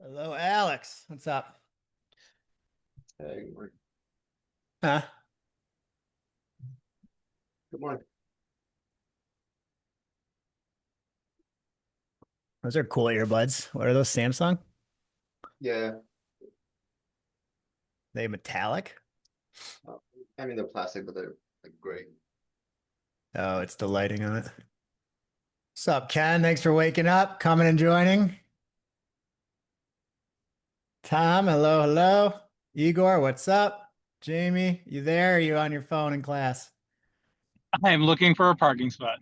Hello, Alex. What's up? Hey, good morning. Huh? Good morning. Those are cool earbuds. What are those, Samsung? Yeah, They metallic? uh, I mean they're plastic, but they're like great. Oh, it's the lighting on it. What's up, Ken? Thanks for waking up, coming and joining. Tom, hello, hello. Igor, what's up? Jamie, you there? Or are you on your phone in class? I am looking for a parking spot.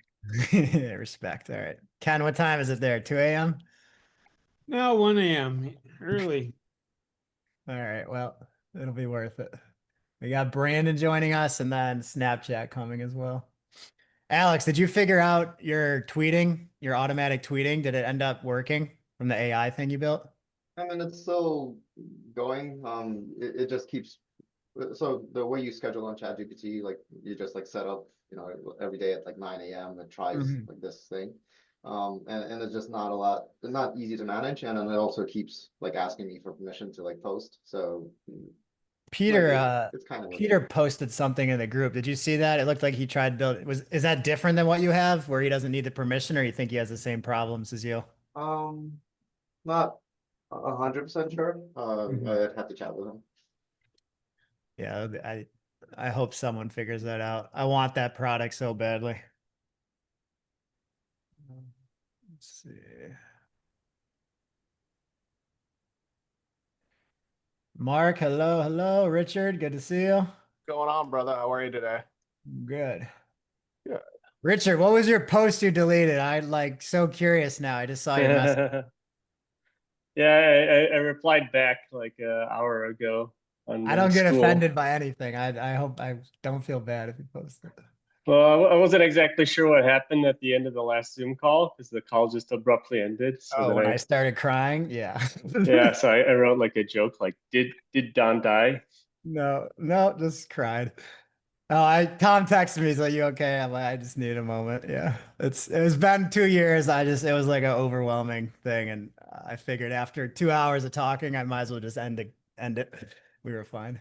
Respect. All right. Ken, what time is it there? 2 a.m.? No, 1 a.m. early. All right. Well, it'll be worth it. We got Brandon joining us and then Snapchat coming as well. Alex, did you figure out your tweeting, your automatic tweeting? Did it end up working from the AI thing you built? I mean it's still going. It just keeps. So the way you schedule on ChatGPT, like you just like set up, every day at like 9 a.m. It tries Mhm. like this thing, and it's just not a lot. It's not easy to manage, and then it also keeps like asking me for permission to like post. So like Peter, it's kind of Peter limiting. posted something in the group. Did you see that? It looked like he tried build. Is that different than what you have, where he doesn't need the permission, or you think he has the same problems as you? Not 100% sure. Mhm. I'd have to chat with him. Yeah, I hope someone figures that out. I want that product so badly. Let's see. Mark, hello, hello. Richard, good to see you. Going on, brother? How are you today? Good. Good. Richard, what was your post you deleted? I like so curious now. I just saw your message. Yeah, I replied back like an hour ago on I the don't get school. offended by anything. I hope I don't feel bad if you post it. Well, I wasn't exactly sure what happened at the end of the last Zoom call because the call just abruptly ended. So Oh, then when I started crying, yeah. yeah, so I wrote like a joke like, did Don die? No, no, just cried. Oh, I Tom texted me, he's like, you okay? I'm like, I just need a moment. Yeah. It's been 2 years. It was like an overwhelming thing. And I figured after 2 hours of talking, I might as well just end it. We were fine.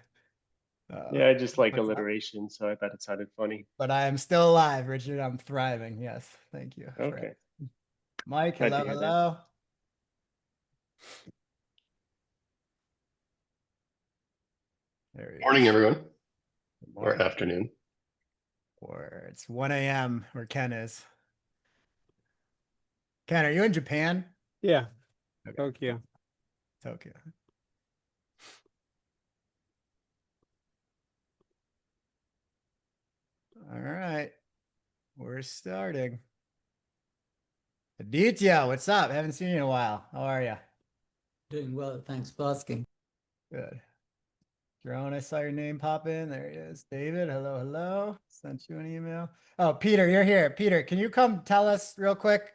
Uh, Yeah, I just like what's up? alliteration, so I thought it sounded funny. But I am still alive, Richard. I'm thriving. Yes. Thank you for it. Okay, Mike, glad to hello, hear that. hello. There he Morning, is. everyone, Good or morning. afternoon. Or it's 1 a.m. where Ken is. Ken, are you in Japan? Yeah, Okay, Tokyo. Tokyo. All right, we're starting. Aditya, what's up? Haven't seen you in a while. How are you? Doing well, thanks for asking. Good. Jerome, I saw your name pop in. There he is. David, hello, hello. Sent you an email. Oh, Peter, you're here. Peter, can you come tell us real quick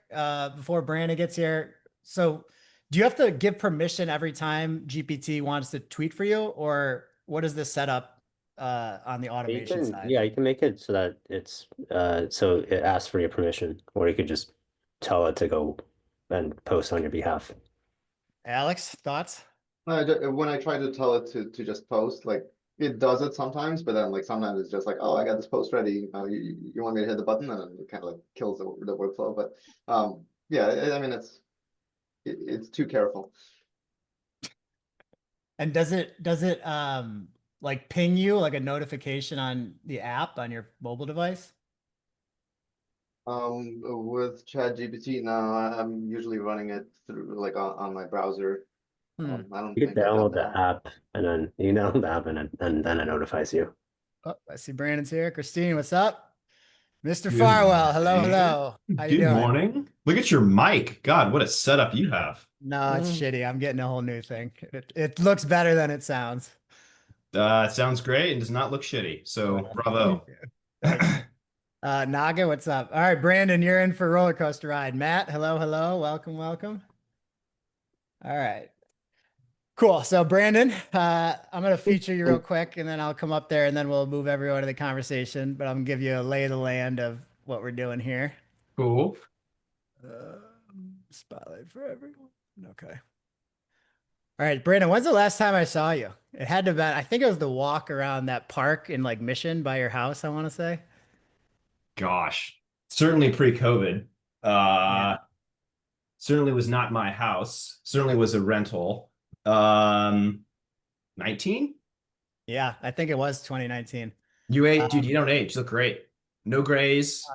before Brandon gets here? So, do you have to give permission every time GPT wants to tweet for you, or what is the setup on the You automation can, side? yeah, you can make it so that it's so it asks for your permission, or you could just tell it to go and post on your behalf. Alex, thoughts? When I try to tell it to just post, like it does it sometimes, but then like sometimes it's just like, oh, I got this post ready. You want me to hit the button, and then it kind of like kills the workflow. But yeah, I mean it's too careful. And does it like ping you like a notification on the app on your mobile device? With ChatGPT now, I'm usually running it through like on my browser. Hmm. I don't You could think I have download that the on. app and then you download the app and then it notifies you. Oh, I see Brandon's here. Christine, what's up? Mr. Good Farwell, hello, morning. hello. How you Good doing? morning. Look at your mic. God, what a setup you have. No, it's shitty. I'm getting a whole new thing. It looks better than it sounds. It sounds great and does not look shitty. So Well, thank bravo. you. Thank you. Naga, what's up? All right, Brandon, you're in for roller coaster ride. Matt, hello, hello. Welcome, welcome. All right. Cool. So Brandon, I'm gonna feature you real quick, and then I'll come up there, and then we'll move everyone to the conversation. But I'm gonna give you a lay of the land of what we're doing here. Cool. Spotlight for everyone. Okay. All right, Brandon, when's the last time I saw you? It had to have been, I think it was the walk around that park in like Mission by your house, I want to say. Gosh, certainly pre-COVID. Yeah. Certainly was not my house. Certainly was a rental. 19? Yeah, I think it was 2019. You ate, dude, Um, you don't age. You look great. No grays,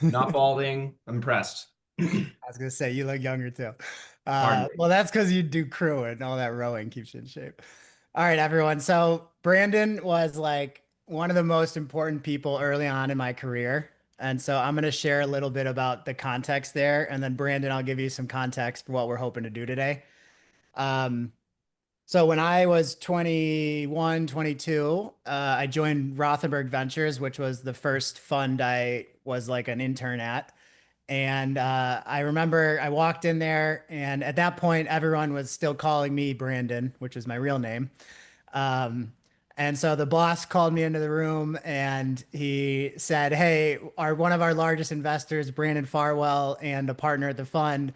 not balding. I'm impressed. I was gonna say you look younger too. Pardon me. Well, that's because you do crew and all that rowing keeps you in shape. All right, everyone. So Brandon was like one of the most important people early on in my career. And so I'm gonna share a little bit about the context there, and then Brandon, I'll give you some context for what we're hoping to do today. Um, so when I was 21, 22, I joined Rothenberg Ventures, which was the first fund I was like an intern at. And I remember I walked in there, and at that point, everyone was still calling me Brandon, which is my real name. Um, and so the boss called me into the room and he said, "Hey, one of our largest investors, Brandon Farwell, and a partner at the fund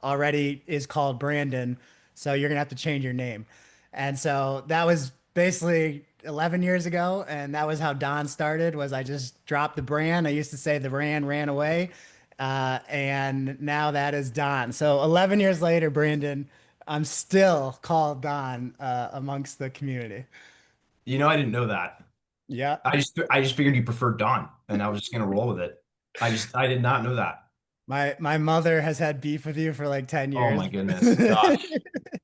already is called Brandon. So you're gonna have to change your name." And so that was basically 11 years ago, and that was how Don started. Was I just dropped the brand? I used to say the brand ran away, and now that is Don. So 11 years later, Brandon, I'm still called Don amongst the community. You know, I didn't know that. Yeah. I just figured you preferred Dawn, and I was just gonna roll with it. I did not know that. My mother has had beef with you for like 10 Oh years. my goodness. Gosh.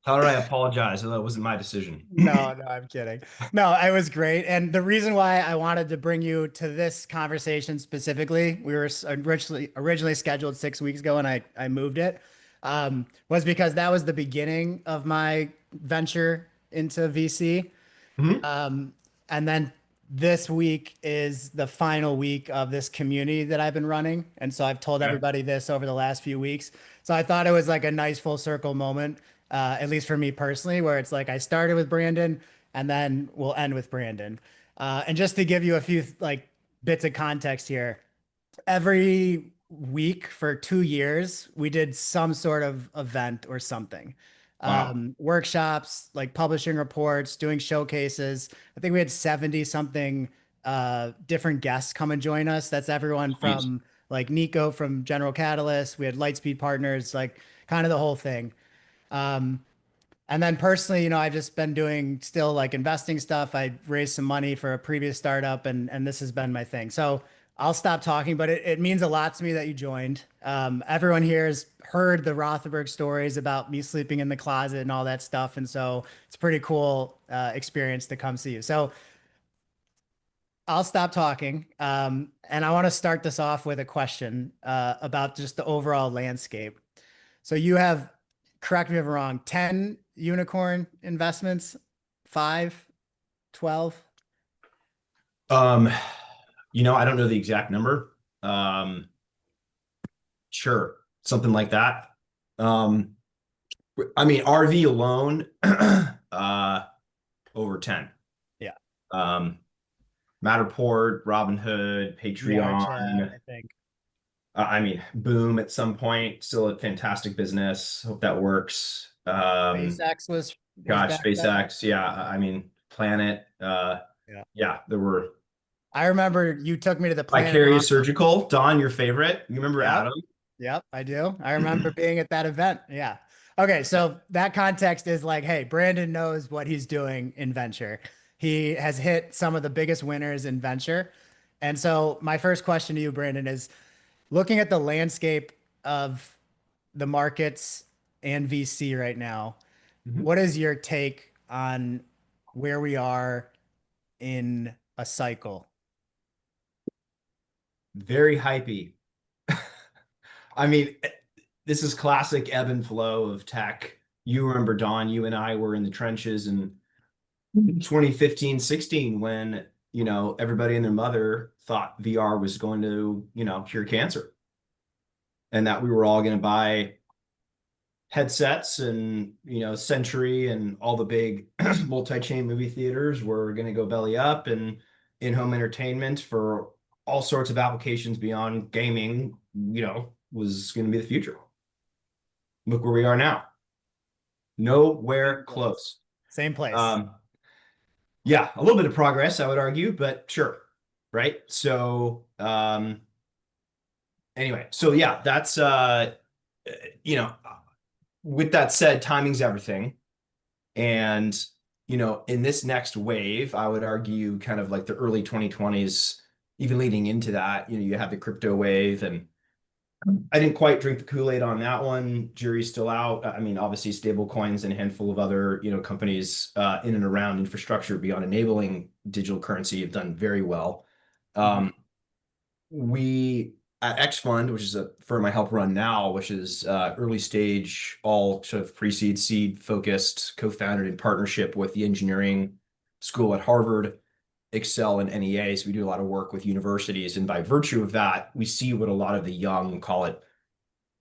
Tell her I apologize. That wasn't my decision. No, I'm kidding. No, it was great. And the reason why I wanted to bring you to this conversation specifically, we were originally scheduled 6 weeks ago and I moved it, was because that was the beginning of my venture into VC. Mhm. And then this week is the final week of this community that I've been running. And so I've told Okay. everybody this over the last few weeks. So I thought it was like a nice full circle moment, at least for me personally, where it's like I started with Brandon and then we'll end with Brandon. And just to give you a few like bits of context here, every week for 2 years, we did some sort of event or something. Wow. Workshops, like publishing reports, doing showcases. I think we had 70 something different guests come and join us. That's everyone Nice. from like Nico from General Catalyst. We had Lightspeed Partners, like kind of the whole thing. Um, and then personally, I've just been doing still like investing stuff. I raised some money for a previous startup and this has been my thing. So I'll stop talking, but it means a lot to me that you joined. Everyone here has heard the Rothenberg stories about me sleeping in the closet and all that stuff. And so it's a pretty cool experience to come see you. So I'll stop talking. And I want to start this off with a question about just the overall landscape. So you have, correct me if I'm wrong, 10 unicorn investments, 5, 12? I don't know the exact number. Sure, something like that. I mean, RV alone, over 10. Yeah. Matterport, Robinhood, Patreon. VRChat, I think. I mean, Boom at some point, still a fantastic business. Hope that works. SpaceX was Gosh, back then. SpaceX. Yeah. I mean, Planet. Yeah, there were I remember you took me to the Planet Vicarious Off- Surgical. Don, your favorite. You remember Yep. Adam? Yep, I do. I remember being at that event. Yeah. Okay, so that context is like, hey, Brandon knows what he's doing in venture. He has hit some of the biggest winners in venture. And so my first question to you, Brandon, is looking at the landscape of the markets and VC right now, Mhm. what is your take on where we are in a cycle? Very hypey. I mean, this is classic ebb and flow of tech. You remember, Don, you and I were in the trenches in 2015, 16 when, everybody and their mother thought VR was going to, cure cancer. And that we were all going to buy headsets and, Century and all the big multi-chain movie theaters were going to go belly up, and in-home entertainment for all sorts of applications beyond gaming, was going to be the future. Look where we are now. Nowhere close. Same place. Yeah, a little bit of progress, I would argue, but sure. Right. So, anyway, so yeah, that's, you know, with that said, timing's everything. And, in this next wave, I would argue kind of like the early 2020s, even leading into that, you have the crypto wave, and I didn't quite drink the Kool-Aid on that one. Jury's still out. I mean, obviously stable coins and a handful of other, companies in and around infrastructure beyond enabling digital currency have done very well. We at Xfund, which is a firm I help run now, which is early stage, all sort of pre-seed, seed focused, co-founded in partnership with the engineering school at Harvard, Excel, and NEA. So we do a lot of work with universities, and by virtue of that, we see what a lot of the young, call it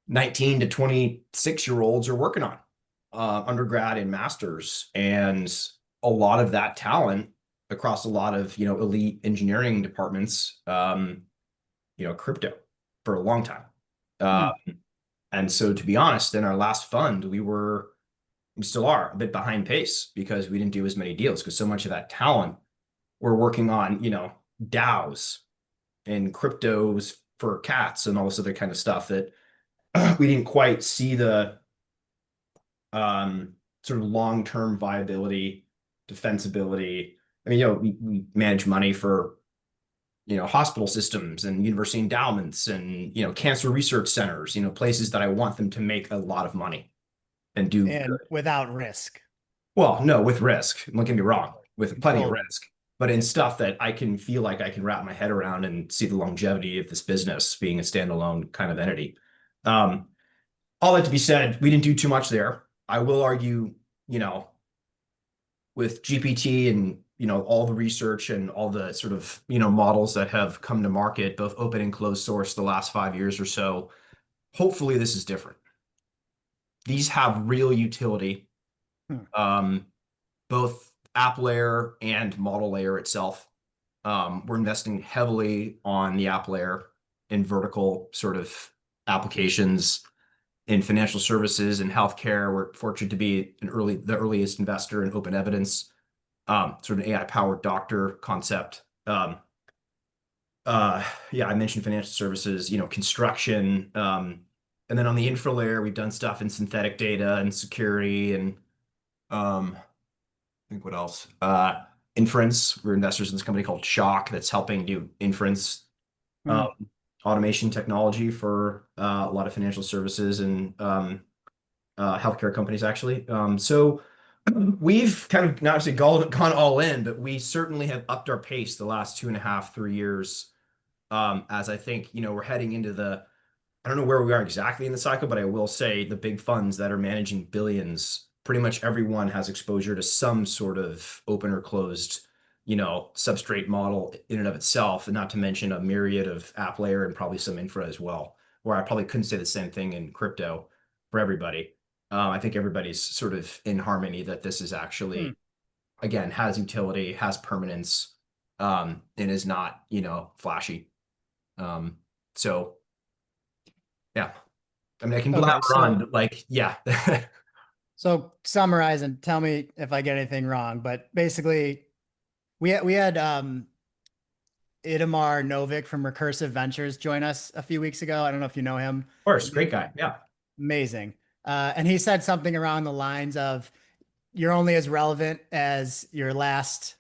19 to 26-year-olds, are working on, undergrad and masters, and a lot of that talent across a lot of elite engineering departments. Crypto for a long time. And so, to be honest, in our last fund, we still are a bit behind pace because we didn't do as many deals, because so much of that talent we're working on, DAOs and cryptos for cats and all this other kind of stuff that we didn't quite see the sort of long-term viability, defensibility. I mean, we manage money for hospital systems and university endowments and, cancer research centers, places that I want them to make a lot of money and do And without risk. well, no, with risk. Don't get me wrong, with plenty of Totally. risk, but in stuff that I can feel like I can wrap my head around and see the longevity of this business being a standalone kind of entity. All that to be said, we didn't do too much there. I will argue, with GPT and all the research and all the sort of models that have come to market, both open and closed source, the last 5 years or so, hopefully this is different. These have real utility, both app layer and model layer itself. We're investing heavily on the app layer in vertical sort of applications in financial services and healthcare. We're fortunate to be the earliest investor in open evidence, sort of an AI-powered doctor concept. Yeah, I mentioned financial services, construction. And then on the infra layer, we've done stuff in synthetic data and security and I think what else? Inference. We're investors in this company called Shock that's helping do inference automation technology for a lot of financial services and healthcare companies, actually. So we've kind of not say gone all in, but we certainly have upped our pace the last 2.5, 3 years. As I think, we're heading into I don't know where we are exactly in the cycle, but I will say the big funds that are managing billions, pretty much everyone has exposure to some sort of open or closed, substrate model in and of itself, and not to mention a myriad of app layer and probably some infra as well, where I probably couldn't say the same thing in crypto for everybody. I think everybody's sort of in harmony that this is actually, again, has utility, has permanence, and is not, flashy. So yeah, I mean, I can blabber on, but like, yeah. So summarize and tell me if I get anything wrong, but basically we had Itamar Novik from Recursive Ventures join us a few weeks ago. I don't know if you know him. Of course, great guy. Yeah. Amazing. And he said something around the lines of, you're only as relevant as your last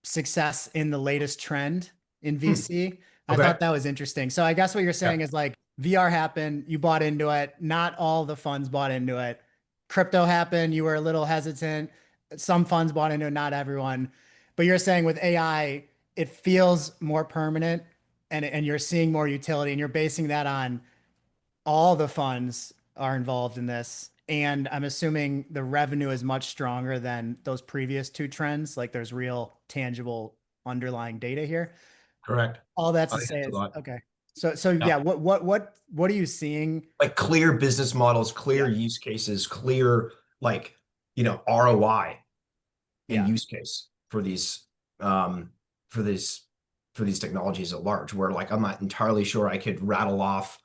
success in the latest trend in VC. I thought that was interesting. So I guess what you're saying is like VR happened, you bought into it. Not all the funds bought into it. Crypto happened, you were a little hesitant. Some funds bought into it, not everyone. But you're saying with AI, it feels more permanent and you're seeing more utility, and you're basing that on all the funds are involved in this. And I'm assuming the revenue is much stronger than those previous two trends. Like there's real tangible underlying data here. Correct. All that's I to think say that's is a lot. okay. So yeah, what are you seeing? Like clear business models, clear use cases, clear like, ROI in use case for these technologies at large, where like I'm not entirely sure I could rattle off,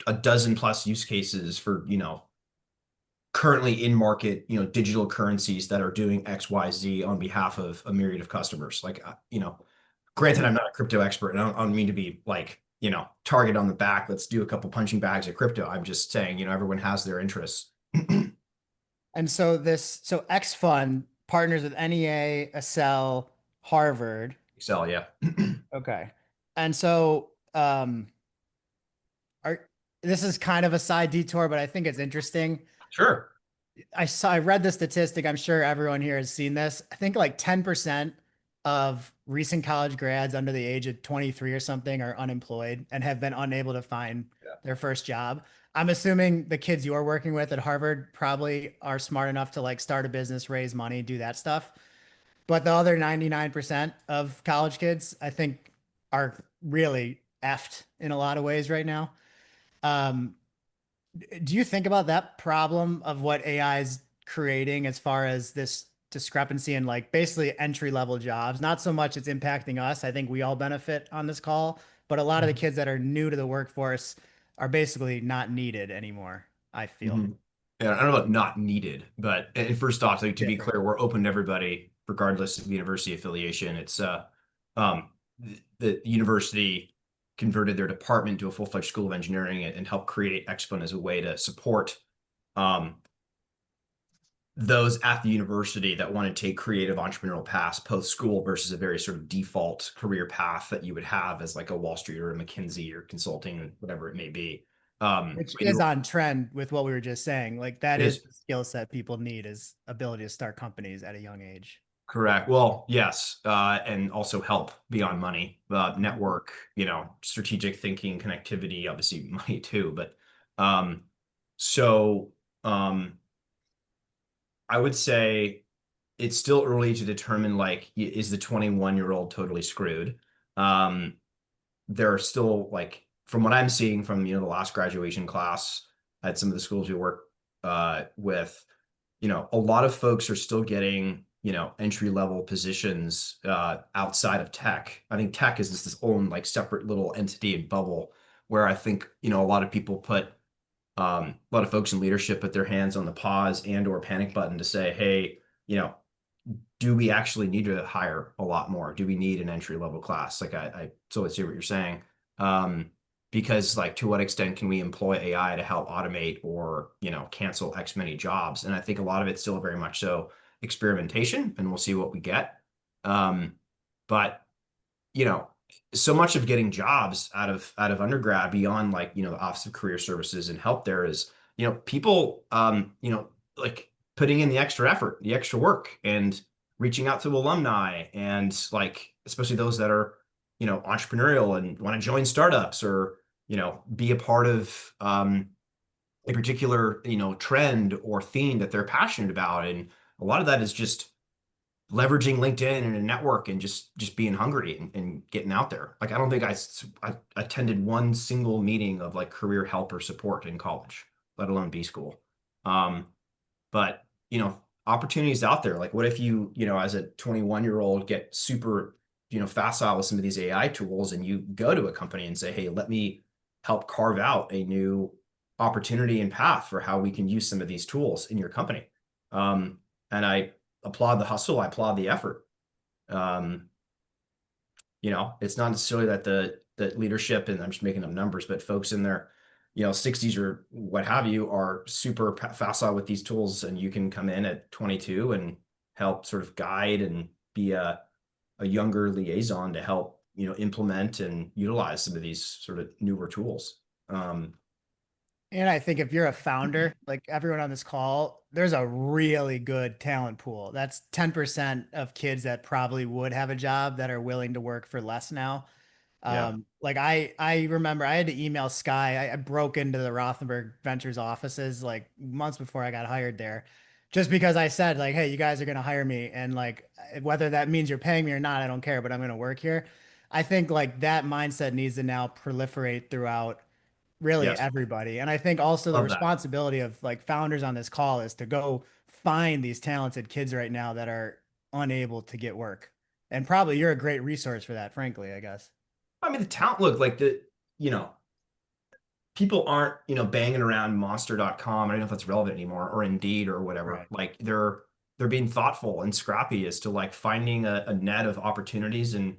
a dozen plus use cases for, currently in market, digital currencies that are doing XYZ on behalf of a myriad of customers. Like, granted, I'm not a crypto expert, and I don't mean to be like, target on the back. Let's do a couple punching bags of crypto. I'm just saying, everyone has their interests. And so Xfund partners with NEA, Accel, Harvard. Excel, yeah. Okay. And so are this is kind of a side detour, but I think it's interesting. Sure. I read the statistic. I'm sure everyone here has seen this. I think like 10% of recent college grads under the age of 23 or something are unemployed and have been unable to find their first job. I'm assuming the kids you're working with at Harvard probably are smart enough to like start a business, raise money, do that stuff. But the other 99% of college kids, I think, are really effed in a lot of ways right now. Do you think about that problem of what AI is creating as far as this discrepancy in like basically entry level jobs? Not so much it's impacting us. I think we all benefit on this call, but a lot of the kids that are new to the workforce are basically not needed anymore, I feel. Mhm. Yeah, I don't know about not needed, but and first off, like, to be Different. clear, we're open to everybody, regardless of university affiliation. It's the university converted their department to a full-fledged school of engineering and helped create Xfund as a way to support those at the university that want to take creative entrepreneurial paths post school versus a very sort of default career path that you would have as like a Wall Street or a McKinsey or consulting, whatever it may be. Which But is on trend with what we were just saying. Like that It is is. the skill set people need is ability to start companies at a young age. Correct. Well, yes, and also help beyond money, network, strategic thinking, connectivity, obviously money too. But so I would say it's still early to determine like, is the 21-year-old totally screwed? There are still like, from what I'm seeing from the last graduation class at some of the schools we work with, a lot of folks are still getting entry level positions outside of tech. I think tech is just this own like separate little entity and bubble where I think a lot of people put a lot of folks in leadership put their hands on the pause and or panic button to say, hey, do we actually need to hire a lot more? Do we need an entry level class? Like I totally see what you're saying. Because like, to what extent can we employ AI to help automate or, cancel X many jobs? And I think a lot of it's still very much so experimentation, and we'll see what we get. But, so much of getting jobs out of undergrad beyond like, the Office of Career Services and help there is, people, like putting in the extra effort, the extra work, and reaching out to alumni, and like, especially those that are, entrepreneurial and want to join startups or, be a part of a particular, trend or theme that they're passionate about. And a lot of that is just leveraging LinkedIn and a network and just being hungry and getting out there. Like, I don't think I attended one single meeting of like career help or support in college, let alone B school. But, opportunities out there. Like, what if you, as a 21-year-old get super, facile with some of these AI tools, and you go to a company and say, hey, let me help carve out a new opportunity and path for how we can use some of these tools in your company. And I applaud the hustle. I applaud the effort. It's not necessarily that the leadership, and I'm just making up numbers, but folks in their 60s or what have you are super facile with these tools, and you can come in at 22 and help sort of guide and be a younger liaison to help implement and utilize some of these sort of newer tools. And I think if you're a founder, like everyone on this call, there's a really good talent pool. That's 10% of kids that probably would have a job that are willing to work for less now. Yeah. Like I remember I had to email Sky. I broke into the Rothenberg Ventures offices like months before I got hired there, just because I said like, hey, you guys are going to hire me. And like, whether that means you're paying me or not, I don't care, but I'm going to work here. I think like that mindset needs to now proliferate throughout really Yes. everybody. And I think also the Love that. responsibility of like founders on this call is to go find these talented kids right now that are unable to get work. And probably you're a great resource for that, frankly, I guess. I mean, the talent, look, like people aren't, you know, banging around monster.com. I don't know if that's relevant anymore, or Indeed or whatever. Right. Like they're being thoughtful and scrappy as to like finding a net of opportunities and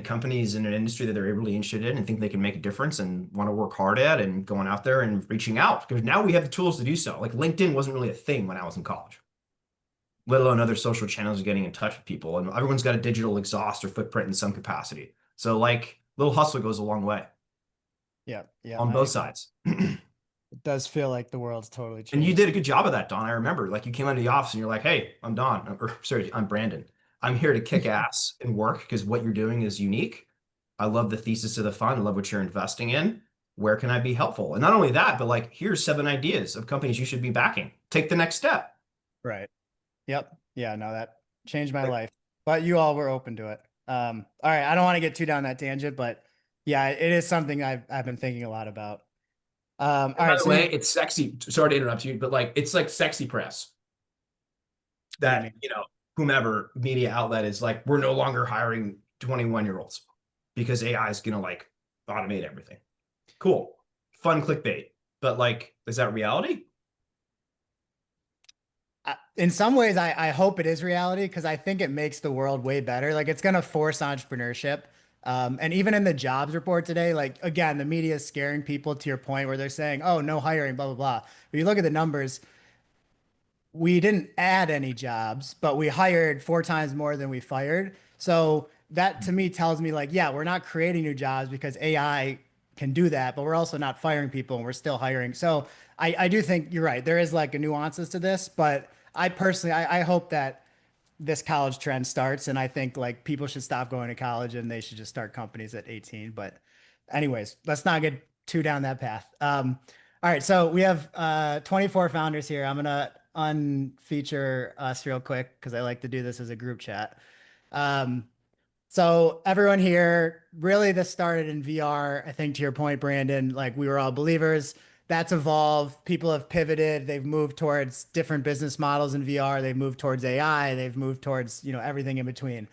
companies in an industry that they're really interested in and think they can make a difference and want to work hard at, and going out there and reaching out, because now we have the tools to do so. Like LinkedIn wasn't really a thing when I was in college, let alone other social channels of getting in touch with people. And everyone's got a digital exhaust or footprint in some capacity. So like little hustle goes a long way Yeah. Yeah. on I both agree. sides. It does feel like the world's totally changed. And you did a good job of that, Don. I remember, like, you came into the office and you're like, "Hey, I'm Don, or sorry, I'm Brandon. I'm here to kick ass and work because what you're doing is unique. I love the thesis of the fund. I love what you're investing in. Where can I be helpful?" And not only that, but like, here's 7 ideas of companies you should be backing. Take the next step. Right. Yep. Yeah. No, that changed my Like- life, but you all were open to it. All right. I don't want to get too down that tangent, but yeah, it is something I've been thinking a lot about. All By right. the So way, it's sexy. Sorry to interrupt you, but like, it's like sexy press What do you that, mean? you know, whomever media outlet is like, we're no longer hiring 21-year-olds because AI is going to like automate everything. Cool. Fun clickbait. But like, is that reality? In some ways, I hope it is reality because I think it makes the world way better. Like it's going to force entrepreneurship. And even in the jobs report today, like again, the media is scaring people to your point where they're saying, oh, no hiring, blah, blah, blah. But you look at the numbers, we didn't add any jobs, but we hired 4 times more than we fired. So that to me tells me like, yeah, we're not creating new jobs because AI can do that, but we're also not firing people and we're still hiring. So I do think you're right. There is like a nuances to this, but I personally, I hope that this college trend starts. And I think like people should stop going to college and they should just start companies at 18. But anyways, let's not get too down that path. All right. So we have 24 founders here. I'm going to unfeature us real quick because I like to do this as a group chat. So everyone here, really this started in VR. I think to your point, Brandon, like we were all believers. That's evolved. People have pivoted. They've moved towards different business models in VR. They've moved towards AI. They've moved towards, you know, everything in between.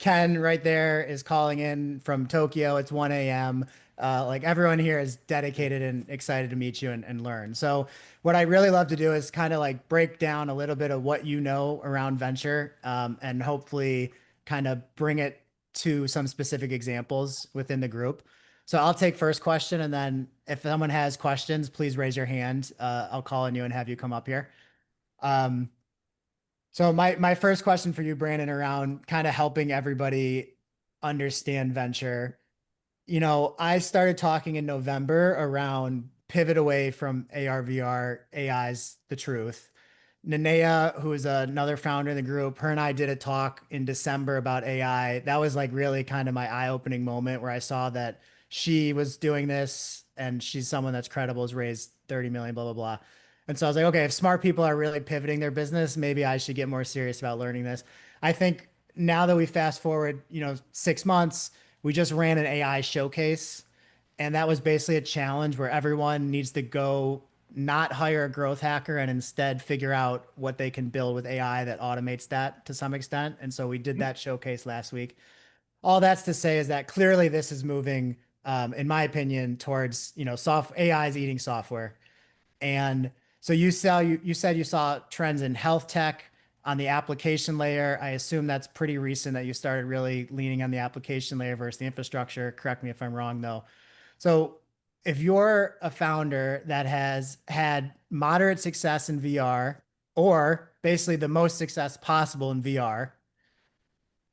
Ken right there is calling in from Tokyo. It's 1 a.m. Like everyone here is dedicated and excited to meet you and learn. So what I really love to do is kind of like break down a little bit of what you know around venture, and hopefully kind of bring it to some specific examples within the group. So I'll take first question, and then if someone has questions, please raise your hand. I'll call on you and have you come up here. So my first question for you, Brandon, around kind of helping everybody understand venture. You know, I started talking in November around pivot away from AR, VR, AI's the truth. Nanea, who is another founder in the group, her and I did a talk in December about AI. That was like really kind of my eye-opening moment where I saw that she was doing this and she's someone that's credible, has raised 30 million, blah, blah, blah. And so I was like, okay, if smart people are really pivoting their business, maybe I should get more serious about learning this. I think now that we fast forward, you know, 6 months, we just ran an AI showcase. And that was basically a challenge where everyone needs to go not hire a growth hacker and instead figure out what they can build with AI that automates that to some extent. And so we did that showcase last week. All that's to say is that clearly this is moving, in my opinion, towards, you know, AI is eating software. And so you said you saw trends in health tech on the application layer. I assume that's pretty recent that you started really leaning on the application layer versus the infrastructure. Correct me if I'm wrong, though. So if you're a founder that has had moderate success in VR or basically the most success possible in VR,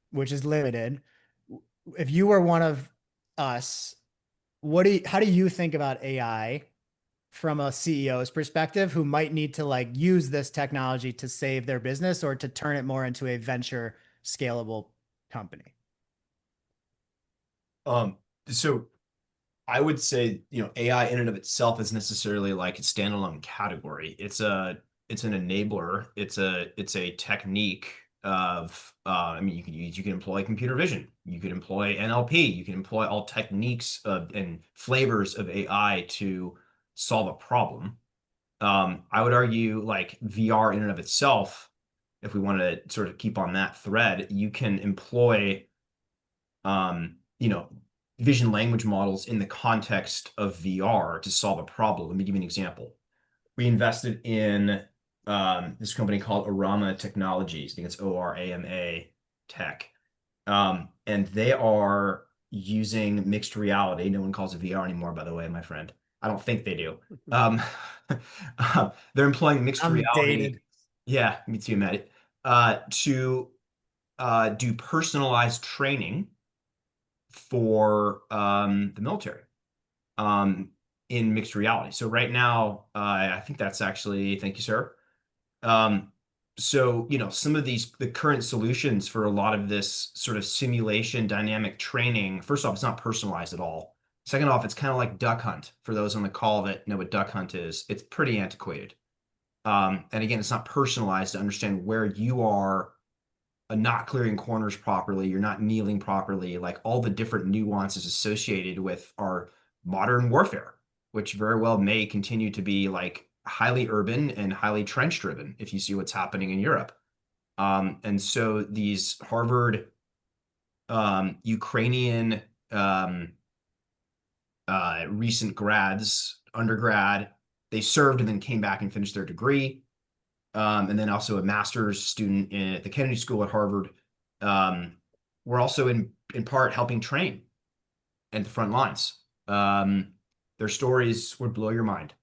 which is limited, if you were one of us, how do you think about AI from a CEO's perspective who might need to like use this technology to save their business or to turn it more into a venture scalable company? So I would say, you know, AI in and of itself is necessarily like a standalone category. It's an enabler. It's a technique of, I mean, you can employ computer vision. You could employ NLP. You can employ all techniques of and flavors of AI to solve a problem. I would argue like VR in and of itself, if we want to sort of keep on that thread, you can employ, you know, vision language models in the context of VR to solve a problem. Let me give you an example. We invested in this company called Orama Technologies. I think it's ORAMA Tech. And they are using mixed reality. No one calls it VR anymore, by the way, my friend. I don't think they do. They're employing mixed I'm reality. dated. Yeah, me too, Matt. To do personalized training for the military in mixed reality. So right now, I think that's actually, thank you, sir. So, some of the current solutions for a lot of this sort of simulation dynamic training, first off, it's not personalized at all. Second off, it's kind of like Duck Hunt. For those on the call that know what Duck Hunt is, it's pretty antiquated. And again, it's not personalized to understand where you are not clearing corners properly, you're not kneeling properly, like all the different nuances associated with our modern warfare, which very well may continue to be like highly urban and highly trench driven if you see what's happening in Europe. And so these Harvard Ukrainian recent undergrad, they served and then came back and finished their degree. And then also a master's student at the Kennedy School at Harvard. We're also in part helping train at the front lines. Their stories would blow your mind.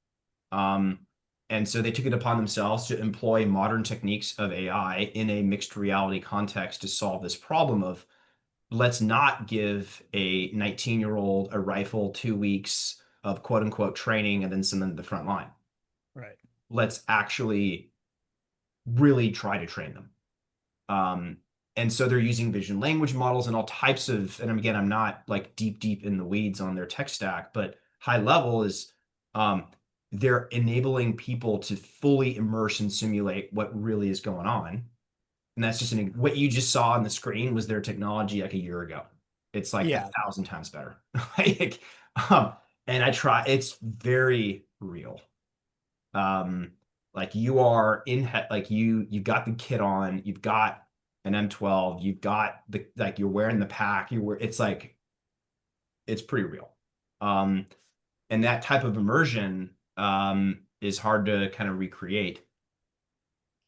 And so they took it upon themselves to employ modern techniques of AI in a mixed reality context to solve this problem of, let's not give a 19-year-old a rifle, 2 weeks of quote unquote training and then send them to the front line. Right. Let's actually really try to train them. And so they're using vision language models and all types of, and again, I'm not like deep in the weeds on their tech stack, but high level is they're enabling people to fully immerse and simulate what really is going on. And that's just what you just saw on the screen was their technology like a year ago. It's like 1,000 times better. Like, and it's very real. Like you are like you've got the kit on, you've got an M12, you've got you're wearing the pack, it's pretty real. And that type of immersion is hard to kind of recreate.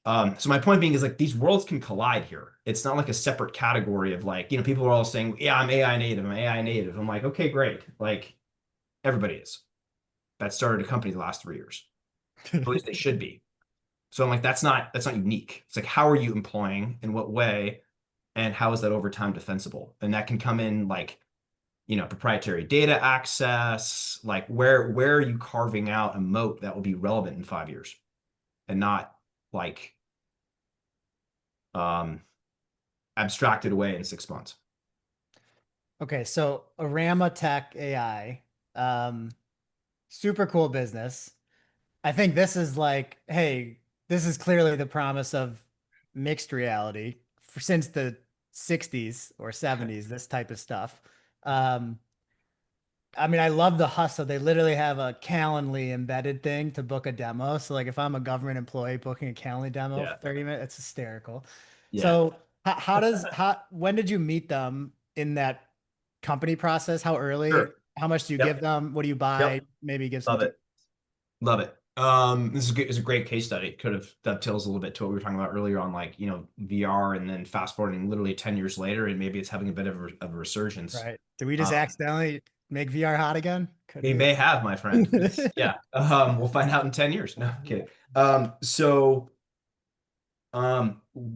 So my point being is like these worlds can collide here. It's not like a separate category of like, people are all saying, yeah, I'm AI native, I'm AI native. I'm like, okay, great. Like everybody is. That started a company the last 3 years. At least they should be. So I'm like, that's not unique. It's like, how are you employing, in what way, and how is that over time defensible? And that can come in like, proprietary data access, like where are you carving out a moat that will be relevant in 5 years and not like abstracted away in 6 months. Okay, so Orama Tech AI, super cool business. I think this is like, hey, this is clearly the promise of mixed reality since the 60s or 70s, this type of stuff. I mean, I love the hustle. They literally have a Calendly embedded thing to book a demo. So like if I'm a government employee booking a Calendly demo for 30 minutes, it's hysterical. Yeah. So when did you meet them in that company process? How early? Sure. How much do you Yep. give them? What do you buy? Yep. Maybe give some. Love it. This is a great case study. Kind of dovetails a little bit to what we were talking about earlier on, like, VR, and then fast forwarding literally 10 years later, and maybe it's having a bit of a resurgence. Right. Did we just accidentally make VR hot again? We may have, my friend. Yeah. We'll find out in 10 years. No, I'm kidding.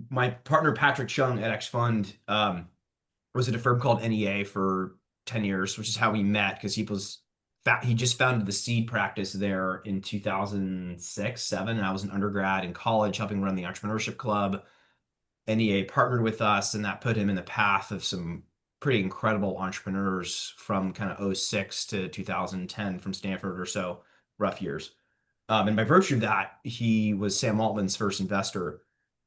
My partner, Patrick Chung at Xfund, was at a firm called NEA for 10 years, which is how we met, because he just founded the seed practice there in 2006, 7. And I was an undergrad in college helping run the entrepreneurship club. NEA partnered with us, and that put him in the path of some pretty incredible entrepreneurs from kind of 06 to 2010 from Stanford or so, rough years. And by virtue of that, he was Sam Altman's first investor,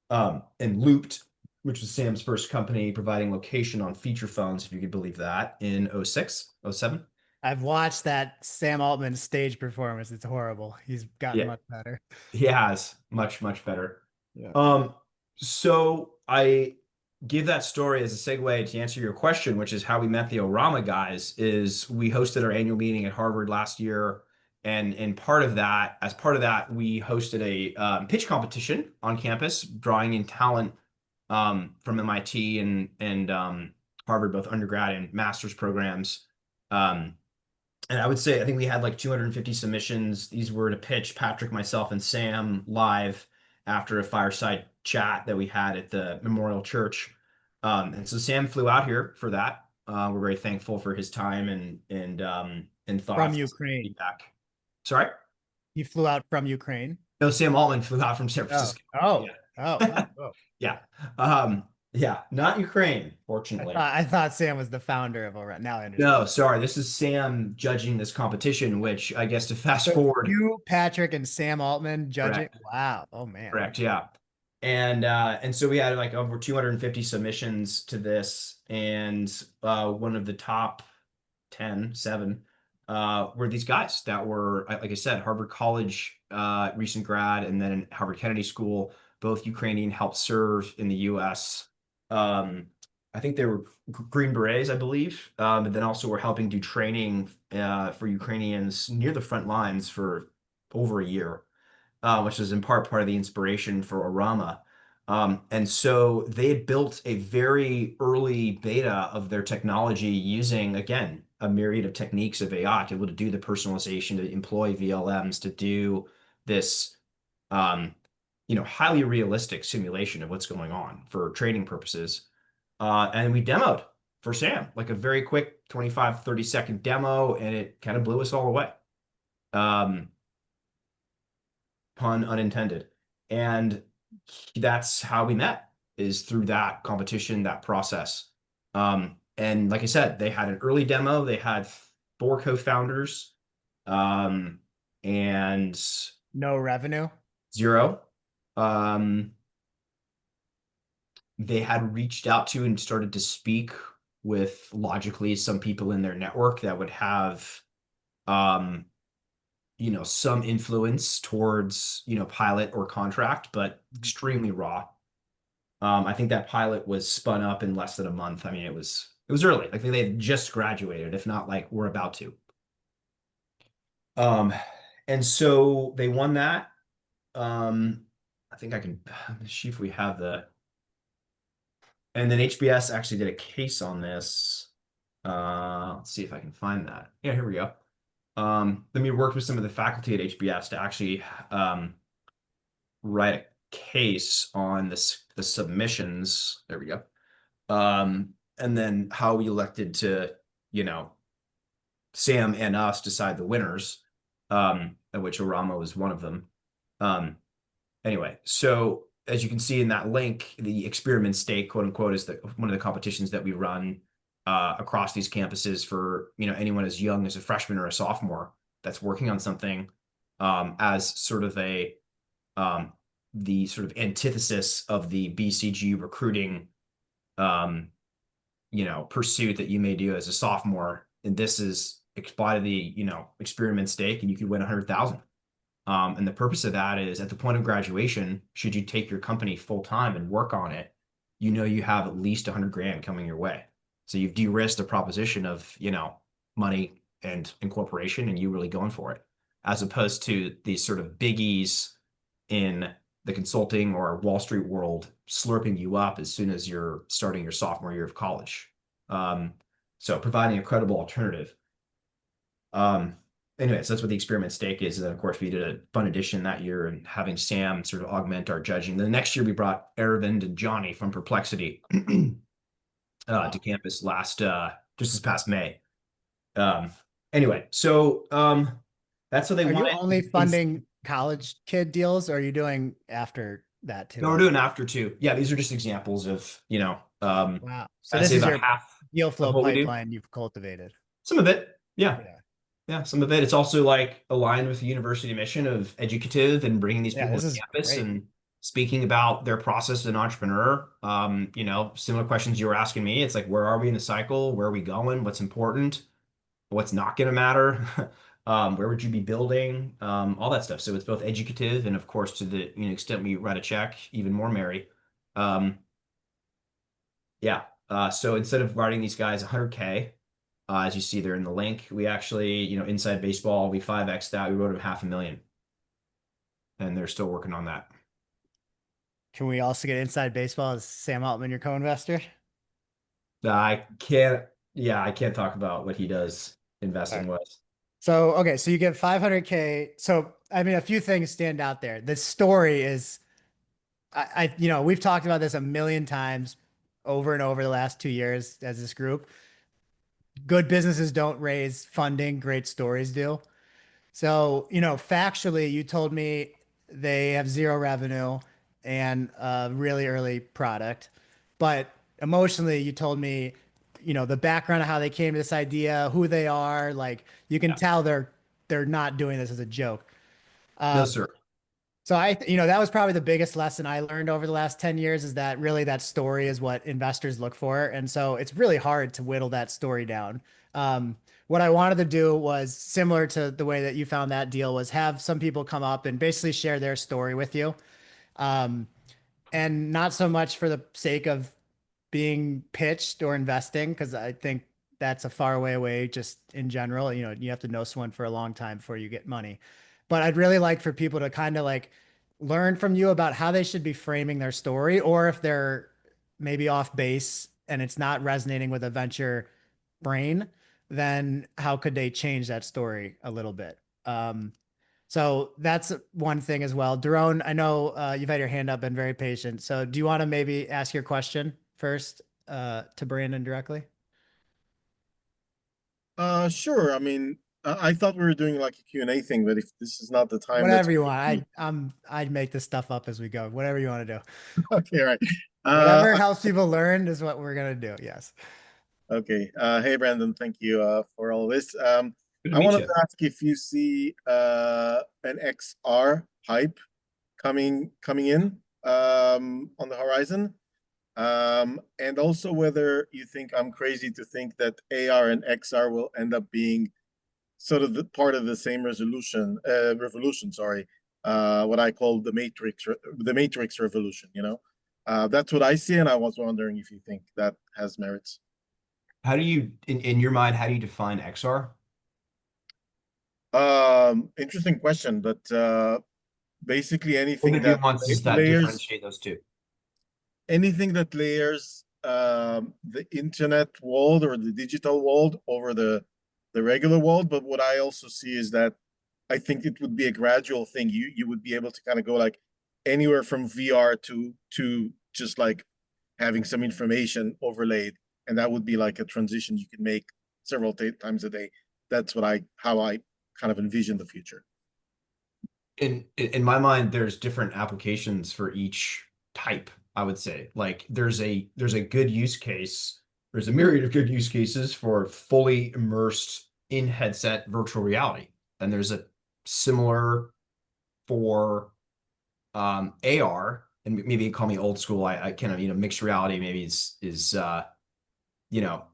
and Looped, which was Sam's first company providing location on feature phones, if you could believe that, in 06, 07. I've watched that Sam Altman stage performance. It's horrible. He's gotten much better. He has much better. Yeah. So I give that story as a segue to answer your question, which is how we met the Orama guys, is we hosted our annual meeting at Harvard last year. And as part of that, we hosted a pitch competition on campus, drawing in talent from MIT and Harvard, both undergrad and master's programs. And I would say, I think we had like 250 submissions. These were to pitch Patrick, myself, and Sam live after a fireside chat that we had at the Memorial Church. And so Sam flew out here for that. We're very thankful for his time and thoughts. From Ukraine. Feedback. Sorry? He flew out from Ukraine. No, Sam Altman flew out from San Francisco. Oh, Yeah. Yeah. Yeah, not Ukraine, fortunately. I thought Sam was the founder of Orama. Now I understand. No, sorry. This is Sam judging this competition, which I guess to fast So forward. you, Patrick, and Sam Altman judging. Correct. Wow. Oh man. Correct, yeah. And so we had like over 250 submissions to this, and one of the top 7 were these guys that were, like I said, Harvard College recent grad, and then Harvard Kennedy School, both Ukrainian, helped serve in the U.S. I think they were Green Berets, I believe, but then also were helping do training for Ukrainians near the front lines for over a year. Which was in part of the inspiration for Orama. And so they had built a very early beta of their technology using, again, a myriad of techniques of AI to be able to do the personalization, to employ VLMs, to do this, highly realistic simulation of what's going on for training purposes. And we demoed for Sam, like a very quick 25, 30-second demo, and it kind of blew us all away. Pun unintended. And that's how we met, is through that competition, that process. And like I said, they had an early demo. They had 4 co-founders, and No revenue. 0. They had reached out to and started to speak with, logically, some people in their network that would have some influence towards, pilot or contract, but extremely raw. I think that pilot was spun up in less than a month. I mean, it was early. Like they had just graduated, if not like we're about to. And so they won that. I think I can see if we have and then HBS actually did a case on this. Let's see if I can find that. Yeah, here we go. Then we worked with some of the faculty at HBS to actually write a case on the submissions. There we go. And then how we elected to, Sam and us decide the winners, of which Orama was one of them. Anyway, so as you can see in that link, the experiment stake, quote unquote, is one of the competitions that we run across these campuses for anyone as young as a freshman or a sophomore that's working on something, as sort of the sort of antithesis of the BCG recruiting pursuit that you may do as a sophomore. And this is apply to the experiment stake, and you could win 100,000. And the purpose of that is, at the point of graduation, should you take your company full time and work on it, you have at least 100 grand coming your way. So you've de-risked the proposition of, money and incorporation, and you really going for it, as opposed to these sort of biggies in the consulting or Wall Street world slurping you up as soon as you're starting your sophomore year of college. So providing a credible alternative. Anyways, that's what the experiment stake is. And then, of course, we did a fun edition that year, and having Sam sort of augment our judging. The next year, we brought Aravind and Johnny from Perplexity to campus just this past May. Anyway, so that's what they Are want. you only funding college kid deals, or are you doing after that too? No, we're doing after too. Yeah, these are just examples of, Wow. So I'd this say is about your half deal flow of what we do. pipeline you've cultivated. Some of it. Yeah. Yeah. Yeah, some of it. It's also like aligned with the university mission of educative and bringing these Yeah, people this to is campus great. and speaking about their process as an entrepreneur. Similar questions you were asking me. It's like, where are we in the cycle? Where are we going? What's important? What's not going to matter? Where would you be building? All that stuff. So it's both educative and, of course, to the extent we write a check, even more merry. Yeah. So instead of writing these guys 100K, as you see there in the link, we actually, inside baseball, we 5X that. We wrote them 500,000. And they're still working on that. Can we also get inside baseball as Sam Altman, your co-investor? I can't talk about what he does investing wise. So, okay, so you get 500K. So, I mean, a few things stand out there. The story is, we've talked about this a million times over and over the last 2 years as this group. Good businesses don't raise funding, great stories do. So, factually, you told me they have zero revenue and a really early product. But emotionally, you told me, the background of how they came to this idea, who they are, like you can tell they're not doing this as a joke. No, sir. So that was probably the biggest lesson I learned over the last 10 years is that really that story is what investors look for. And so it's really hard to whittle that story down. What I wanted to do was similar to the way that you found that deal was have some people come up and basically share their story with you. And not so much for the sake of being pitched or investing, because I think that's a far away just in general. You have to know someone for a long time before you get money. But I'd really like for people to kind of like learn from you about how they should be framing their story, or if they're maybe off base and it's not resonating with a venture brain, then how could they change that story a little bit? So that's one thing as well. Daron, I know you've had your hand up and very patient. So do you want to maybe ask your question first to Brandon directly? Sure. I mean, I thought we were doing like a Q&A thing, but if this is not the time, Whatever you want. I'd make this stuff up as we go. Whatever you want to do. Okay, right. Whatever helps people learn is what we're gonna do. Yes. Okay. Hey, Brandon, thank you for all this. Good I to meet wanted you. to ask if you see an XR hype coming in on the horizon. And also whether you think I'm crazy to think that AR and XR will end up being sort of the part of the same revolution, sorry. What I call the Matrix revolution, That's what I see, and I was wondering if you think that has merits. How do you, in your mind, how do you define XR? Interesting question, but basically What are anything the that nuances that layers differentiate those two? anything that layers the internet world or the digital world over the regular world. But what I also see is that I think it would be a gradual thing. You would be able to kind of go like anywhere from VR to just like having some information overlaid, and that would be like a transition you can make several times a day. That's how I kind of envision the future. In my mind, there's different applications for each type, I would say. Like there's a good use case, there's a myriad of good use cases for fully immersed in headset virtual reality. And there's a similar for AR, and maybe you call me old school. I kind of, mixed reality maybe is a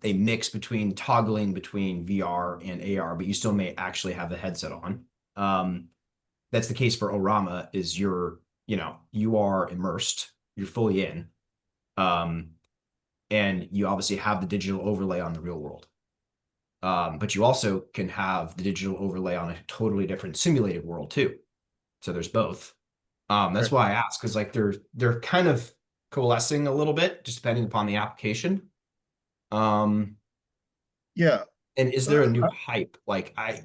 mix between toggling between VR and AR, but you still may actually have the headset on. That's the case for Orama is you are immersed, you're fully in. And you obviously have the digital overlay on the real world. But you also can have the digital overlay on a totally different simulated world too. So there's both. That's why I ask, because like they're kind of coalescing a little bit, just depending upon the application. Yeah. And is there a new hype? Like I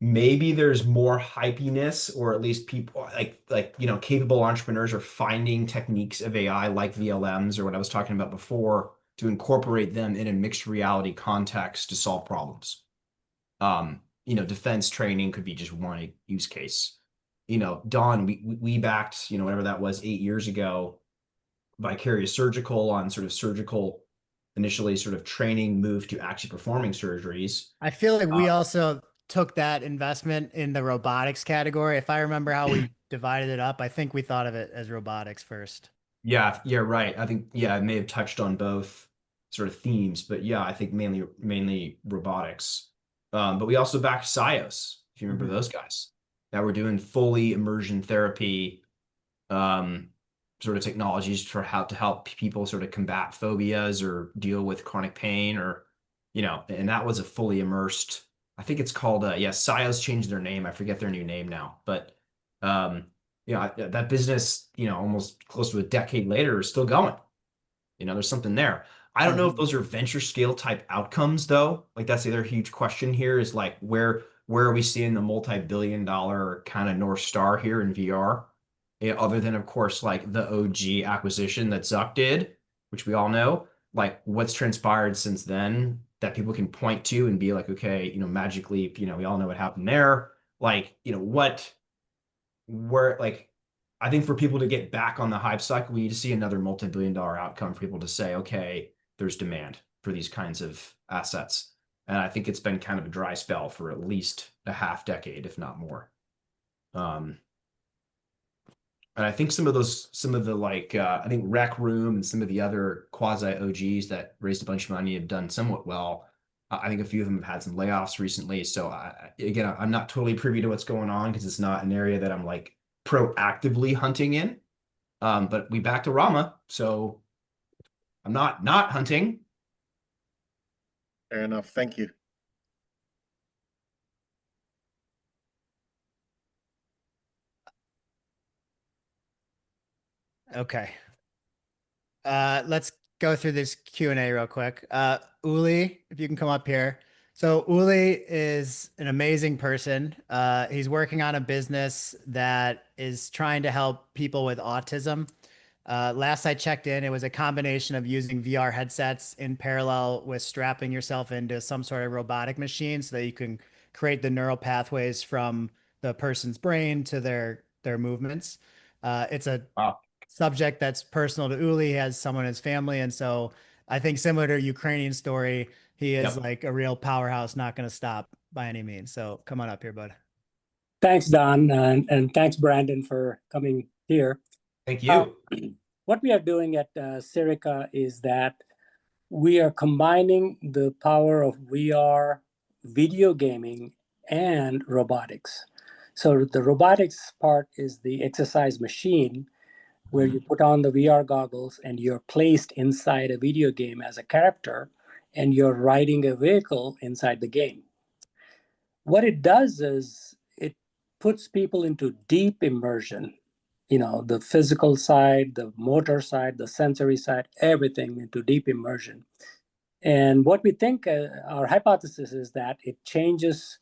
maybe there's more hypiness, or at least people like capable entrepreneurs are finding techniques of AI like VLMs or what I was talking about before to incorporate them in a mixed reality context to solve problems. Defense training could be just one use case. Don, we backed, whatever that was 8 years ago, Vicarious Surgical on sort of surgical initially sort of training move to actually performing surgeries. I feel like we also took that investment in the robotics category. If I remember how we divided it up, I think we thought of it as robotics first. Yeah, right. I think, I may have touched on both sort of themes, but yeah, I think mainly robotics. But we also backed Sios, if you remember those guys, that were doing fully immersion therapy, sort of technologies for how to help people sort of combat phobias or deal with chronic pain, or, and that was a fully immersed, I think it's called, Sios changed their name. I forget their new name now, but, that business, almost close to a decade later is still going. There's something there. I don't know if those are venture scale type outcomes though. Like that's the other huge question here is like, where are we seeing the multi-billion-dollar kind of North Star here in VR? Other than, of course, like the OG acquisition that Zuck did, which we all know, like what's transpired since then that people can point to and be like, okay, magically, we all know what happened there. Like, where, like, I think for people to get back on the hype cycle, we need to see another multi-billion-dollar outcome for people to say, okay, there's demand for these kinds of assets. And I think it's been kind of a dry spell for at least a half decade, if not more. And I think some of the like, I think Rec Room and some of the other quasi OGs that raised a bunch of money have done somewhat well. I think a few of them have had some layoffs recently. So again, I'm not totally privy to what's going on because it's not an area that I'm like proactively hunting in. But we back to Rama, so I'm not hunting. Fair enough. Thank you. Okay. Let's go through this Q&A real quick. Uli, if you can come up here. So Uli is an amazing person. He's working on a business that is trying to help people with autism. Last I checked in, it was a combination of using VR headsets in parallel with strapping yourself into some sort of robotic machine so that you can create the neural pathways from the person's brain to their movements. It's a subject that's personal to Uli. He has someone in his family. And so I think similar to Ukrainian story, he is like a real powerhouse, not going to stop by any means. So come on up here, bud. Thanks, Don. And thanks, Brandon, for coming here. Thank you. What we are doing at Sirica is that we are combining the power of VR, video gaming, and robotics. So the robotics part is the exercise machine where you put on the VR goggles and you're placed inside a video game as a character and you're riding a vehicle inside the game. What it does is it puts people into deep immersion, the physical side, the motor side, the sensory side, everything into deep immersion. And what we think, our hypothesis is that it changes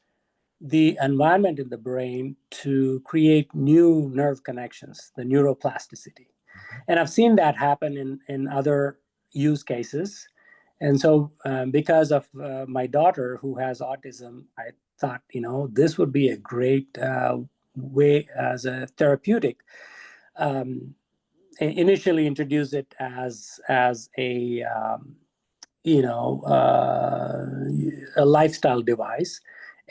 the environment in the brain to create new nerve connections, the neuroplasticity. And I've seen that happen in other use cases. And so because of my daughter who has autism, I thought, this would be a great way as a therapeutic. Initially introduce it as a a lifestyle device,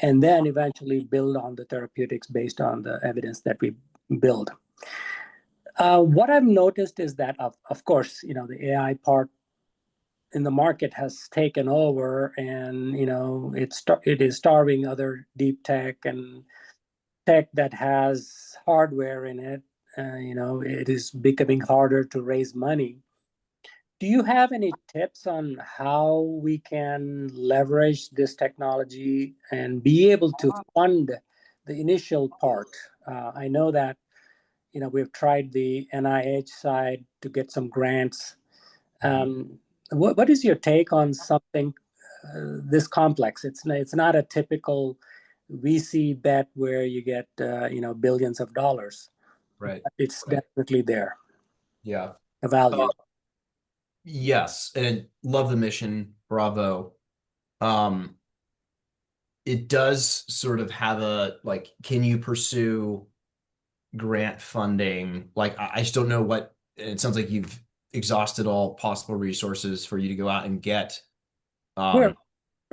and then eventually build on the therapeutics based on the evidence that we build. What I've noticed is that, of course, the AI part in the market has taken over, and it is starving other deep tech and tech that has hardware in it. It is becoming harder to raise money. Do you have any tips on how we can leverage this technology and be able to fund the initial part? I know that, we've tried the NIH side to get some grants. What is your take on something this complex? It's not a typical VC bet where you get, billions of dollars. Right. It's definitely there. Yeah. A value. Yes, and love the mission. Bravo. It does sort of have a like, can you pursue grant funding? Like, I just don't know what. It sounds like you've exhausted all possible resources for you to go out and get. We're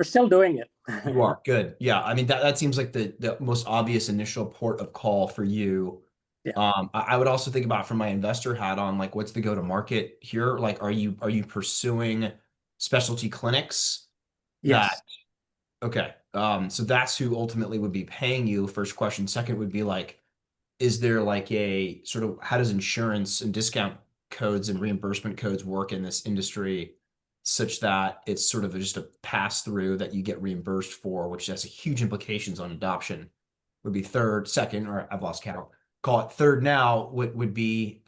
still doing it. You are good. Yeah, I mean that seems like the most obvious initial port of call for you. Yeah. I would also think about from my investor hat on, like, what's the go-to-market here? Like, are you pursuing specialty clinics? Yes. Okay. So that's who ultimately would be paying you. First question. Second would be like, is there like a sort of, how does insurance and discount codes and reimbursement codes work in this industry such that it's sort of just a pass through that you get reimbursed for, which has huge implications on adoption. Would be third, second, or I've lost count. Call it third now, would be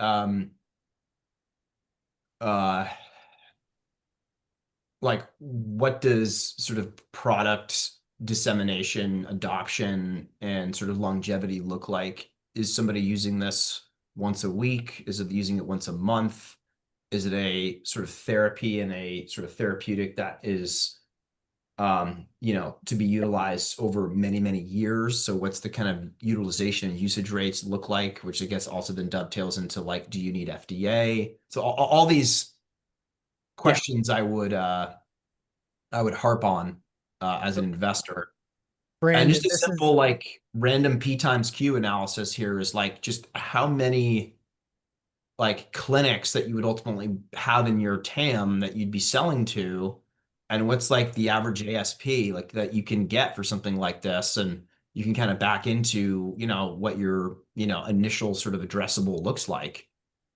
like what does sort of product dissemination, adoption, and sort of longevity look like? Is somebody using this once a week? Is it using it once a month? Is it a sort of therapy and a sort of therapeutic that is, you know, to be utilized over many, many years? So what's the kind of utilization and usage rates look like, which I guess also then dovetails into like, do you need FDA? So all these questions I would harp on as an investor. And Brandon, just a simple like random P times Q analysis here is like just how many like clinics that you would ultimately have in your TAM that you'd be selling to, and what's like the average ASP like that you can get for something like this, and you can kind of back into, you know, what your, you know, initial sort of addressable looks like.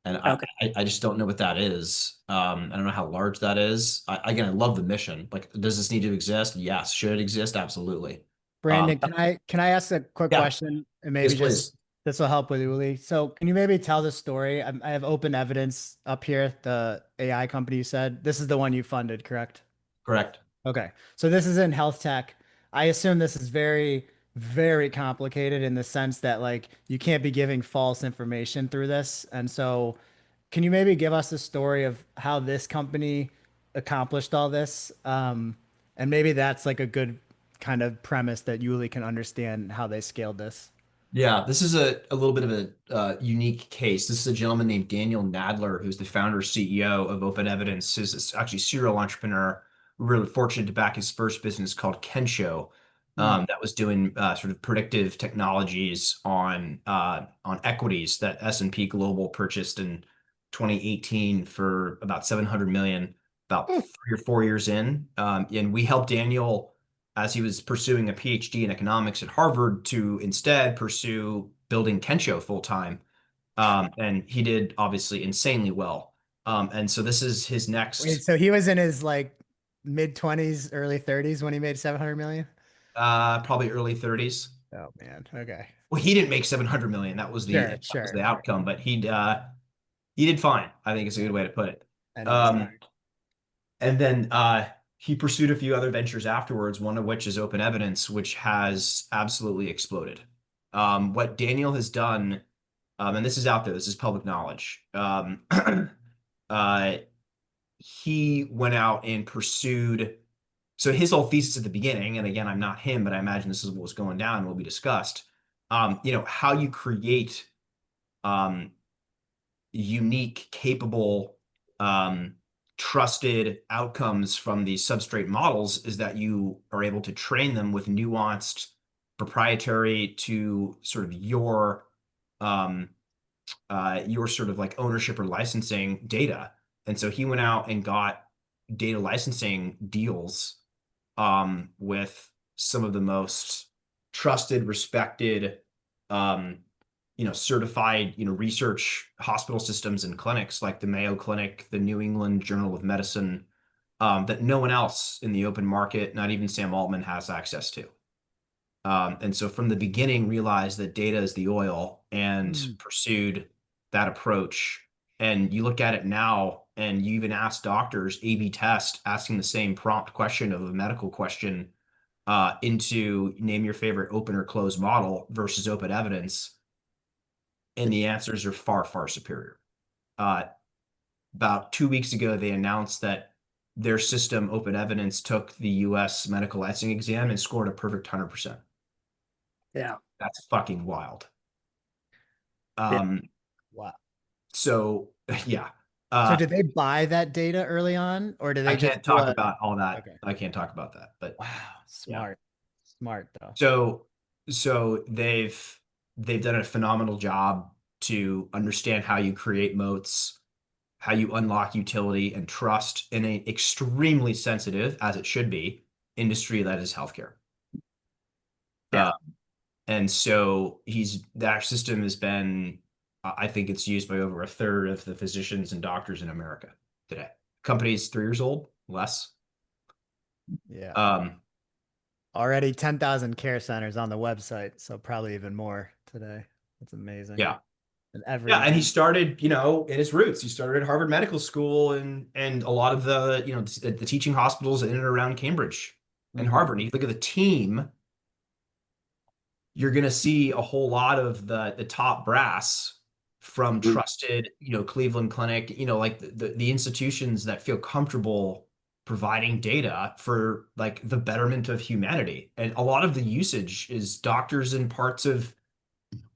And Okay. I just don't know what that is. I don't know how large that is. Again, I love the mission. Like, does this need to exist? Yes. Should it exist? Absolutely. Brandon, can I ask a quick Yeah. question and maybe Yes, please. just this will help with Uli. So can you maybe tell the story? I have open evidence up here. The AI company you said this is the one you funded, correct? Correct. Okay. So this is in health tech. I assume this is very, very complicated in the sense that like you can't be giving false information through this. And so can you maybe give us a story of how this company accomplished all this? And maybe that's like a good kind of premise that Yuli can understand how they scaled this. Yeah, this is a little bit of a unique case. This is a gentleman named Daniel Nadler, who's the founder CEO of Open Evidence. He's actually a serial entrepreneur. We're really fortunate to back his first business called Kensho, that was doing sort of predictive technologies on equities that S&P Global purchased in 2018 for about 700 million, about 3 or 4 years in. And we helped Daniel as he was pursuing a PhD in economics at Harvard to instead pursue building Kensho full time. And he did obviously insanely well. And so this is his next. Wait, so he was in his like mid 20s, early 30s when he made 700 million? Probably early 30s. Oh man. Okay. Well, he didn't make 700 million. That was Sure. the outcome, but he did fine. I think it's a good way to put it. Anyways, And then he pursued a few other ventures afterwards, one of which is Open Evidence, which has absolutely exploded. What Daniel has done, and this is out there, this is public knowledge. He went out and pursued. So his whole thesis at the beginning, and again, I'm not him, but I imagine this is what was going down and will be discussed. You know, how you create unique, capable, trusted outcomes from these substrate models is that you are able to train them with nuanced, proprietary to sort of your sort of like ownership or licensing data. And so he went out and got data licensing deals with some of the most trusted, respected, you know, certified, you know, research hospital systems and clinics like the Mayo Clinic, the New England Journal of Medicine, that no one else in the open market, not even Sam Altman, has access to. And so from the beginning, realized that data is the oil and pursued that approach. And you look at it now, and you even ask doctors, A/B test, asking the same prompt question of a medical question into name your favorite open or closed model versus Open Evidence. And the answers are far, far superior. About 2 weeks ago, they announced that their system, Open Evidence, took the US medical licensing exam and scored a perfect 100%. Yeah. That's fucking wild. wow. So, yeah. So did they buy that data early on, or did they I just can't talk about all that. Okay. I can't talk about that, but Wow, smart, smart though. So they've done a phenomenal job to understand how you create moats, how you unlock utility and trust in an extremely sensitive, as it should be, industry that is healthcare. Yeah. And so that system has been I think it's used by over a third of the physicians and doctors in America today. Company's 3 years old, less. Yeah. Um, Already 10,000 care centers on the website, so probably even more today. That's amazing. yeah. And every Yeah, and he started, in his roots. He started at Harvard Medical School and a lot of the, the teaching hospitals in and around Cambridge and Mhm. Harvard. And you look at the team, you're going to see a whole lot of the top brass from trusted, Cleveland Clinic, like the institutions that feel comfortable providing data for like the betterment of humanity. And a lot of the usage is doctors in parts of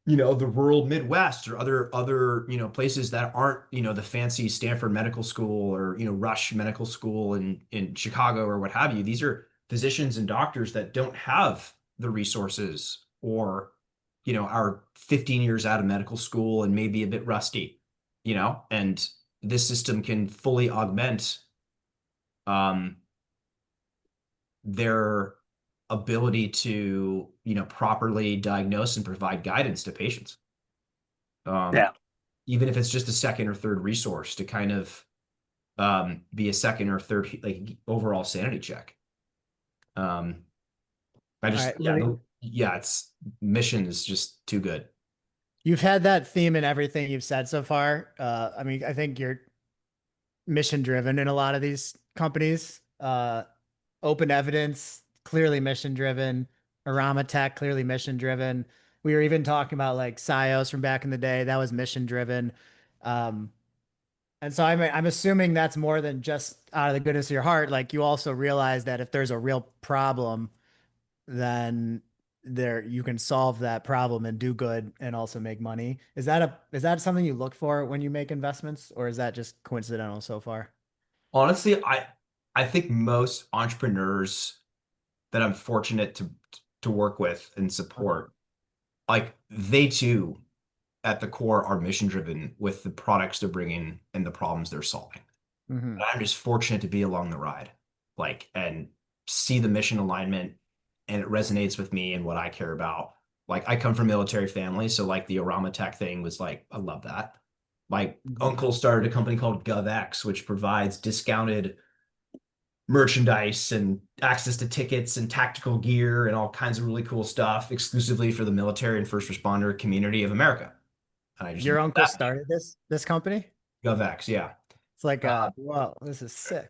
the rural Midwest or other places that aren't the fancy Stanford Medical School or Rush Medical School in Chicago or what have you. These are physicians and doctors that don't have the resources or are 15 years out of medical school and maybe a bit rusty, and this system can fully augment their ability to properly diagnose and provide guidance to patients. Yeah. Even if it's just a second or third resource to kind of be a second or third like overall sanity check. I just All right, it's mission is just too good. You've had that theme in everything you've said so far. I mean, I think you're mission driven in a lot of these companies. Open evidence, clearly mission driven. Arama Tech, clearly mission driven. We were even talking about like Sios from back in the day. That was mission driven. And so I'm assuming that's more than just out of the goodness of your heart. Like you also realize that if there's a real problem, then you can solve that problem and do good and also make money. Is that something you look for when you make investments, or is that just coincidental so far? Honestly, I think most entrepreneurs that I'm fortunate to work with and support, like they too, at the core, are mission driven with the products they're bringing and the problems they're solving. Mhm. And I'm just fortunate to be along the ride, like, and see the mission alignment, and it resonates with me and what I care about. Like, I come from a military family, so like the Arama Tech thing was like, I love that. My uncle started a company called GovX, which provides discounted merchandise and access to tickets and tactical gear and all kinds of really cool stuff exclusively for the military and first responder community of America. And I just Your love uncle that. started this company? GovX, yeah. It's like wow, this is sick.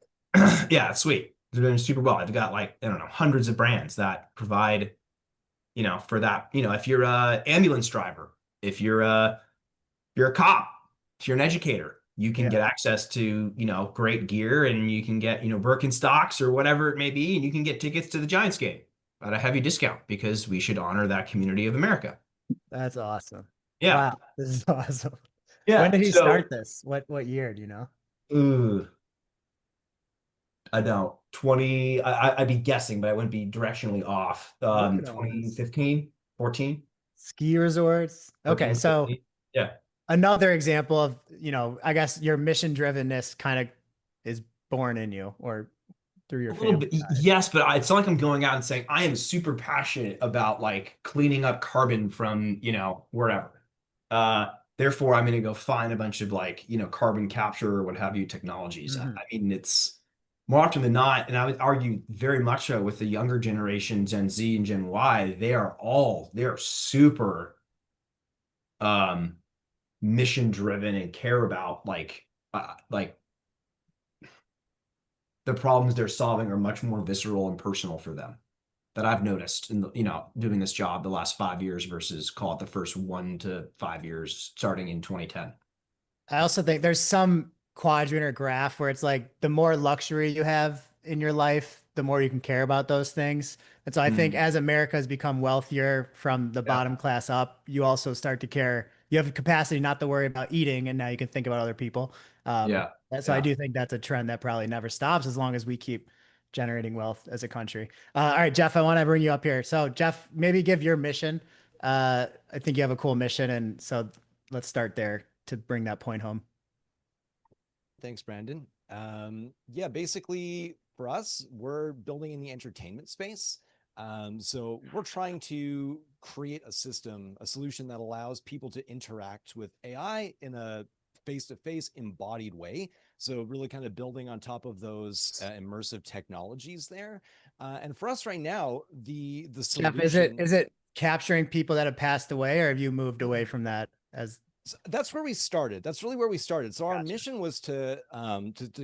Yeah, it's sweet. They're doing super well. I've got like, I don't know, hundreds of brands that provide, for that, if you're a ambulance driver, if you're a cop, if you're an educator, you can get access to, great gear, and you can get, Birkenstocks or whatever it may be, and you can get tickets to the Giants game at a heavy discount because we should honor that community of America. That's awesome. Yeah. Wow, this is awesome. Yeah. When did he so, start this? What year, do you know? Ooh, I don't. 20, I'd be guessing, but I wouldn't be directionally off. Look at all this. 2015, 14. Ski resorts. 14, Okay, so 15. Yeah. another example of, I guess your mission drivenness kind of is born in you or through your A little family bit, side. yes, but it's not like I'm going out and saying I am super passionate about like cleaning up carbon from, wherever. Therefore, I'm going to go find a bunch of like, carbon capture or what have you technologies. Mhm. I mean, it's more often than not, and I would argue very much so with the younger generation, Gen Z and Gen Y, they are super mission driven and care about like the problems they're solving are much more visceral and personal for them, that I've noticed in doing this job the last 5 years versus call it the first 1 to 5 years starting in 2010. I also think there's some quadrant or graph where it's like the more luxury you have in your life, the more you can care about those things. And so I think as America has become wealthier from the bottom class up, you also start to care. You have the capacity not to worry about eating, and now you can think about other people. So I do think that's a trend that probably never stops as long as we keep generating wealth as a country. All right, Jeff, I want to bring you up here. So Jeff, maybe give your mission. I think you have a cool mission. And so let's start there to bring that point home. Thanks, Brandon. Yeah, basically for us, we're building in the entertainment space. So we're trying to create a system, a solution that allows people to interact with AI in a face-to-face embodied way. So really kind of building on top of those immersive technologies there. And for us right now, the Jeff, solution is it capturing people that have passed away, or have you moved away from that as that's where we started. That's really where we started. So our Gotcha. mission was to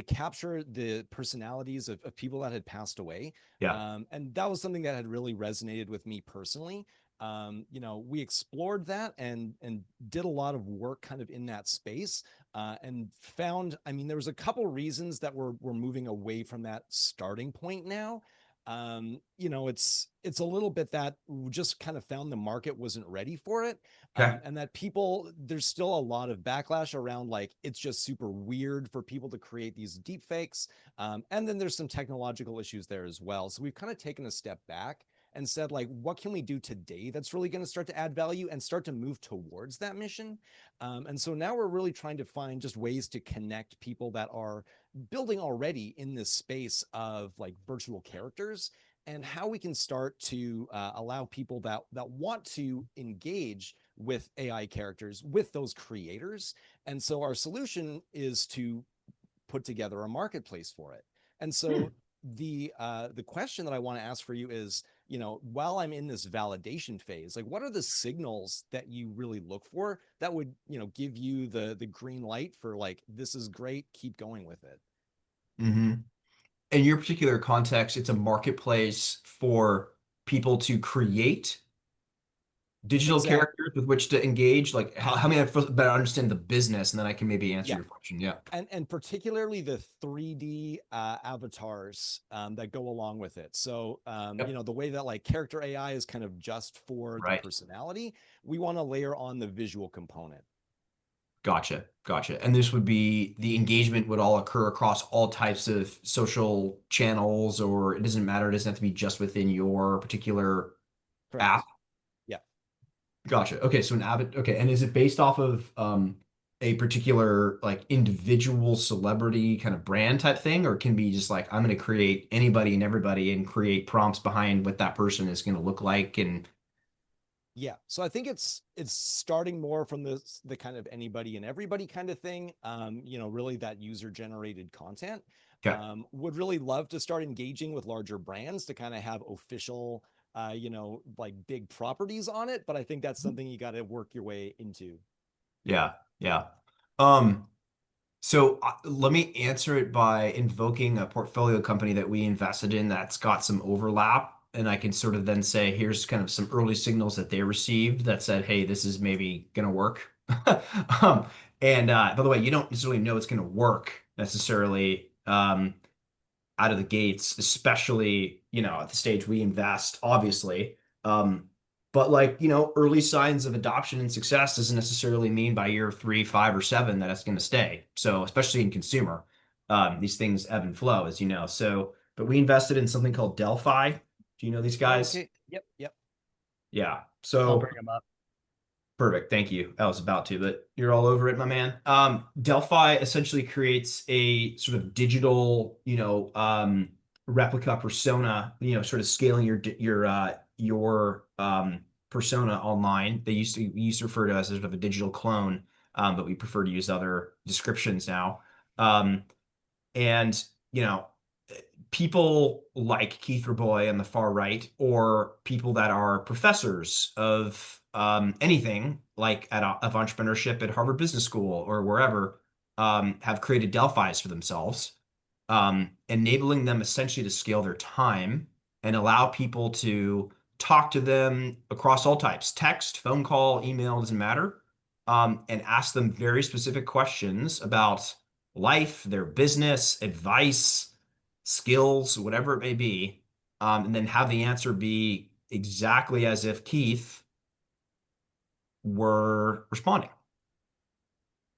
capture the personalities of people that had passed away. Yeah. And that was something that had really resonated with me personally. You know, we explored that and did a lot of work kind of in that space, and found, I mean, there was a couple reasons that we're moving away from that starting point now. You know, it's a little bit that we just kind of found the market wasn't ready for it. Okay. And that people, there's still a lot of backlash around, like, it's just super weird for people to create these deep fakes. And then there's some technological issues there as well. So we've kind of taken a step back and said, like, what can we do today that's really going to start to add value and start to move towards that mission? And so now we're really trying to find just ways to connect people that are building already in this space of like virtual characters, and how we can start to allow people that want to engage with AI characters, with those creators. And so our solution is to put together a marketplace for it. And so the question that I want to ask for you is, you know, while I'm in this validation phase, like, what are the signals that you really look for that would, you know, give you the green light for, like, this is great, keep going with it? Mm-hmm. In your particular context, it's a marketplace for people to create digital Exactly. characters with which to engage. Like, how many better understand the business, and then I can maybe answer your question. Yeah. And particularly the 3D avatars that go along with it. So, Yep. you know, the way that like character AI is kind of just for the Right. personality, we want to layer on the visual component. Gotcha. Gotcha. And this would be, the engagement would all occur across all types of social channels, or it doesn't matter. It doesn't have to be just within your particular Correct. app. Yeah. Gotcha. Okay. So an avid, okay. And is it based off of a particular like individual celebrity kind of brand type thing, or can be just like, I'm going to create anybody and everybody and create prompts behind what that person is going to look like? And Yeah. So I think it's starting more from the kind of anybody and everybody kind of thing. You know, really that user generated content. okay. Would really love to start engaging with larger brands to kind of have official, you know, like big properties on it. But I think that's something you got to work your way into. Yeah. Yeah. So let me answer it by invoking a portfolio company that we invested in that's got some overlap. And I can sort of then say, here's kind of some early signals that they received that said, hey, this is maybe going to work. And by the way, you don't necessarily know it's going to work necessarily out of the gates, especially, you know, at the stage we invest, obviously. But like, you know, early signs of adoption and success doesn't necessarily mean by year 3, 5, or 7 that it's going to stay. So especially in consumer, these things ebb and flow, as you know. So, but we invested in something called Delphi. Do you know these guys? Okay. Yep. Yeah. I'll So bring them up. perfect. Thank you. I was about to, but you're all over it, my man. Delphi essentially creates a sort of digital, you know, replica persona, you know, sort of scaling your persona online. We used to refer to it as sort of a digital clone, but we prefer to use other descriptions now. And you know, people like Keith Raboy on the far right, or people that are professors of anything like of entrepreneurship at Harvard Business School or wherever, have created Delphis for themselves, enabling them essentially to scale their time and allow people to talk to them across all types, text, phone call, email, doesn't matter, and ask them very specific questions about life, their business, advice, skills, whatever it may be, and then have the answer be exactly as if Keith were responding,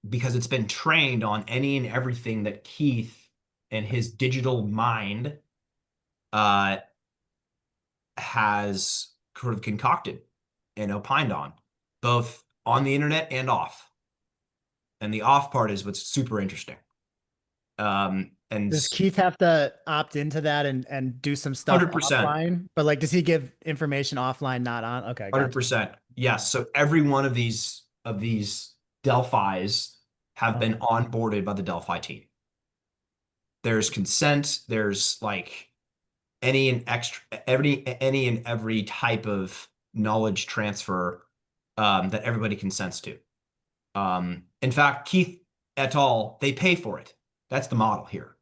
because it's been trained on any and everything that Keith and his digital mind has sort of concocted and opined on, both on the internet and off. And the off part is what's super interesting. And Does Keith have to opt into that and do some stuff 100%. offline? But like, does he give information offline, not on? Okay, gotcha. 100%. Yes. So every one of these Delphis have been onboarded by the Delphi team. There's consent. There's like any and every type of knowledge transfer that everybody consents to. In fact, Keith et al., they pay for it. That's the model here.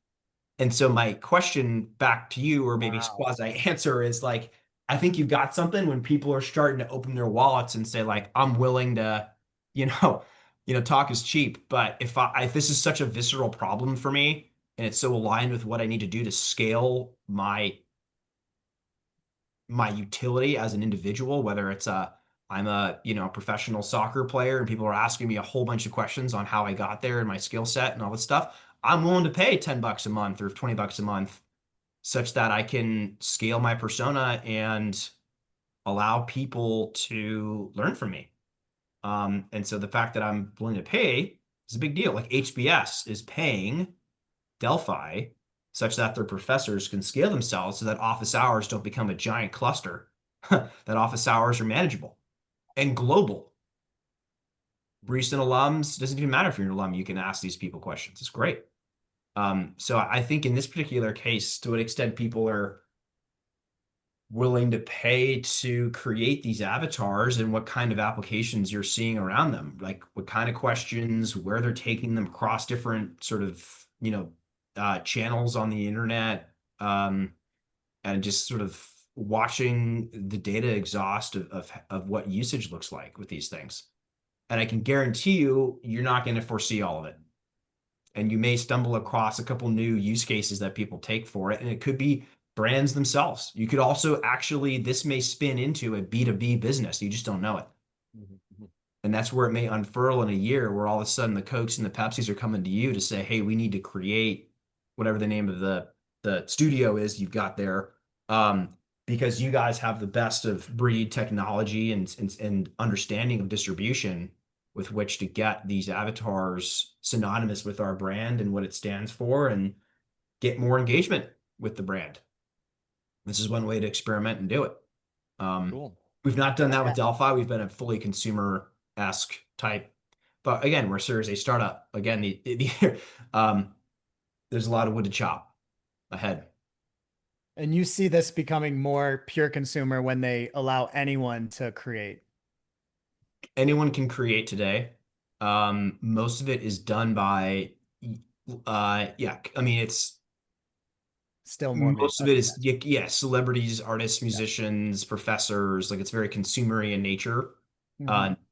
And so my question back to you, or maybe quasi answer, is like, I think you've got something when people are starting to open their wallets and say like, I'm willing to, talk is cheap. But if this is such a visceral problem for me, and it's so aligned with what I need to do to scale my utility as an individual, whether it's I'm a professional soccer player and people are asking me a whole bunch of questions on how I got there and my skill set and all this stuff, I'm willing to pay $10 a month or $20 a month such that I can scale my persona and allow people to learn from me. And so the fact that I'm willing to pay is a big deal. Like HBS is paying Delphi such that their professors can scale themselves so that office hours don't become a giant cluster, that office hours are manageable and global. Recent alums, doesn't even matter if you're an alum, you can ask these people questions. It's great. So I think in this particular case, to what extent people are willing to pay to create these avatars and what kind of applications you're seeing around them, like what kind of questions, where they're taking them across different sort of, channels on the internet, and just sort of watching the data exhaust of what usage looks like with these things. And I can guarantee you, you're not going to foresee all of it. And you may stumble across a couple new use cases that people take for it. And it could be brands themselves. You could also actually, this may spin into a B2B business. You just don't know it. And that's where it may unfurl in a year, where all of a sudden the Cokes and the Pepsis are coming to you to say, hey, we need to create whatever the name of the studio is you've got there, because you guys have the best of breed technology and understanding of distribution with which to get these avatars synonymous with our brand and what it stands for and get more engagement with the brand. This is one way to experiment and do it. Cool. We've not done that with Delphi. We've been a fully consumer-esque type, but again, we're a Series A startup. Again, there's a lot of wood to chop ahead. And you see this becoming more pure consumer when they allow anyone to create. Anyone can create today. Most of it is done by, it's still more. Most of it is, celebrities, artists, musicians, professors. Like it's very consumery in nature,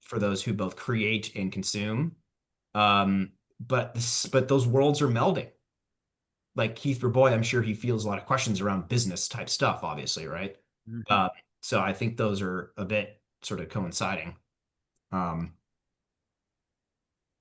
for those who both create and consume. But those worlds are melding. Like Keith Verboy, I'm sure he feels a lot of questions around business type stuff, obviously, right? So I think those are a bit sort of coinciding. All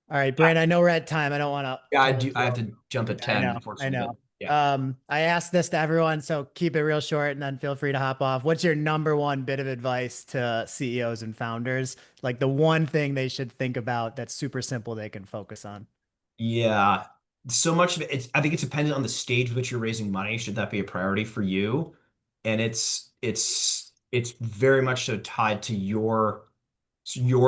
right, Brandon, I know we're at time. I don't want to. Yeah, I have to jump at 10. I know. Yeah. I asked this to everyone, so keep it real short and then feel free to hop off. What's your number one bit of advice to CEOs and founders? Like the one thing they should think about that's super simple they can focus on. Yeah. So much of it, I think it's dependent on the stage with which you're raising money. Should that be a priority for you? And it's very much so tied to your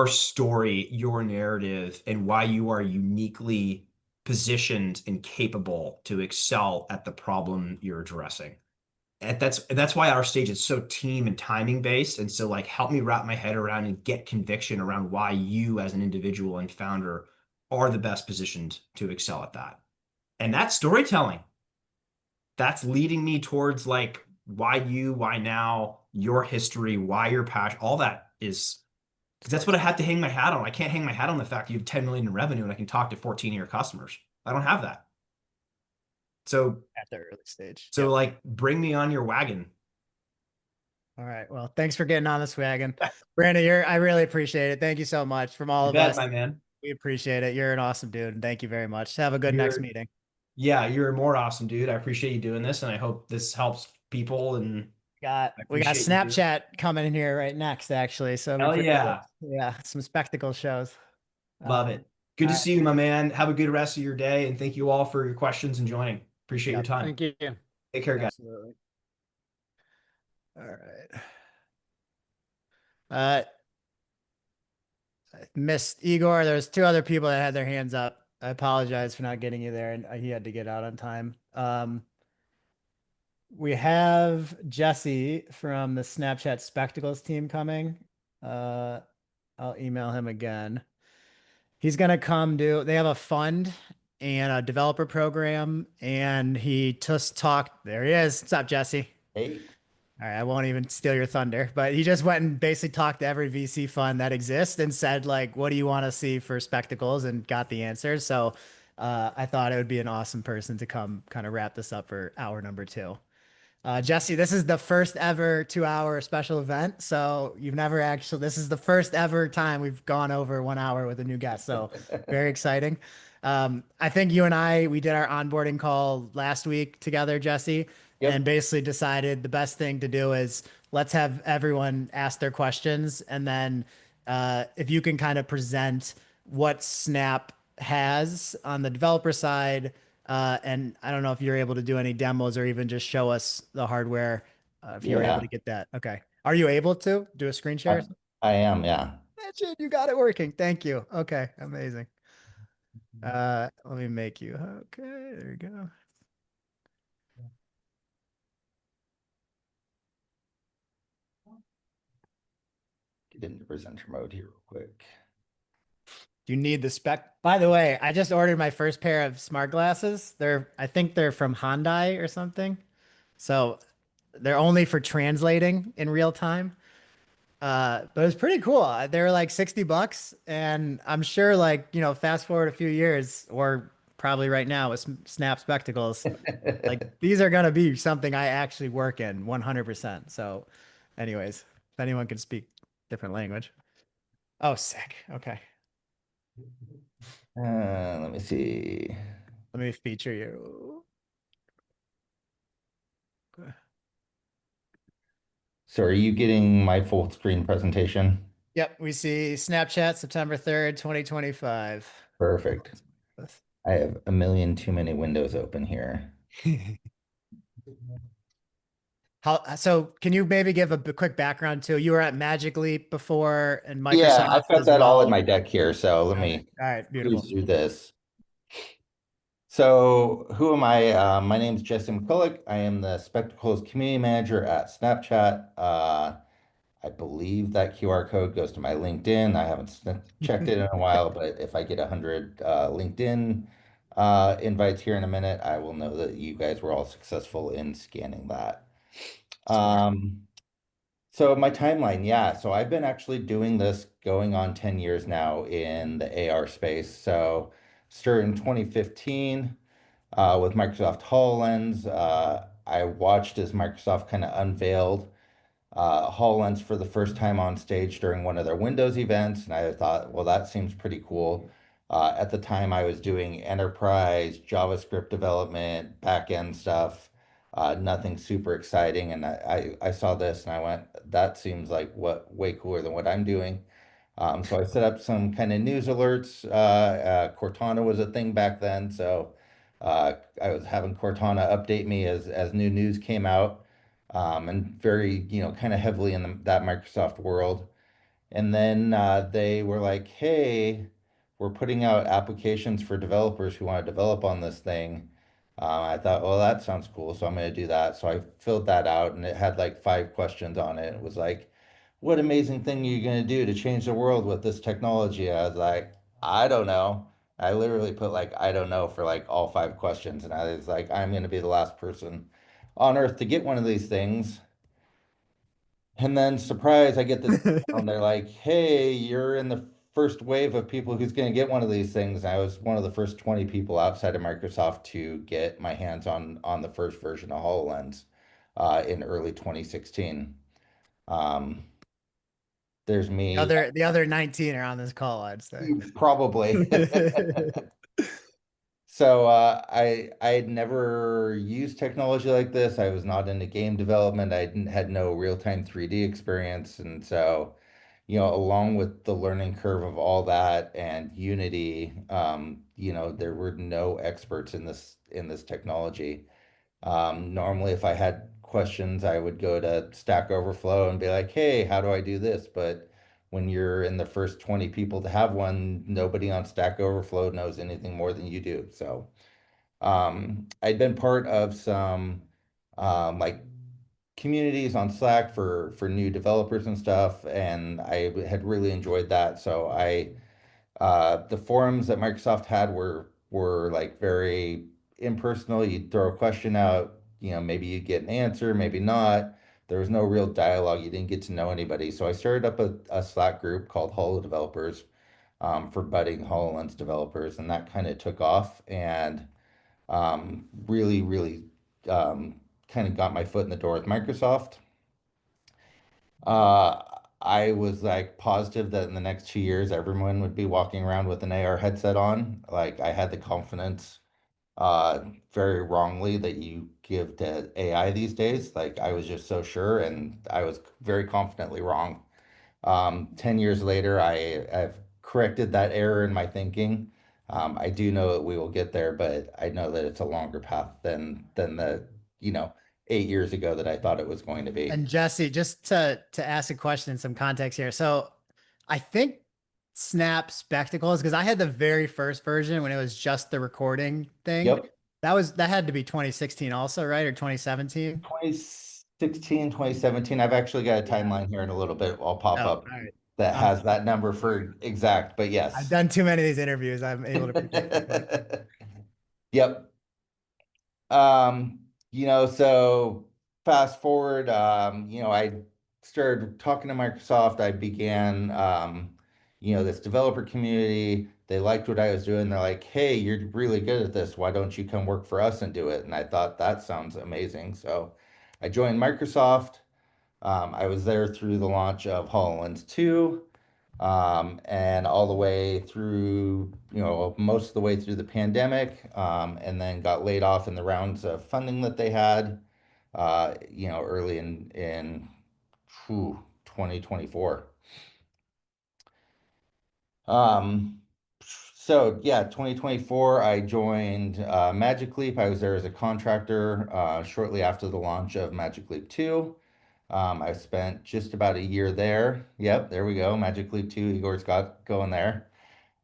story, your narrative, and why you are uniquely positioned and capable to excel at the problem you're addressing. And that's why our stage is so team and timing based. And so like, help me wrap my head around and get conviction around why you as an individual and founder are the best positioned to excel at that. And that's storytelling. That's leading me towards like, why you, why now, your history, why your passion, all that is, because that's what I have to hang my hat on. I can't hang my hat on the fact you have 10 million in revenue and I can talk to 14 of your customers. I don't have that. So at the early stage. So like, bring me on your wagon. All right. Well, thanks for getting on this wagon. Brandon, I really appreciate it. Thank you so much from all of us. My man. We appreciate it. You're an awesome dude. And thank you very much. Have a good next meeting. Yeah, you're a more awesome dude. I appreciate you doing this. And I hope this helps people. And we got Snapchat coming in here right next, actually. So some spectacle shows. Love it. Good to see you, my man. Have a good rest of your day. And thank you all for your questions and joining. Appreciate Appreciate your time. Thank you. Take care, guys. Absolutely. All right. I missed Igor. There's two other people that had their hands up. I apologize for not getting you there, and he had to get out on time. We have Jesse from the Snapchat Spectacles team coming. I'll email him again. He's gonna come do. They have a fund and a developer program, and he just talked. There he is. What's up, Jesse? Hey. All right, I won't even steal your thunder, but he just went and basically talked to every VC fund that exists and said, like, what do you want to see for spectacles, and got the answers. So I thought it would be an awesome person to come kind of wrap this up for hour number 2. Jesse, this is the first ever 2-hour special event. So you've never actually, this is the first ever time we've gone over 1 hour with a new guest. So very exciting. I think you and we did our onboarding call last week together, Jesse, and basically decided the best thing to do is let's have everyone ask their questions. And then if you can kind of present what Snap has on the developer side, and I don't know if you're able to do any demos or even just show us the hardware if you're able to get that. Okay. Are you able to do a screen share? I am, yeah. Shit, you got it working. Thank you. Okay. Amazing. Let me make you. Okay. There you go. Get into presenter mode here real quick. Do you need the spec? By the way, I just ordered my first pair of smart glasses. I think they're from Hyundai or something. So they're only for translating in real time. But it was pretty cool. They were like $60, and I'm sure, like, fast forward a few years, or probably right now with Snap spectacles, like these are gonna be something I actually work in 100%. So, anyways, if anyone can speak different language. Oh, sick. Okay. Let me see. Let me feature you. So are you getting my full screen presentation? Yep, we see Snapchat September 3rd, 2025. Perfect. I have a million too many windows open here. So can you maybe give a quick background too? You were at Magic Leap before, and Microsoft. Yeah, I've got as that all well. in my deck here. So let me All right, beautiful. cruise through this. So who am I? My name is Jesse McCulloch. I am the Spectacles Community Manager at Snapchat. I believe that QR code goes to my LinkedIn. I haven't checked it in a while, but if I get 100 LinkedIn invites here in a minute, I will know that you guys were all successful in scanning that. So my timeline, yeah. So I've been actually doing this going on 10 years now in the AR space. So started in 2015 with Microsoft HoloLens. I watched as Microsoft kind of unveiled HoloLens for the first time on stage during one of their Windows events, and I thought, well, that seems pretty cool. At the time, I was doing enterprise JavaScript development, backend stuff, nothing super exciting, and I saw this and I went, that seems like way cooler than what I'm doing. So I set up some kind of news alerts. Cortana was a thing back then, so I was having Cortana update me as new news came out. And very, kind of heavily in that Microsoft world. And then they were like, hey, we're putting out applications for developers who want to develop on this thing. I thought, well, that sounds cool. So I'm going to do that. So I filled that out, and it had like 5 questions on it. It was like, what amazing thing are you going to do to change the world with this technology? I was like, I don't know. I literally put like, I don't know for like all 5 questions. And I was like, I'm going to be the last person on earth to get one of these things. And then surprise, I get this and they're like, hey, you're in the first wave of people who's going to get one of these things. I was one of the first 20 people outside of Microsoft to get my hands on the first version of HoloLens in early 2016. There's me. The other 19 are on this call, I'd say. Probably. So I had never used technology like this. I was not into game development. Had no real-time 3D experience, and so, along with the learning curve of all that and Unity, there were no experts in in this technology. Normally, if I had questions, I would go to Stack Overflow and be like, hey, how do I do this? But when you're in the first 20 people to have one, nobody on Stack Overflow knows anything more than you do. So I'd been part of some like communities on Slack for new developers and stuff, and I had really enjoyed that. So the forums that Microsoft had were like very impersonal. You'd throw a question out, maybe you'd get an answer, maybe not. There was no real dialogue. You didn't get to know anybody. So I started up a Slack group called Holo Developers for budding HoloLens developers, and that kind of took off and really, really kind of got my foot in the door with Microsoft. Uh, I was like positive that in the next 2 years, everyone would be walking around with an AR headset on. Like I had the confidence, very wrongly that you give to AI these days. Like I was just so sure, and I was very confidently wrong. 10 years later, I've corrected that error in my thinking. I do know that we will get there, but I know that it's a longer path than the, 8 years ago that I thought it was going to be. And Jesse, just to ask a question in some context here. So I think Snap Spectacles, because I had the very first version when it was just the recording thing. Yep. That had to be 2016 also, right? Or 2017? 2016, 2017. I've actually got a timeline here in a little bit. I'll pop Oh, up all right. that has that number for exact, but yes. I've done too many of these interviews. I'm able to predict. Yep. So fast forward, I started talking to Microsoft. I began, this developer community. They liked what I was doing. They're like, hey, you're really good at this. Why don't you come work for us and do it? And I thought that sounds amazing. So I joined Microsoft. I was there through the launch of HoloLens 2, and all the way through, most of the way through the pandemic, and then got laid off in the rounds of funding that they had, early in 2024. So yeah, 2024, I joined Magic Leap. I was there as a contractor shortly after the launch of Magic Leap 2. I spent just about a year there. Yep, there we go. Magic Leap 2, Igor's got going there.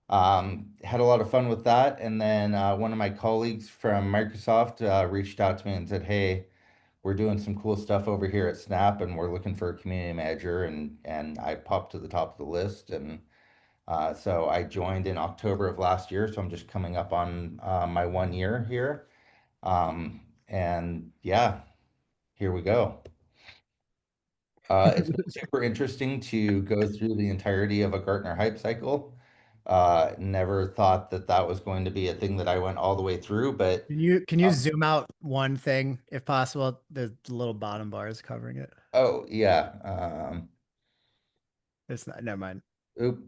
Had a lot of fun with that. And then one of my colleagues from Microsoft reached out to me and said, hey, we're doing some cool stuff over here at Snap and we're looking for a community manager. And I popped to the top of the list. And so I joined in October of last year. So I'm just coming up on my 1 year here. And yeah, here we go. It's been super interesting to go through the entirety of a Gartner hype cycle. Never thought that was going to be a thing that I went all the way through, but Can you zoom out one thing if possible? The little bottom bar is covering it. oh yeah. It's not, never mind. Oop.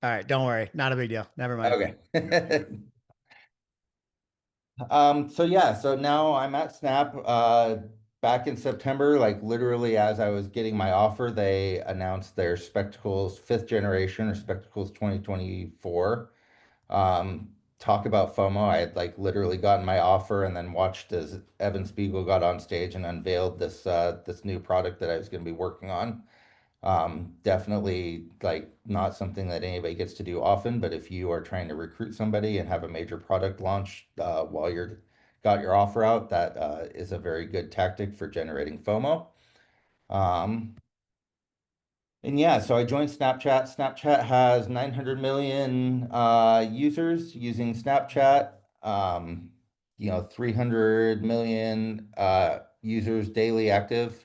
All right, don't worry. Not a big deal. Never mind. Okay. So yeah, so now I'm at Snap. Back in September, like literally as I was getting my offer, they announced their Spectacles 5th generation or Spectacles 2024. Talk about FOMO. I had like literally gotten my offer and then watched as Evan Spiegel got on stage and unveiled this new product that I was going to be working on. Definitely like not something that anybody gets to do often, but if you are trying to recruit somebody and have a major product launch while you're got your offer out, that is a very good tactic for generating FOMO. And yeah, so I joined Snapchat. Snapchat has 900 million users using Snapchat. 300 million users daily active,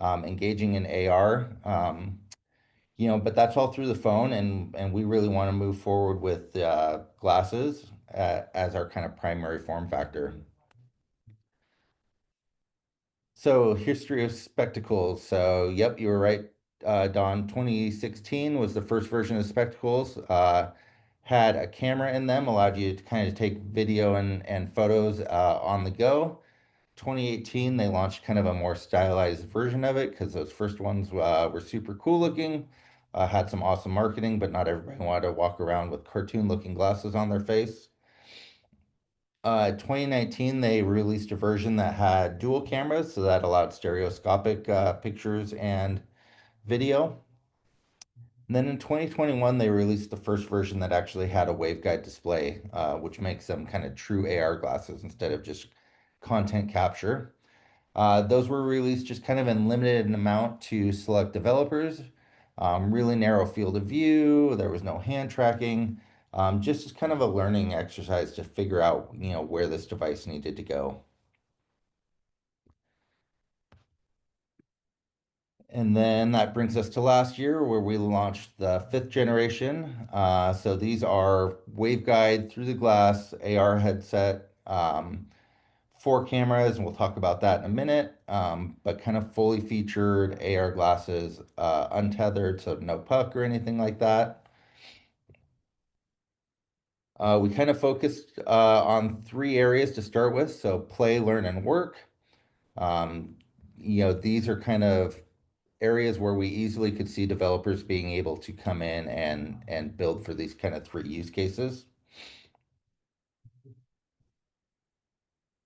engaging in AR. But that's all through the phone, and we really want to move forward with glasses as our kind of primary form factor. So history of spectacles. So yep, you were right, Don. 2016 was the first version of spectacles. Had a camera in them, allowed you to kind of take video and photos on the go. 2018, they launched kind of a more stylized version of it because those first ones were super cool looking. had some awesome marketing, but not everybody wanted to walk around with cartoon-looking glasses on their face. 2019, they released a version that had dual cameras, so that allowed stereoscopic pictures and video. And then in 2021, they released the first version that actually had a waveguide display, which makes them kind of true AR glasses instead of just content capture. Those were released just kind of in limited amount to select developers. Really narrow field of view. There was no hand tracking. Just as kind of a learning exercise to figure out, where this device needed to go. And then that brings us to last year where we launched the 5th generation. So these are waveguide through the glass AR headset, 4 cameras, and we'll talk about that in a minute. But kind of fully featured AR glasses, untethered, so no puck or anything like that. We kind of focused on 3 areas to start with. So play, learn, and work. These are kind of areas where we easily could see developers being able to come in and build for these kind of 3 use cases.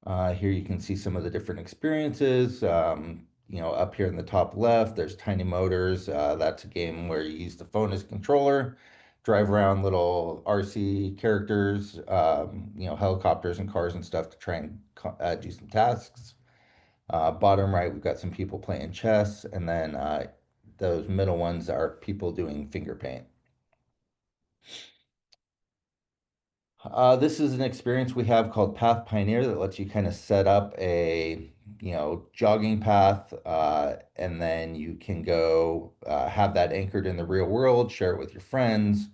Here you can see some of the different experiences. Up here in the top left, there's Tiny Motors. That's a game where you use the phone as a controller, drive around little RC characters, helicopters and cars and stuff to try and do some tasks. Bottom right, we've got some people playing chess, and then those middle ones are people doing finger paint. This is an experience we have called Path Pioneer that lets you kind of set up a, jogging path, and then you can go have that anchored in the real world, share it with your friends,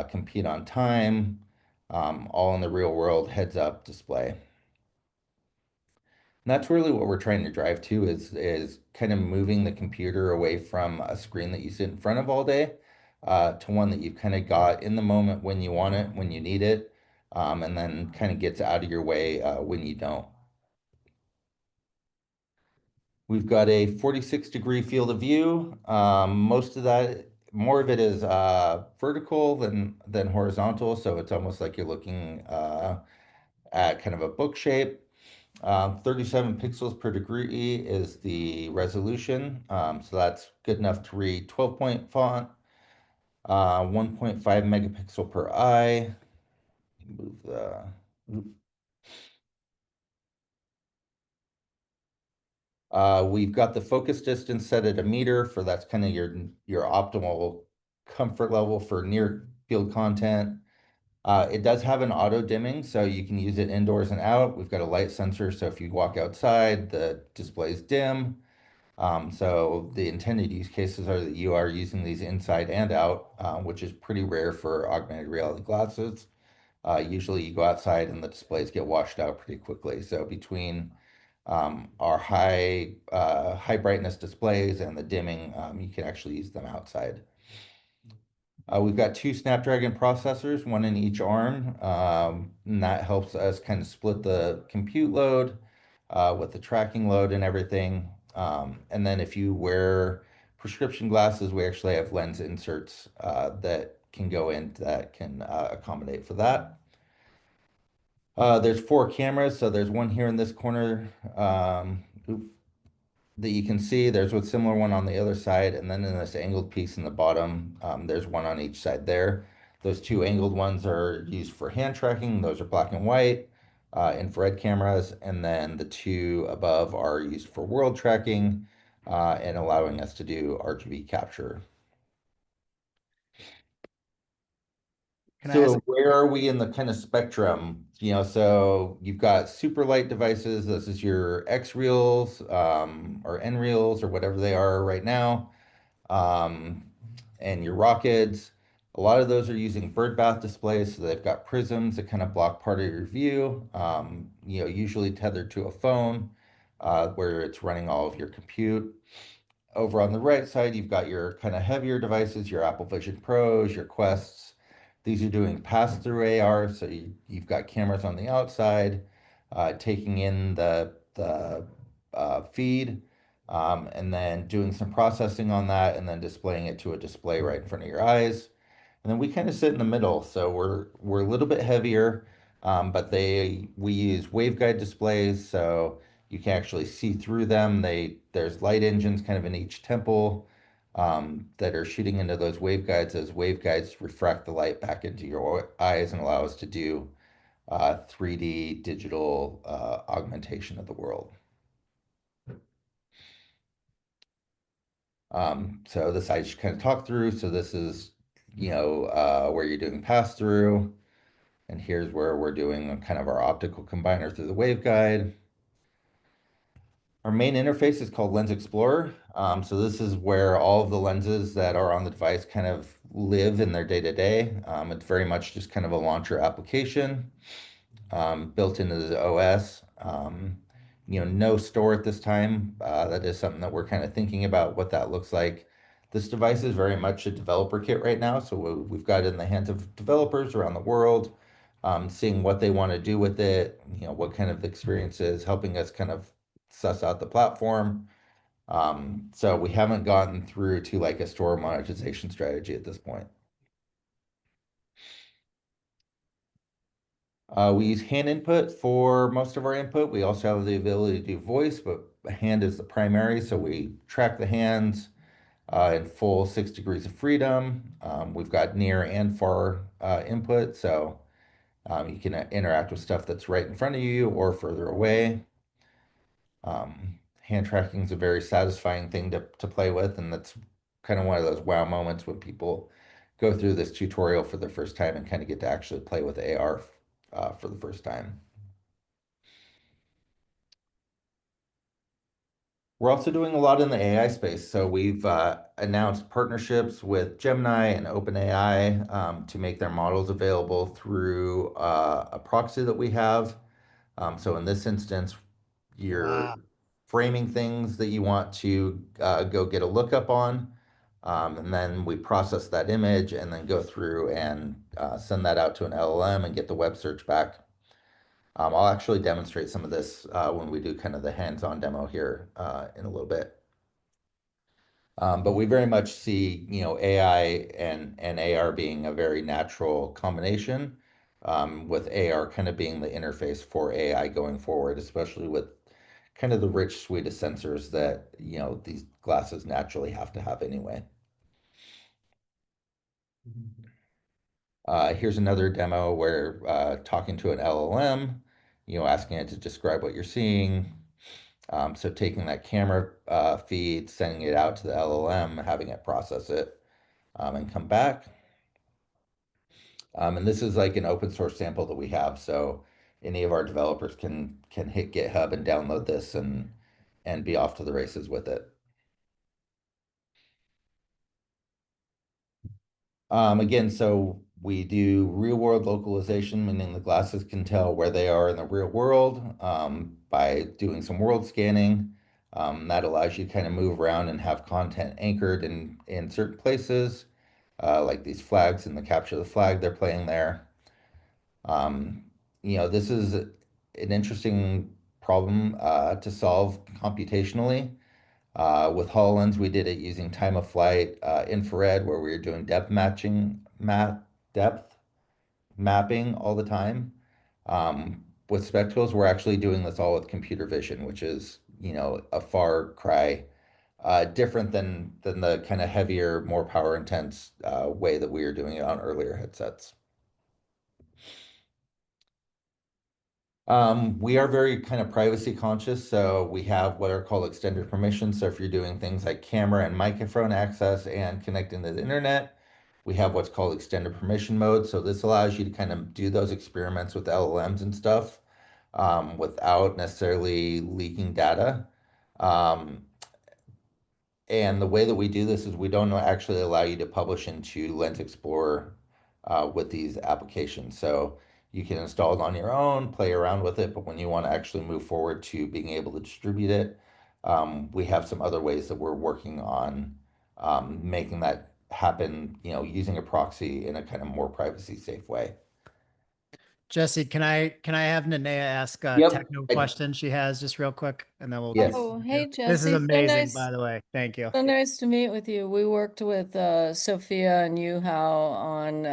compete on time, all in the real world heads-up display. And that's really what we're trying to drive to is kind of moving the computer away from a screen that you sit in front of all day, to one that you've kind of got in the moment when you want it, when you need it, and then kind of gets out of your way when you don't. We've got a 46-degree field of view. More of it is vertical than horizontal, so it's almost like you're looking at kind of a book shape. 37 pixels per degree is the resolution, so that's good enough to read 12-point font, 1.5 megapixel per eye. Move the. We've got the focus distance set at 1 meter for that's kind of your optimal comfort level for near field content. It does have an auto dimming, so you can use it indoors and out. We've got a light sensor, so if you walk outside, the display's dim. So the intended use cases are that you are using these inside and out, which is pretty rare for augmented reality glasses. Usually you go outside and the displays get washed out pretty quickly. So between our high brightness displays and the dimming, you can actually use them outside. We've got 2 Snapdragon processors, 1 in each arm, and that helps us kind of split the compute load with the tracking load and everything. And then if you wear prescription glasses, we actually have lens inserts that can go in that can accommodate for that. There's 4 cameras, so there's one here in this corner that you can see. There's a similar one on the other side, and then in this angled piece in the bottom, there's one on each side there. Those 2 angled ones are used for hand tracking. Those are black and white infrared cameras, and then the 2 above are used for world tracking and allowing us to do RGB capture. So where are we in the kind of spectrum? So you've got super light devices. This is your X reels or N reels or whatever they are right now, and your rockets. A lot of those are using birdbath displays, so they've got prisms that kind of block part of your view. Usually tethered to a phone, where it's running all of your compute. Over on the right side, you've got your kind of heavier devices, your Apple Vision Pros, your Quests. These are doing pass-through AR, so you've got cameras on the outside taking in the feed, and then doing some processing on that, and then displaying it to a display right in front of your eyes. And then we kind of sit in the middle, so we're a little bit heavier, but we use waveguide displays, so you can actually see through them. There's light engines kind of in each temple that are shooting into those waveguides. Those waveguides refract the light back into your eyes and allow us to do 3D digital augmentation of the world. So this I just kind of talked through. So this is, where you're doing pass through. And here's where we're doing kind of our optical combiner through the waveguide. Our main interface is called Lens Explorer. So this is where all of the lenses that are on the device kind of live in their day-to-day. It's very much just kind of a launcher application built into the OS. No store at this time. That is something that we're kind of thinking about what that looks like. This device is very much a developer kit right now, so we've got it in the hands of developers around the world, seeing what they want to do with it, what kind of experience is, helping us kind of suss out the platform. So we haven't gotten through to like a store monetization strategy at this point. We use hand input for most of our input. We also have the ability to do voice, but hand is the primary. So we track the hands in full 6 degrees of freedom. We've got near and far input. So you can interact with stuff that's right in front of you or further away. Hand tracking is a very satisfying thing to play with. And that's kind of one of those wow moments when people go through this tutorial for the first time and kind of get to actually play with AR for the first time. We're also doing a lot in the AI space. So we've announced partnerships with Gemini and OpenAI to make their models available through a proxy that we have. So in this instance, you're framing things that you want to go get a lookup on. And then we process that image and then go through and send that out to an LLM and get the web search back. I'll actually demonstrate some of this when we do kind of the hands-on demo here in a little bit. But we very much see, AI and AR being a very natural combination, with AR kind of being the interface for AI going forward, especially with kind of the rich suite of sensors that, these glasses naturally have to have anyway. Here's another demo where talking to an LLM, asking it to describe what you're seeing. So taking that camera feed, sending it out to the LLM, having it process it, and come back. And this is like an open source sample that we have, so any of our developers can hit GitHub and download this and be off to the races with it. Again, so we do real world localization, meaning the glasses can tell where they are in the real world by doing some world scanning. That allows you to kind of move around and have content anchored in certain places, like these flags in the capture the flag they're playing there. This is an interesting problem to solve computationally. With HoloLens, we did it using time of flight infrared, where we were doing depth mapping all the time. With spectacles, we're actually doing this all with computer vision, which is, a far cry different than the kind of heavier, more power intense way that we were doing it on earlier headsets. We are very kind of privacy conscious, so we have what are called extended permissions. So if you're doing things like camera and microphone access and connecting to the internet, we have what's called extended permission mode. So this allows you to kind of do those experiments with LLMs and stuff without necessarily leaking data. And the way that we do this is we don't actually allow you to publish into Lens Explorer with these applications. So you can install it on your own, play around with it, but when you want to actually move forward to being able to distribute it, we have some other ways that we're working on making that happen, using a proxy in a kind of more privacy safe way. Jesse, can I have Nanea ask a Yep, techno I- question she has just real quick, and then we'll Yes. keep- Oh, hey, This is Jesse. So amazing, nice. by the way. Thank you. So nice to meet with you. We worked with Sophia and Yuhao on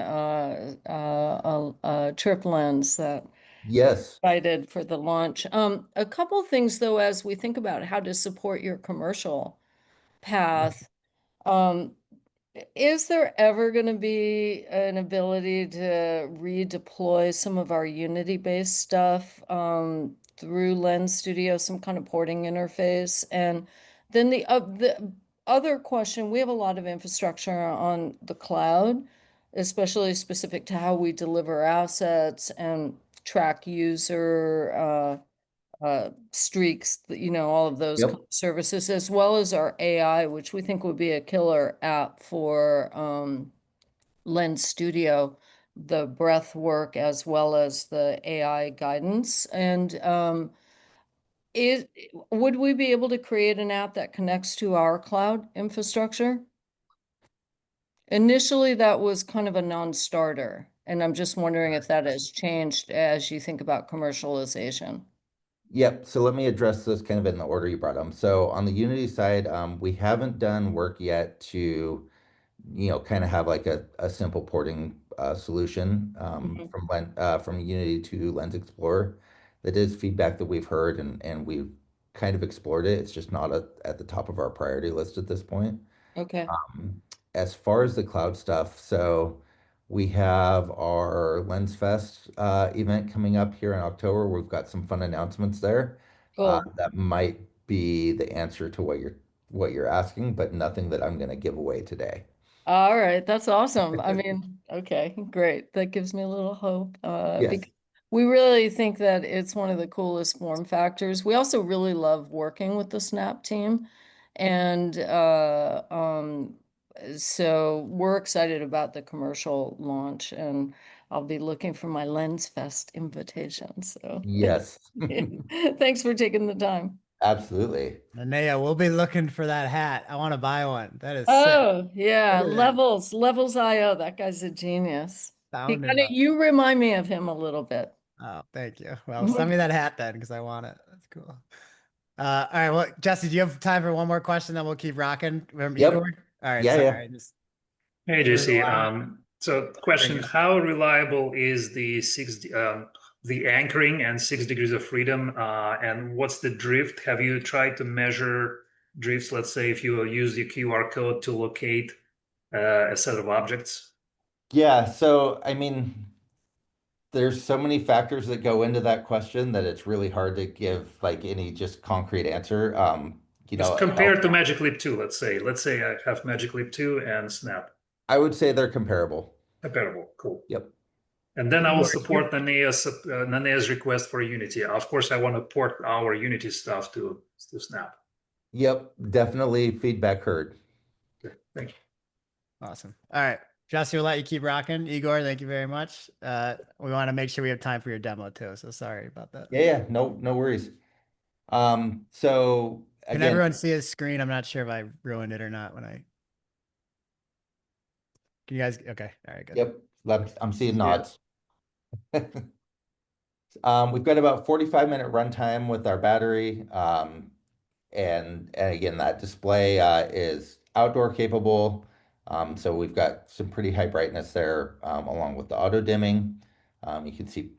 a trip lens that Yes. excited for the launch. A couple things though, as we think about how to support your commercial path. Is there ever going to be an ability to redeploy some of our Unity-based stuff through Lens Studio, some kind of porting interface? And then the other question, we have a lot of infrastructure on the cloud, especially specific to how we deliver assets and track user streaks, all of those Yep. kind of services, as well as our AI, which we think would be a killer app for Lens Studio, the breath work as well as the AI guidance. And would we be able to create an app that connects to our cloud infrastructure? Initially, that was kind of a non-starter, and I'm just wondering if that has changed as you think about commercialization. Yep. So let me address this kind of in the order you brought them. So on the Unity side, we haven't done work yet to, kind of have like a simple porting solution Mhm. from Unity to Lens Explorer. That is feedback that we've heard and we've kind of explored it. It's just not at the top of our priority list at this point. Okay. As far as the cloud stuff, so we have our Lens Fest event coming up here in October. We've got some fun announcements there. Cool. That might be the answer to what you're asking, but nothing that I'm going to give away today. All right, that's awesome. I mean, okay, great. That gives me a little hope. Yes. Because we really think that it's one of the coolest form factors. We also really love working with the Snap team. And so we're excited about the commercial launch, and I'll be looking for my Lens Fest invitation. So Yes. thanks for taking the time. Absolutely. Nanea, we'll be looking for that hat. I want to buy one. That is sick. Oh, yeah, Look at that. Levels IO. That guy's a genius. Found it up. You remind me of him a little bit. Oh, thank you. Well, send me that hat then, because I want it. That's cool. All right. Well, Jesse, do you have time for one more question? Then we'll keep rocking. Remember Yep. Igor? All right. Yeah, sorry. yeah. Hey, Jesse. So question, how reliable is the the anchoring and 6 degrees of freedom? And what's the drift? Have you tried to measure drifts? Let's say if you use the QR code to locate a set of objects. Yeah. So, I mean, there's so many factors that go into that question that it's really hard to give like any just concrete answer. Just compared to Magic Leap 2, let's say I have Magic Leap 2 and Snap. I would say they're comparable. Comparable, cool. Yep. And then I will support Nanea's request for Unity. Of course, I want to port our Unity stuff to Snap. Yep, definitely feedback heard. Okay, thank you. Awesome. All right. Jesse, we'll let you keep rocking. Igor, thank you very much. We want to make sure we have time for your demo too. So sorry about that. Yeah, no worries. So Can again, everyone see his screen? I'm not sure if I ruined it or not when I. Can you guys? Okay. All right. Good. Yep, I'm seeing nods. We've got about 45-minute runtime with our battery. And again, that display is outdoor capable. So we've got some pretty high brightness there, along with the auto dimming. You can see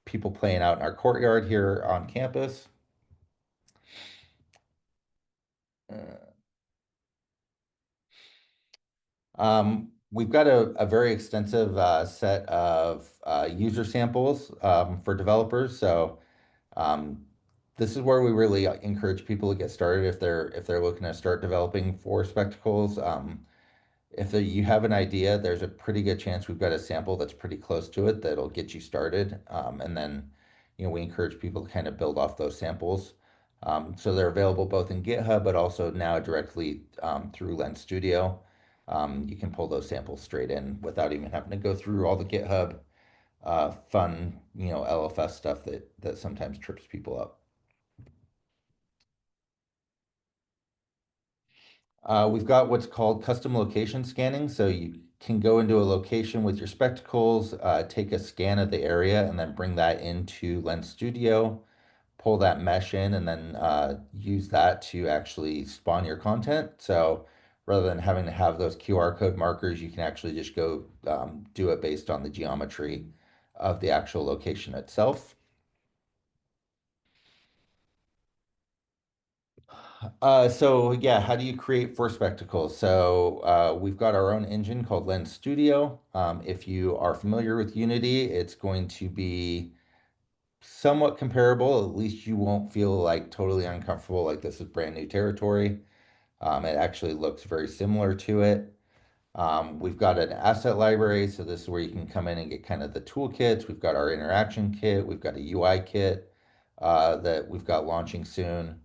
people playing out in our courtyard here on campus. We've got a very extensive set of user samples for developers. So this is where we really encourage people to get started if they're looking to start developing for spectacles. If you have an idea, there's a pretty good chance we've got a sample that's pretty close to it that'll get you started. And then, we encourage people to kind of build off those samples. So they're available both in GitHub, but also now directly through Lens Studio. You can pull those samples straight in without even having to go through all the GitHub fun, LFS stuff that sometimes trips people up. We've got what's called custom location scanning. So you can go into a location with your spectacles, take a scan of the area, and then bring that into Lens Studio, pull that mesh in, and then use that to actually spawn your content. So rather than having to have those QR code markers, you can actually just go do it based on the geometry of the actual location itself. So yeah, how do you create for spectacles? So we've got our own engine called Lens Studio. If you are familiar with Unity, it's going to be somewhat comparable. At least you won't feel like totally uncomfortable, like this is brand new territory. It actually looks very similar to it. We've got an asset library, so this is where you can come in and get kind of the toolkits. We've got our interaction kit. We've got a UI kit that we've got launching soon.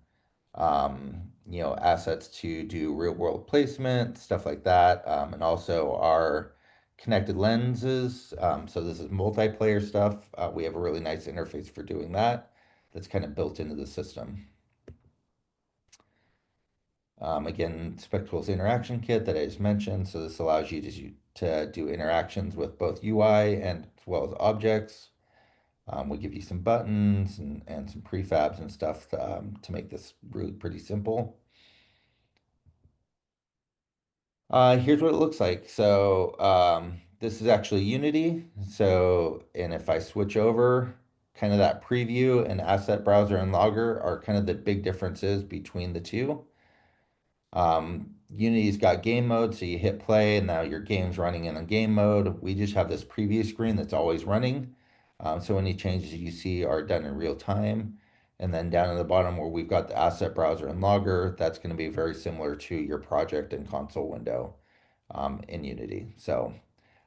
Assets to do real world placement, stuff like that. And also our connected lenses. So this is multiplayer stuff. We have a really nice interface for doing that. That's kind of built into the system. Again, Spectacles interaction kit that I just mentioned. So this allows you to do interactions with both UI and as well as objects. We give you some buttons and some prefabs and stuff to make this really pretty simple. Here's what it looks like. So this is actually Unity. So, and if I switch over, kind of that preview and asset browser and logger are kind of the big differences between the two. Unity's got game mode, so you hit play and now your game's running in a game mode. We just have this preview screen that's always running. So any changes you see are done in real time. And then down at the bottom where we've got the asset browser and logger, that's going to be very similar to your project and console window in Unity. So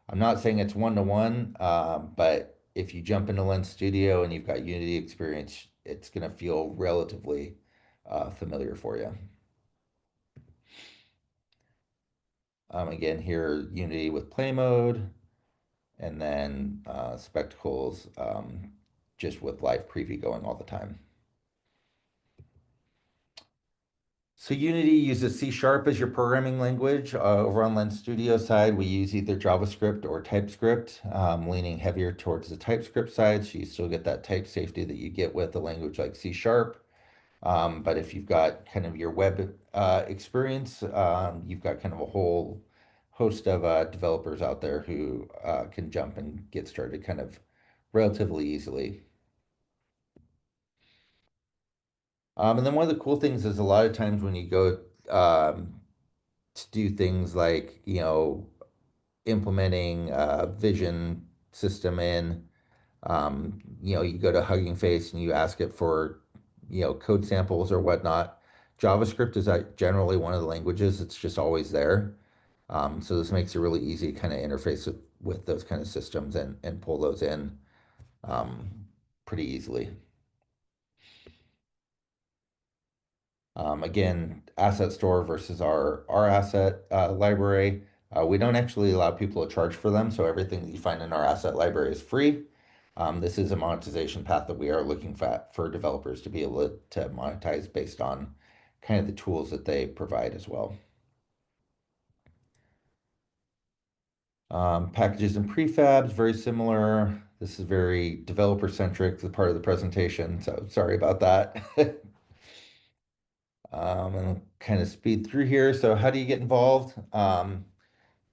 I'm not saying it's one-to-one, but if you jump into Lens Studio and you've got Unity experience, it's going to feel relatively familiar for you. Again, here, Unity with play mode, and then Spectacles just with live preview going all the time. So Unity uses C# as your programming language. Over on Lens Studio side, we use either JavaScript or TypeScript, leaning heavier towards the TypeScript side, so you still get that type safety that you get with a language like C#. But if you've got kind of your web experience, you've got kind of a whole host of developers out there who can jump and get started kind of relatively easily. And then one of the cool things is a lot of times when you go to do things like, implementing a vision system in, you go to Hugging Face and you ask it for, code samples or whatnot. JavaScript is generally one of the languages that's just always there. So this makes it really easy to kind of interface with those kind of systems and pull those in pretty easily. Again, asset store versus our asset library. We don't actually allow people to charge for them, so everything that you find in our asset library is free. This is a monetization path that we are looking for developers to be able to monetize based on kind of the tools that they provide as well. Packages and prefabs, very similar. This is very developer-centric, the part of the presentation, so sorry about that. And kind of speed through here. So how do you get involved?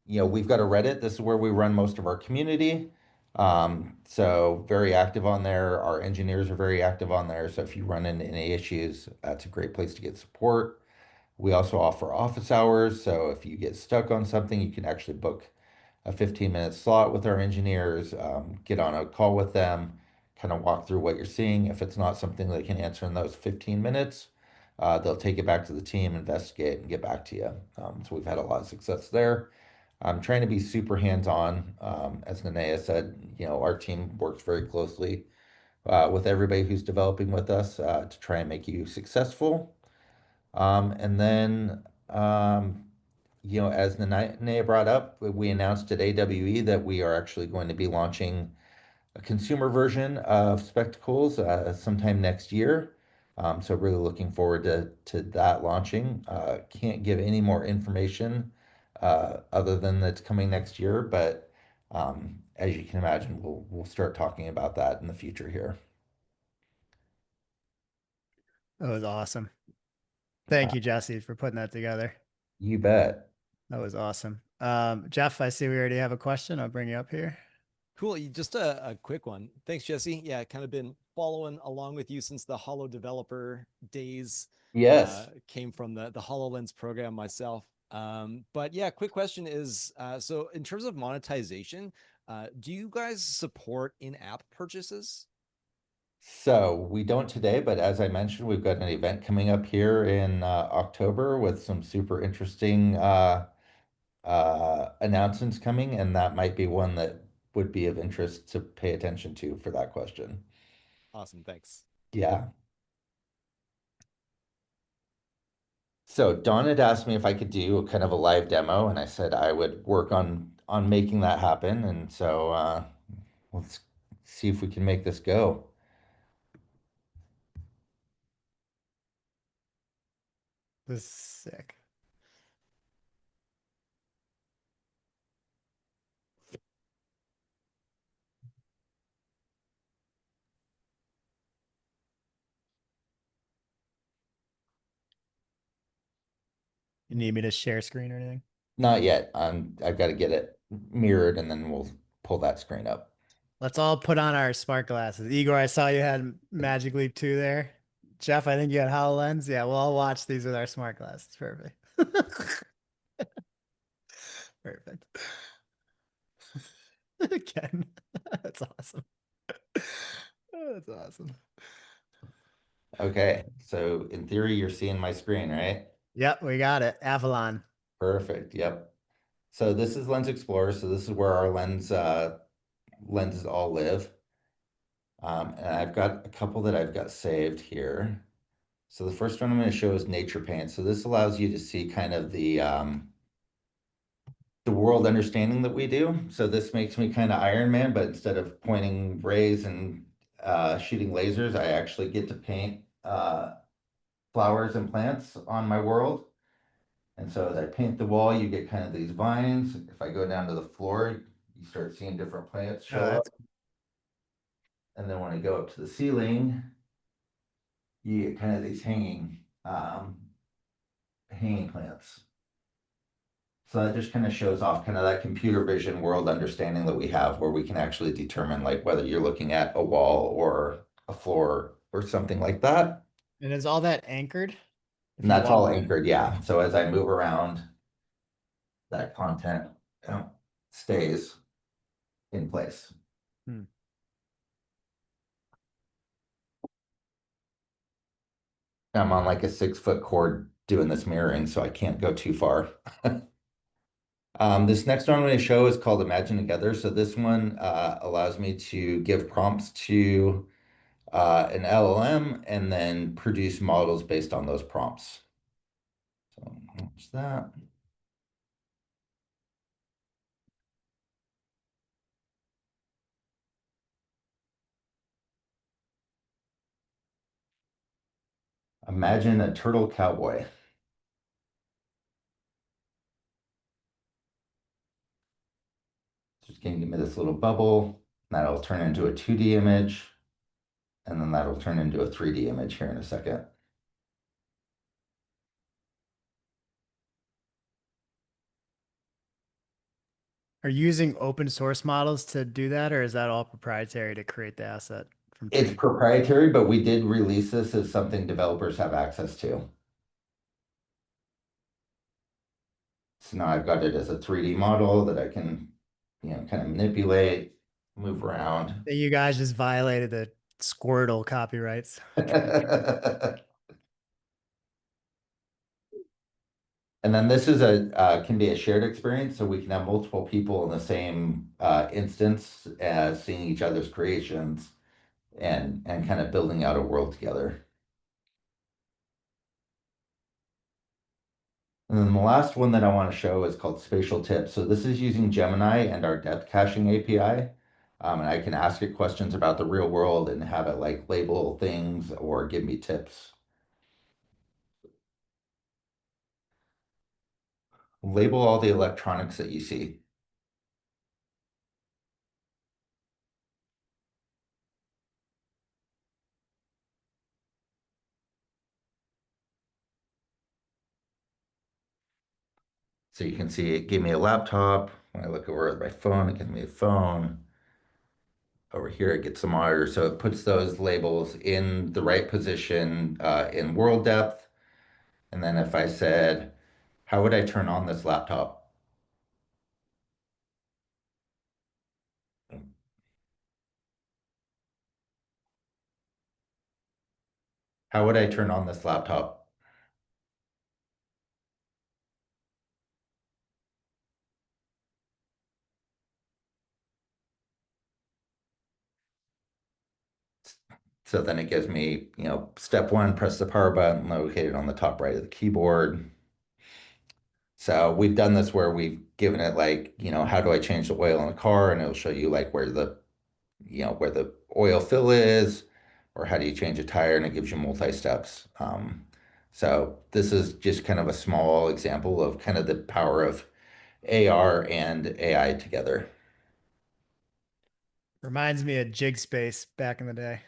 We've got a Reddit. This is where we run most of our community. So very active on there. Our engineers are very active on there. So if you run into any issues, that's a great place to get support. We also offer office hours. So if you get stuck on something, you can actually book a 15-minute slot with our engineers, get on a call with them, kind of walk through what you're seeing. If it's not something they can answer in those 15 minutes, they'll take it back to the team, investigate, and get back to you. So we've had a lot of success there. I'm trying to be super hands-on. As Nanea said, our team works very closely with everybody who's developing with us to try and make you successful. And then, as Nanea brought up, we announced at AWE that we are actually going to be launching a consumer version of Spectacles sometime next year. So really looking forward to that launching. Can't give any more information other than that's coming next year, but as you can imagine, we'll start talking about that in the future here. That was awesome. Thank you, Jesse, for putting that together. You bet. That was awesome. Jeff, I see we already have a question. I'll bring you up here. Cool. Just a quick one. Thanks, Jesse. Yeah, kind of been following along with you since the Holo developer days. Yes. Came from the HoloLens program myself. But yeah, quick question is, so in terms of monetization, do you guys support in-app purchases? So we don't today, but as I mentioned, we've got an event coming up here in October with some super interesting announcements coming, and that might be one that would be of interest to pay attention to for that question. Awesome, thanks. Yeah. So Don had asked me if I could do a kind of a live demo, and I said I would work on making that happen. And so let's see if we can make this go. This is sick. You need me to share screen or anything? Not yet. I've got to get it mirrored, and then we'll pull that screen up. Let's all put on our smart glasses. Igor, I saw you had Magic Leap 2 there. Jeff, I think you had HoloLens. Yeah, we'll all watch these with our smart glasses. Perfect. Perfect. Again, that's awesome. That's awesome. Okay, so in theory, you're seeing my screen, right? Yep, we got it. Avalon. Perfect. Yep. So this is Lens Explorer. So this is where our lenses all live. And I've got a couple that I've got saved here. So the first one I'm going to show is Nature Paint. So this allows you to see kind of the world understanding that we do. So this makes me kind of Iron Man, but instead of pointing rays and shooting lasers, I actually get to paint flowers and plants on my world. And so as I paint the wall, you get kind of these vines. If I go down to the floor, you start seeing different plants show up. And then when I go up to the ceiling, you get kind of these hanging plants. So that just kind of shows off kind of that computer vision world understanding that we have, where we can actually determine like whether you're looking at a wall or a floor or something like that. And is all that anchored? And that's all anchored, yeah. So as I move around, that content stays in place. I'm on like a 6-foot cord doing this mirroring, so I can't go too far. This next one I'm going to show is called Imagine Together. So this one allows me to give prompts to an LLM and then produce models based on those prompts. So watch that. Imagine a turtle cowboy. Just going to give me this little bubble. That'll turn into a 2D image. And then that'll turn into a 3D image here in a second. Are you using open source models to do that, or is that all proprietary to create the asset from It's proprietary, but we did release this as something developers have access to. So now I've got it as a 3D model that I can, kind of manipulate, move around. You guys just violated the Squirtle copyrights. And then this is can be a shared experience, so we can have multiple people in the same instance as seeing each other's creations and kind of building out a world together. And then the last one that I want to show is called Spatial Tips. So this is using Gemini and our depth caching API. And I can ask it questions about the real world and have it like label things or give me tips. Label all the electronics that you see. So you can see it gave me a laptop. When I look over at my phone, it gives me a phone. Over here, it gets some monitor. So it puts those labels in the right position in world depth. And then if I said, how would I turn on this laptop? How would I turn on this laptop? So then it gives me, step one, press the power button located on the top right of the keyboard. So we've done this where we've given it like, how do I change the oil in a car? And it'll show you like where the oil fill is, or how do you change a tire? And it gives you multi-steps. So this is just kind of a small example of kind of the power of AR and AI together. Reminds me of Jig Space back in the day.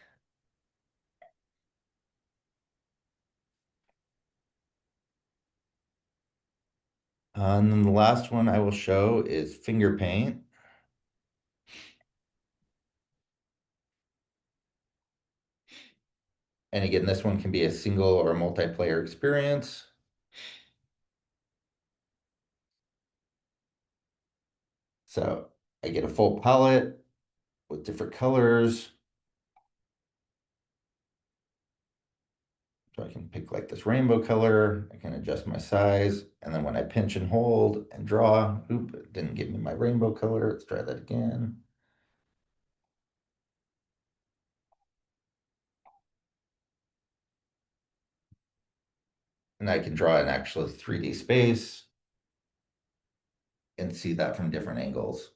And then the last one I will show is finger paint. And again, this one can be a single or a multiplayer experience. So I get a full palette with different colors. So I can pick like this rainbow color. I can adjust my size. And then when I pinch and hold and draw, it didn't give me my rainbow color. Let's try that again. And I can draw an actual 3D space and see that from different angles,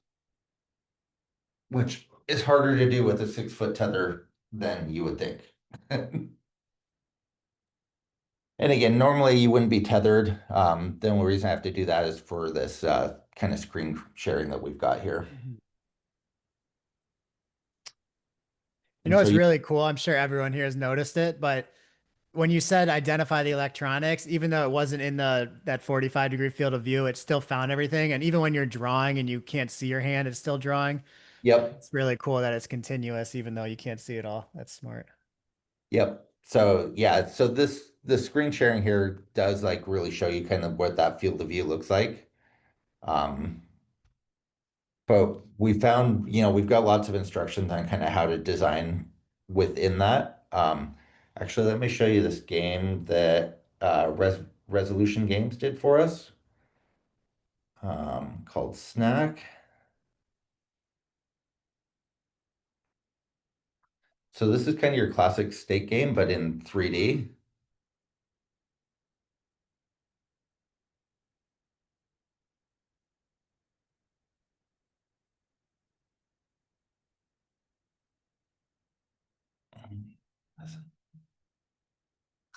which is harder to do with a 6-foot tether than you would think. And again, normally you wouldn't be tethered. The only reason I have to do that is for this kind of screen sharing that we've got here. You know, it's really cool. I'm sure everyone here has noticed it, but when you said identify the electronics, even though it wasn't in that 45-degree field of view, it still found everything. And even when you're drawing and you can't see your hand, it's still drawing. Yep. It's really cool that it's continuous, even though you can't see it all. That's smart. Yep. So yeah, so the screen sharing here does like really show you kind of what that field of view looks like. But we found, we've got lots of instructions on kind of how to design within that. Actually, let me show you this game that Resolution Games did for us, called Snack. So this is kind of your classic stake game, but in 3D.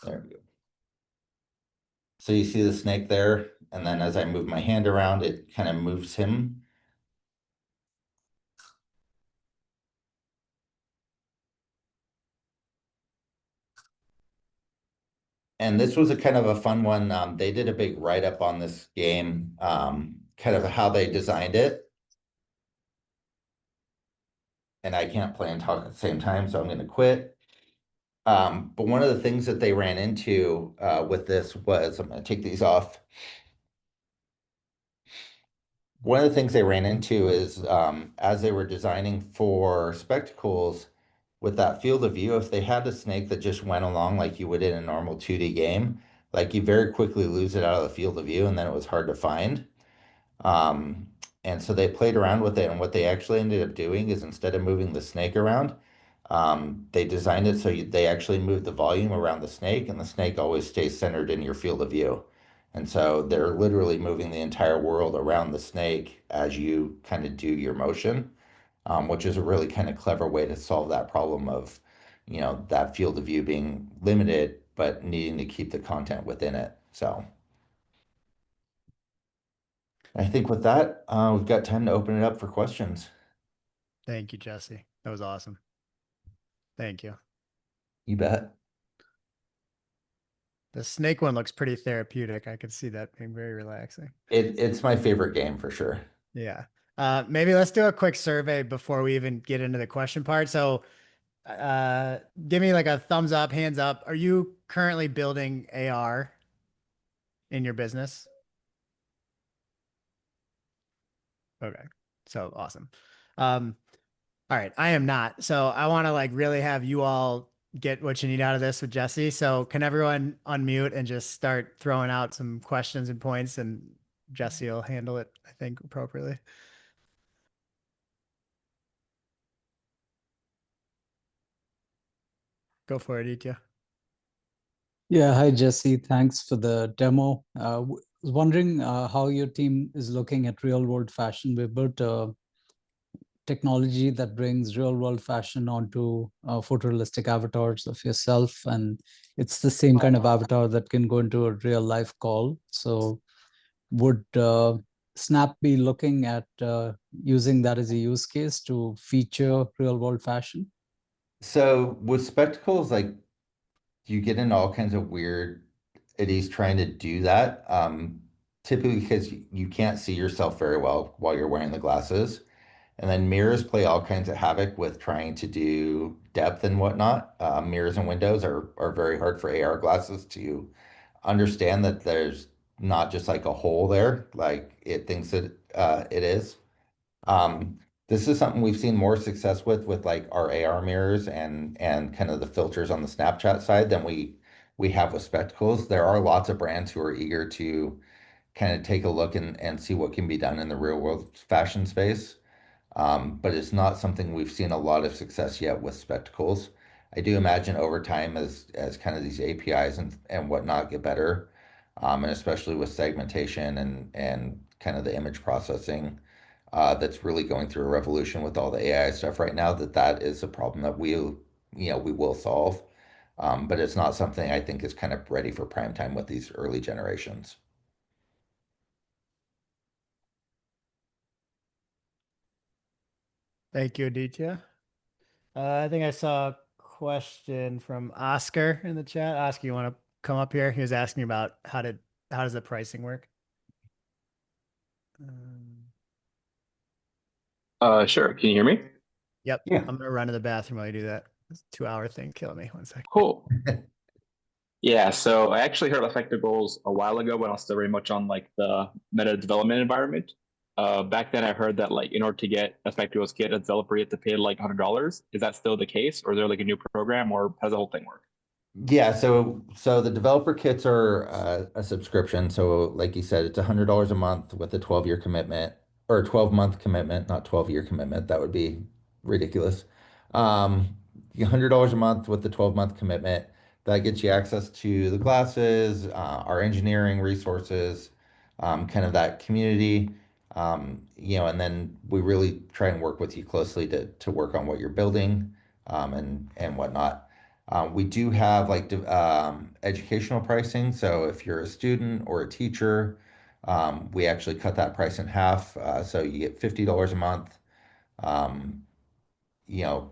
There we go. So you see the snake there, and then as I move my hand around, it kind of moves him. And this was a kind of a fun one. They did a big write-up on this game, kind of how they designed it. And I can't play and talk at the same time, so I'm going to quit. But one of the things that they ran into with this was, I'm going to take these off. One of the things they ran into is as they were designing for spectacles, with that field of view, if they had a snake that just went along like you would in a normal 2D game, like you very quickly lose it out of the field of view, and then it was hard to find. Um, and so they played around with it, and what they actually ended up doing is instead of moving the snake around, they designed it so they actually move the volume around the snake, and the snake always stays centered in your field of view. And so they're literally moving the entire world around the snake as you kind of do your motion. which is a really kind of clever way to solve that problem of, that field of view being limited, but needing to keep the content within it. So I think with that, we've got time to open it up for questions. Thank you, Jesse. That was awesome. Thank you. You bet. The snake one looks pretty therapeutic. I could see that being very relaxing. It's my favorite game for sure. Yeah. Maybe let's do a quick survey before we even get into the question part. So give me like a thumbs up, hands up. Are you currently building AR in your business? Okay. So awesome. All right. I am not. So I want to like really have you all get what you need out of this with Jesse. So can everyone unmute and just start throwing out some questions and points, and Jesse will handle it, I think, appropriately. Go for it, Itya. Yeah, hi Jesse. Thanks for the demo. Was wondering how your team is looking at real world fashion. We built a technology that brings real world fashion onto photorealistic avatars of yourself, and it's the same kind of avatar that can go into a real life call. So would Snap be looking at using that as a use case to feature real world fashion? So with spectacles, like you get into all kinds of weird idiots trying to do that. Typically because you can't see yourself very well while you're wearing the glasses. And then mirrors play all kinds of havoc with trying to do depth and whatnot. Mirrors and windows are very hard for AR glasses to understand that there's not just like a hole there, like it thinks it is. This is something we've seen more success with like our AR mirrors and kind of the filters on the Snapchat side than we have with spectacles. There are lots of brands who are eager to kind of take a look and see what can be done in the real world fashion space. But it's not something we've seen a lot of success yet with spectacles. I do imagine over time as kind of these APIs and whatnot get better, and especially with segmentation and kind of the image processing, that's really going through a revolution with all the AI stuff right now, that is a problem that we will solve. But it's not something I think is kind of ready for prime time with these early generations. Thank you, Aditya. I think I saw a question from Oscar in the chat. Oscar, you want to come up here? He was asking about how does the pricing work? Sure. Can you hear me? Yep. Yeah. I'm gonna run to the bathroom while you do that. This 2-hour thing killing me. 1 second. Cool. Yeah, so I actually heard Effective Goals a while ago when I was still very much on like the meta development environment. Back then I heard that like in order to get Effective Goals kit, a developer you have to pay like $100. Is that still the case, or is there like a new program, or how does the whole thing work? Yeah, so the developer kits are a subscription. So like you said, it's $100 a month with a 12-year commitment, or a 12-month commitment, not 12-year commitment. That would be ridiculous. $100 a month with the 12-month commitment. That gets you access to the glasses, our engineering resources, kind of that community. And then we really try and work with you closely to work on what you're building, and whatnot. We do have like educational pricing. So if you're a student or a teacher, we actually cut that price in half. So you get $50 a month. Um,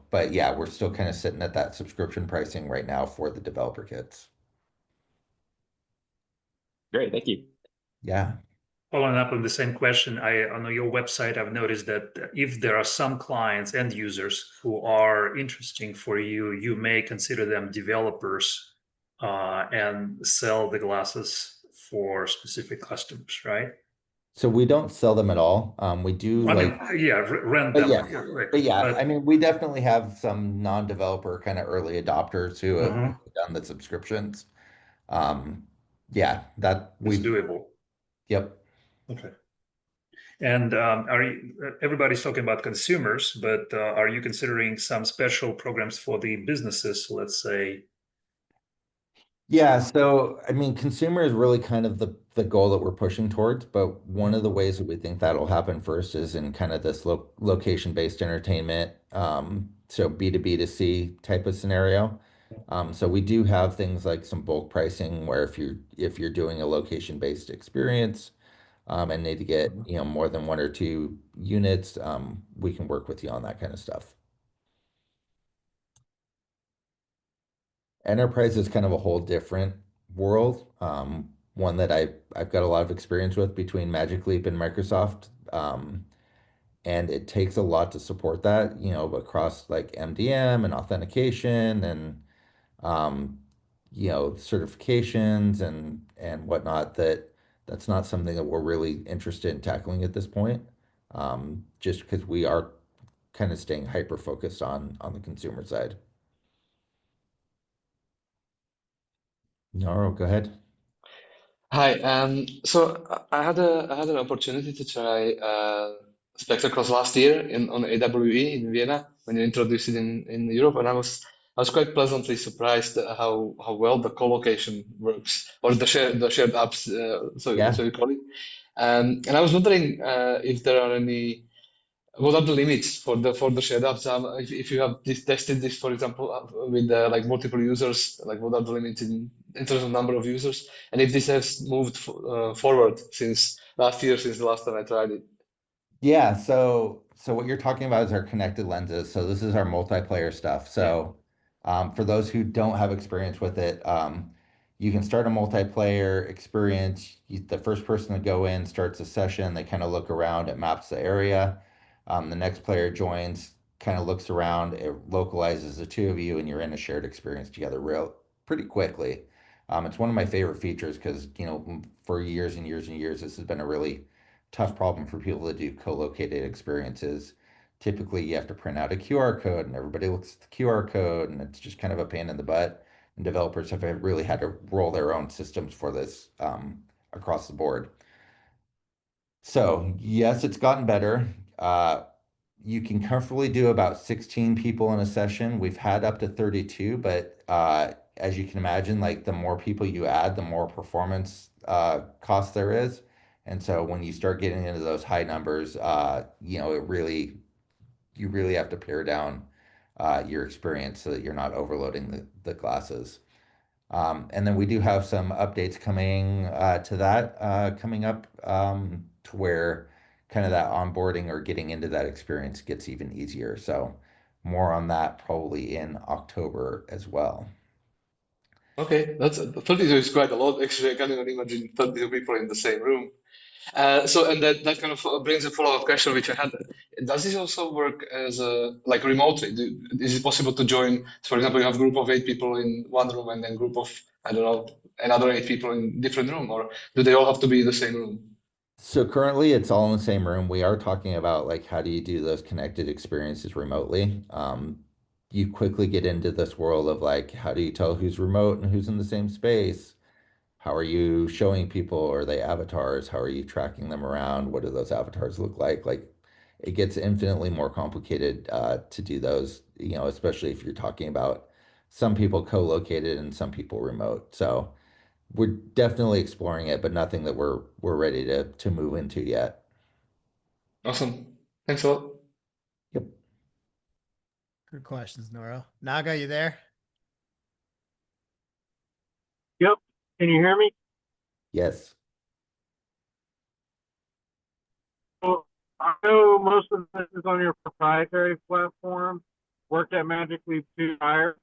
but yeah, we're still kind of sitting at that subscription pricing right now for the developer kits. Great, thank you. Yeah. Following up on the same question, on your website, I've noticed that if there are some clients and users who are interesting for you, you may consider them developers and sell the glasses for specific customers, right? So we don't sell them at all. We do I like, mean, yeah, rent but them. yeah, Like, but yeah, I mean, we definitely have some non-developer kind of early adopters who have Mhm. done the subscriptions. Yeah, that It's we've, doable. yep. Okay. And everybody's talking about consumers, but are you considering some special programs for the businesses, let's say? Yeah, so I mean, consumer is really kind of the goal that we're pushing towards, but one of the ways that we think that'll happen first is in kind of this location-based entertainment, so B2B to C type of scenario. So we do have things like some bulk pricing where if you're doing a location-based experience, and need to get, more than one or two units, we can work with you on that kind of stuff. Enterprise is kind of a whole different world, one that I've got a lot of experience with between Magic Leap and Microsoft, and it takes a lot to support that, across like MDM and authentication and um, certifications and whatnot. That's not something that we're really interested in tackling at this point, just because we are kind of staying hyper focused on the consumer side. Naro, go ahead. Hi. So I had an opportunity to try Spectacles last year on AWE in Vienna when you introduced it in Europe, and I was quite pleasantly surprised at how well the co-location works, or the shared apps, so you call it. And I was wondering if there are any, what are the limits for the shared apps? If you have tested this, for example, with like multiple users, like what are the limits in terms of number of users, and if this has moved forward since last year, since the last time I tried it. Yeah, so what you're talking about is our connected lenses. So this is our multiplayer stuff. So for those who don't have experience with it, you can start a multiplayer experience. The first person to go in starts a session. They kind of look around, it maps the area. The next player joins, kind of looks around, it localizes the two of you, and you're in a shared experience together real pretty quickly. It's one of my favorite features because, for years and years and years, this has been a really tough problem for people to do co-located experiences. Typically, you have to print out a QR code and everybody looks at the QR code, and it's just kind of a pain in the butt. And developers have really had to roll their own systems for this, across the board. So, yes, it's gotten better. You can comfortably do about 16 people in a session. We've had up to 32, but as you can imagine, like the more people you add, the more performance cost there is. And so when you start getting into those high numbers, you really have to pare down your experience so that you're not overloading the classes. And then we do have some updates coming to that coming up, to where kind of that onboarding or getting into that experience gets even easier. So more on that probably in October as well. Okay, 32 is quite a lot. Actually, I can't even imagine 32 people in the same room. And that kind of brings a follow-up question which I had. Does this also work as like remotely? Is it possible to join? For example, you have a group of 8 people in one room and then group of, I don't know, another 8 people in different room, or do they all have to be in the same room? So currently it's all in the same room. We are talking about like how do you do those connected experiences remotely? You quickly get into this world of like how do you tell who's remote and who's in the same space? How are you showing people? Are they avatars? How are you tracking them around? What do those avatars look like? Like it gets infinitely more complicated to do those, especially if you're talking about some people co-located and some people remote. So we're definitely exploring it, but nothing that we're ready to move into yet. Awesome. Thanks a lot. Yep. Good questions, Noro. Naga, you there? Yep. Can you hear me? Yes. So I know most of this is on your proprietary platform. Worked at Magic Leap 2 prior.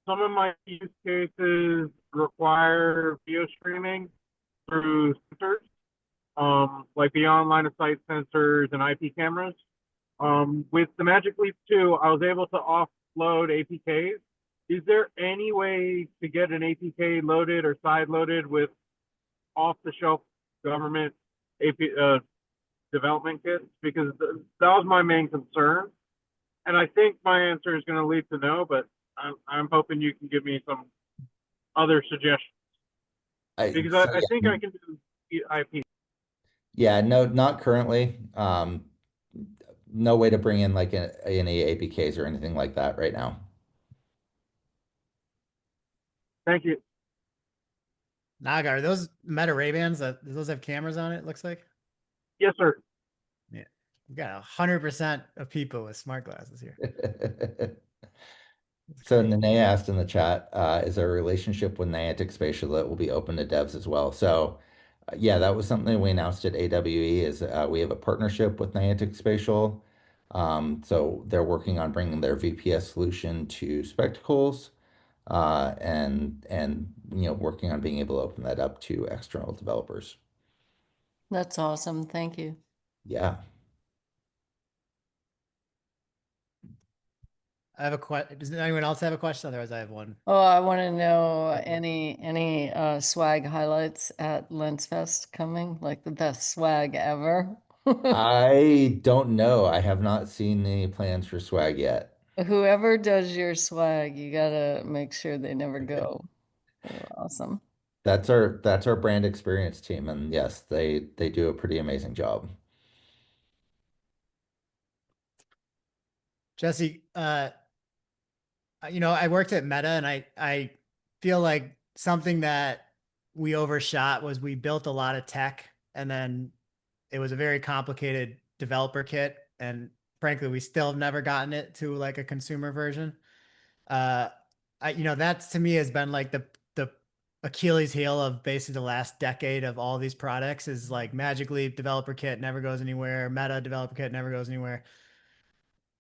Some of my use cases require video streaming through sensors, like beyond line of sight sensors and IP cameras. With the Magic Leap 2, I was able to offload APKs. Is there any way to get an APK loaded or side loaded with off-the-shelf government development kits? Because that was my main concern. And I think my answer is going to lead to no, but I'm hoping you can give me some other suggestions. Because I think I can do IP. Yeah, no, not currently. No way to bring in like any APKs or anything like that right now. Thank you. Naga, are those Meta Ray-Bans that those have cameras on it? Looks like. Yes, sir. Yeah, we got 100% of people with smart glasses here. So Nene asked in the chat, is there a relationship with Niantic Spatial that will be open to devs as well? So yeah, that was something we announced at AWE is we have a partnership with Niantic Spatial. So they're working on bringing their VPS solution to Spectacles and working on being able to open that up to external developers. That's awesome. Thank you. Yeah. I have a question. Does anyone else have a question? Otherwise, I have one. Oh, I want to know any swag highlights at LensFest coming, like the best swag ever. I don't know. I have not seen any plans for swag yet. Whoever does your swag, you gotta make sure they never go. They're awesome. That's our brand experience team, and yes, they do a pretty amazing job. Jesse, I worked at Meta, and I feel like something that we overshot was we built a lot of tech, and then it was a very complicated developer kit, and frankly, we still have never gotten it to like a consumer version. That to me has been like the Achilles heel of basically the last decade of all these products is like Magic Leap developer kit never goes anywhere, Meta developer kit never goes anywhere.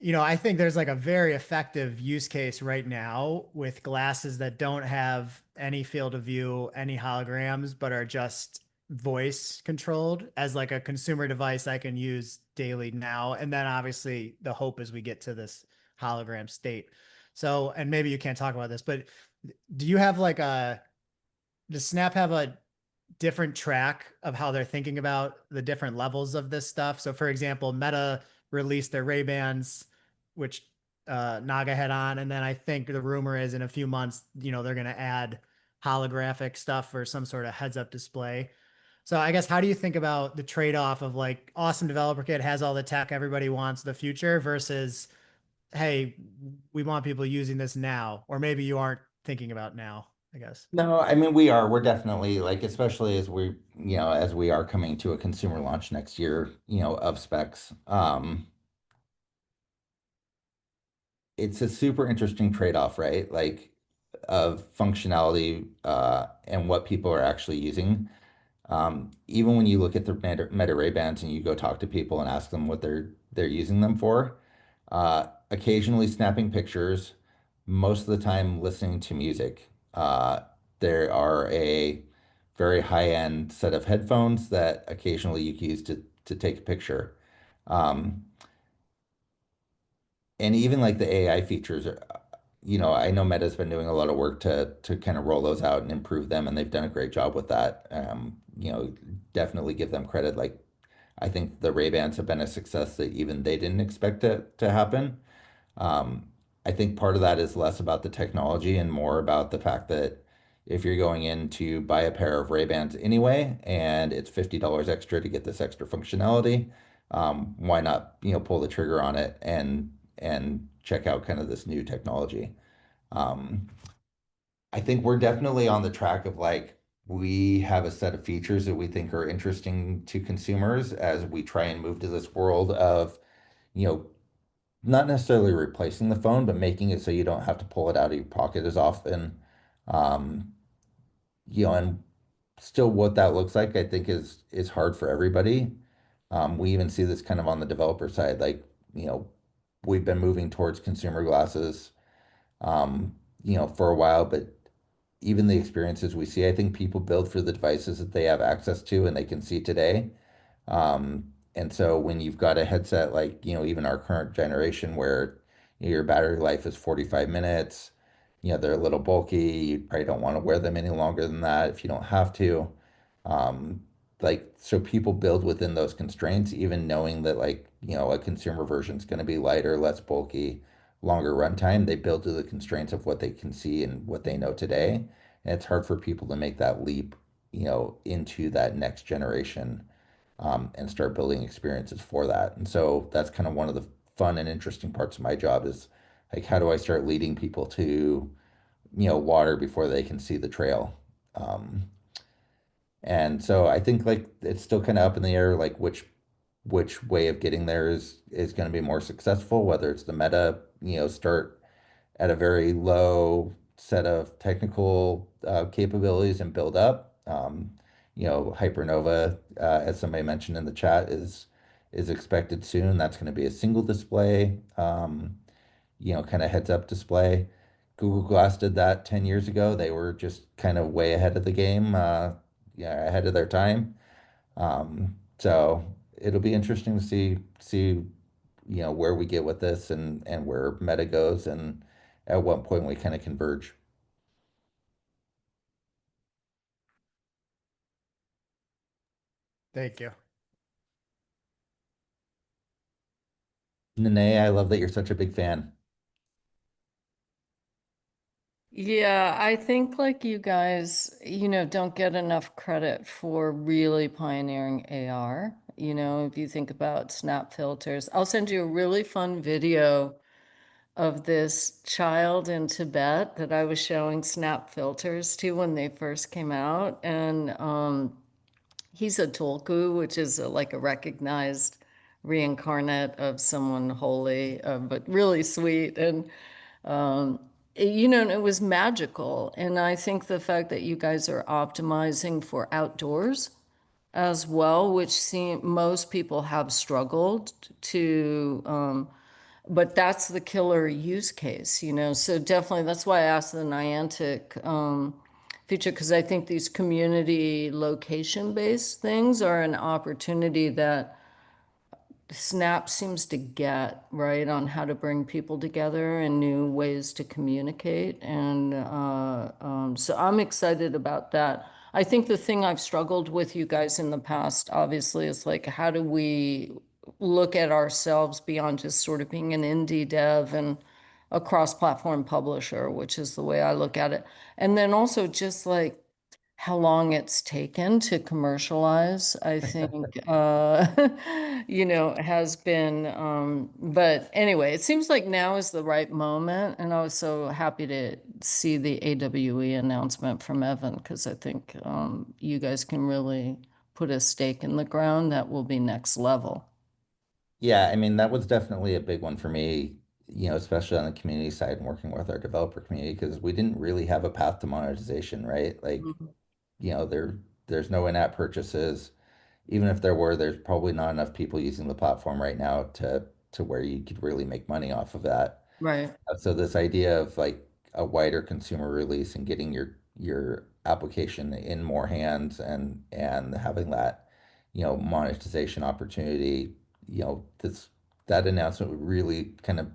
I think there's like a very effective use case right now with glasses that don't have any field of view, any holograms, but are just voice controlled as like a consumer device I can use daily now. And then obviously the hope is we get to this hologram state. So, and maybe you can't talk about this, but do you have like does Snap have a different track of how they're thinking about the different levels of this stuff? So for example, Meta released their Ray-Bans, which Naga had on, and then I think the rumor is in a few months, they're going to add holographic stuff or some sort of heads-up display. So I guess how do you think about the trade-off of like awesome developer kit has all the tech everybody wants the future versus, hey, we want people using this now, or maybe you aren't thinking about now, I guess. No, I mean we're definitely like, especially as we are coming to a consumer launch next year, of specs. It's a super interesting trade-off, right? Like of functionality and what people are actually using. Even when you look at the Meta Ray-Bans and you go talk to people and ask them what they're using them for, occasionally snapping pictures, most of the time listening to music. There are a very high-end set of headphones that occasionally you can use to take a picture. And even like the AI features are, I know Meta's been doing a lot of work to kind of roll those out and improve them, and they've done a great job with that. Definitely give them credit. Like, I think the Ray-Bans have been a success that even they didn't expect it to happen. I think part of that is less about the technology and more about the fact that if you're going in to buy a pair of Ray-Bans anyway, and it's $50 extra to get this extra functionality, why not, pull the trigger on it and check out kind of this new technology. I think we're definitely on the track of like, we have a set of features that we think are interesting to consumers as we try and move to this world of, not necessarily replacing the phone, but making it so you don't have to pull it out of your pocket as often. Um, and still what that looks like, I think is hard for everybody. We even see this kind of on the developer side, like, we've been moving towards consumer glasses, for a while, but even the experiences we see, I think people build for the devices that they have access to and they can see today. And so when you've got a headset like, even our current generation where your battery life is 45 minutes, they're a little bulky, you probably don't want to wear them any longer than that if you don't have to. Um, so people build within those constraints, even knowing that like, a consumer version is going to be lighter, less bulky, longer runtime. They build to the constraints of what they can see and what they know today. And it's hard for people to make that leap, into that next generation, and start building experiences for that. And so that's kind of one of the fun and interesting parts of my job is like, how do I start leading people to water before they can see the trail. And so I think like it's still kind of up in the air, like which way of getting there is going to be more successful, whether it's the meta, start at a very low set of technical capabilities and build up. Hypernova, as somebody mentioned in the chat, is expected soon. That's going to be a single display, kind of heads up display. Google Glass did that 10 years ago. They were just kind of way ahead of the game, ahead of their time. So it'll be interesting to see where we get with this and where meta goes and at what point we kind of converge. Thank you. Nene, I love that you're such a big fan. Yeah, I think like you guys, don't get enough credit for really pioneering AR. If you think about snap filters, I'll send you a really fun video of this child in Tibet that I was showing snap filters to when they first came out. And he's a tulku, which is like a recognized reincarnate of someone holy, but really sweet. And and it was magical. And I think the fact that you guys are optimizing for outdoors as well, which most people have struggled to, but that's the killer use case, So definitely, that's why I asked the Niantic feature, because I think these community location-based things are an opportunity that Snap seems to get, right, on how to bring people together and new ways to communicate. And so I'm excited about that. I think the thing I've struggled with you guys in the past, obviously, is like, how do we look at ourselves beyond just sort of being an indie dev and a cross-platform publisher, which is the way I look at it. And then also just like, how long it's taken to commercialize, I think, has been, but anyway, it seems like now is the right moment. And I was so happy to see the AWE announcement from Evan, because I think you guys can really put a stake in the ground that will be next level. Yeah, I mean, that was definitely a big one for me, especially on the community side and working with our developer community, because we didn't really have a path to monetization, right? Like, there's no in-app purchases. Even if there were, there's probably not enough people using the platform right now to where you could really make money off of that. Right. So this idea of like a wider consumer release and getting your application in more hands and having that, monetization opportunity, that announcement really kind of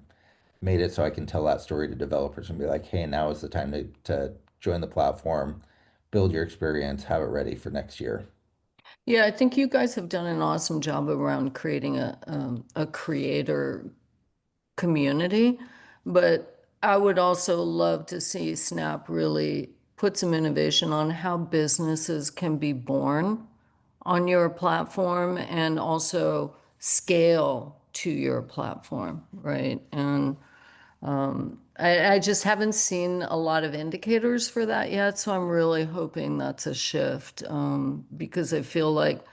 made it so I can tell that story to developers and be like, hey, now is the time to join the platform, build your experience, have it ready for next year. Yeah, I think you guys have done an awesome job around creating a creator community, but I would also love to see Snap really put some innovation on how businesses can be born on your platform and also scale to your platform, right? And I just haven't seen a lot of indicators for that yet, so I'm really hoping that's a shift, because I feel like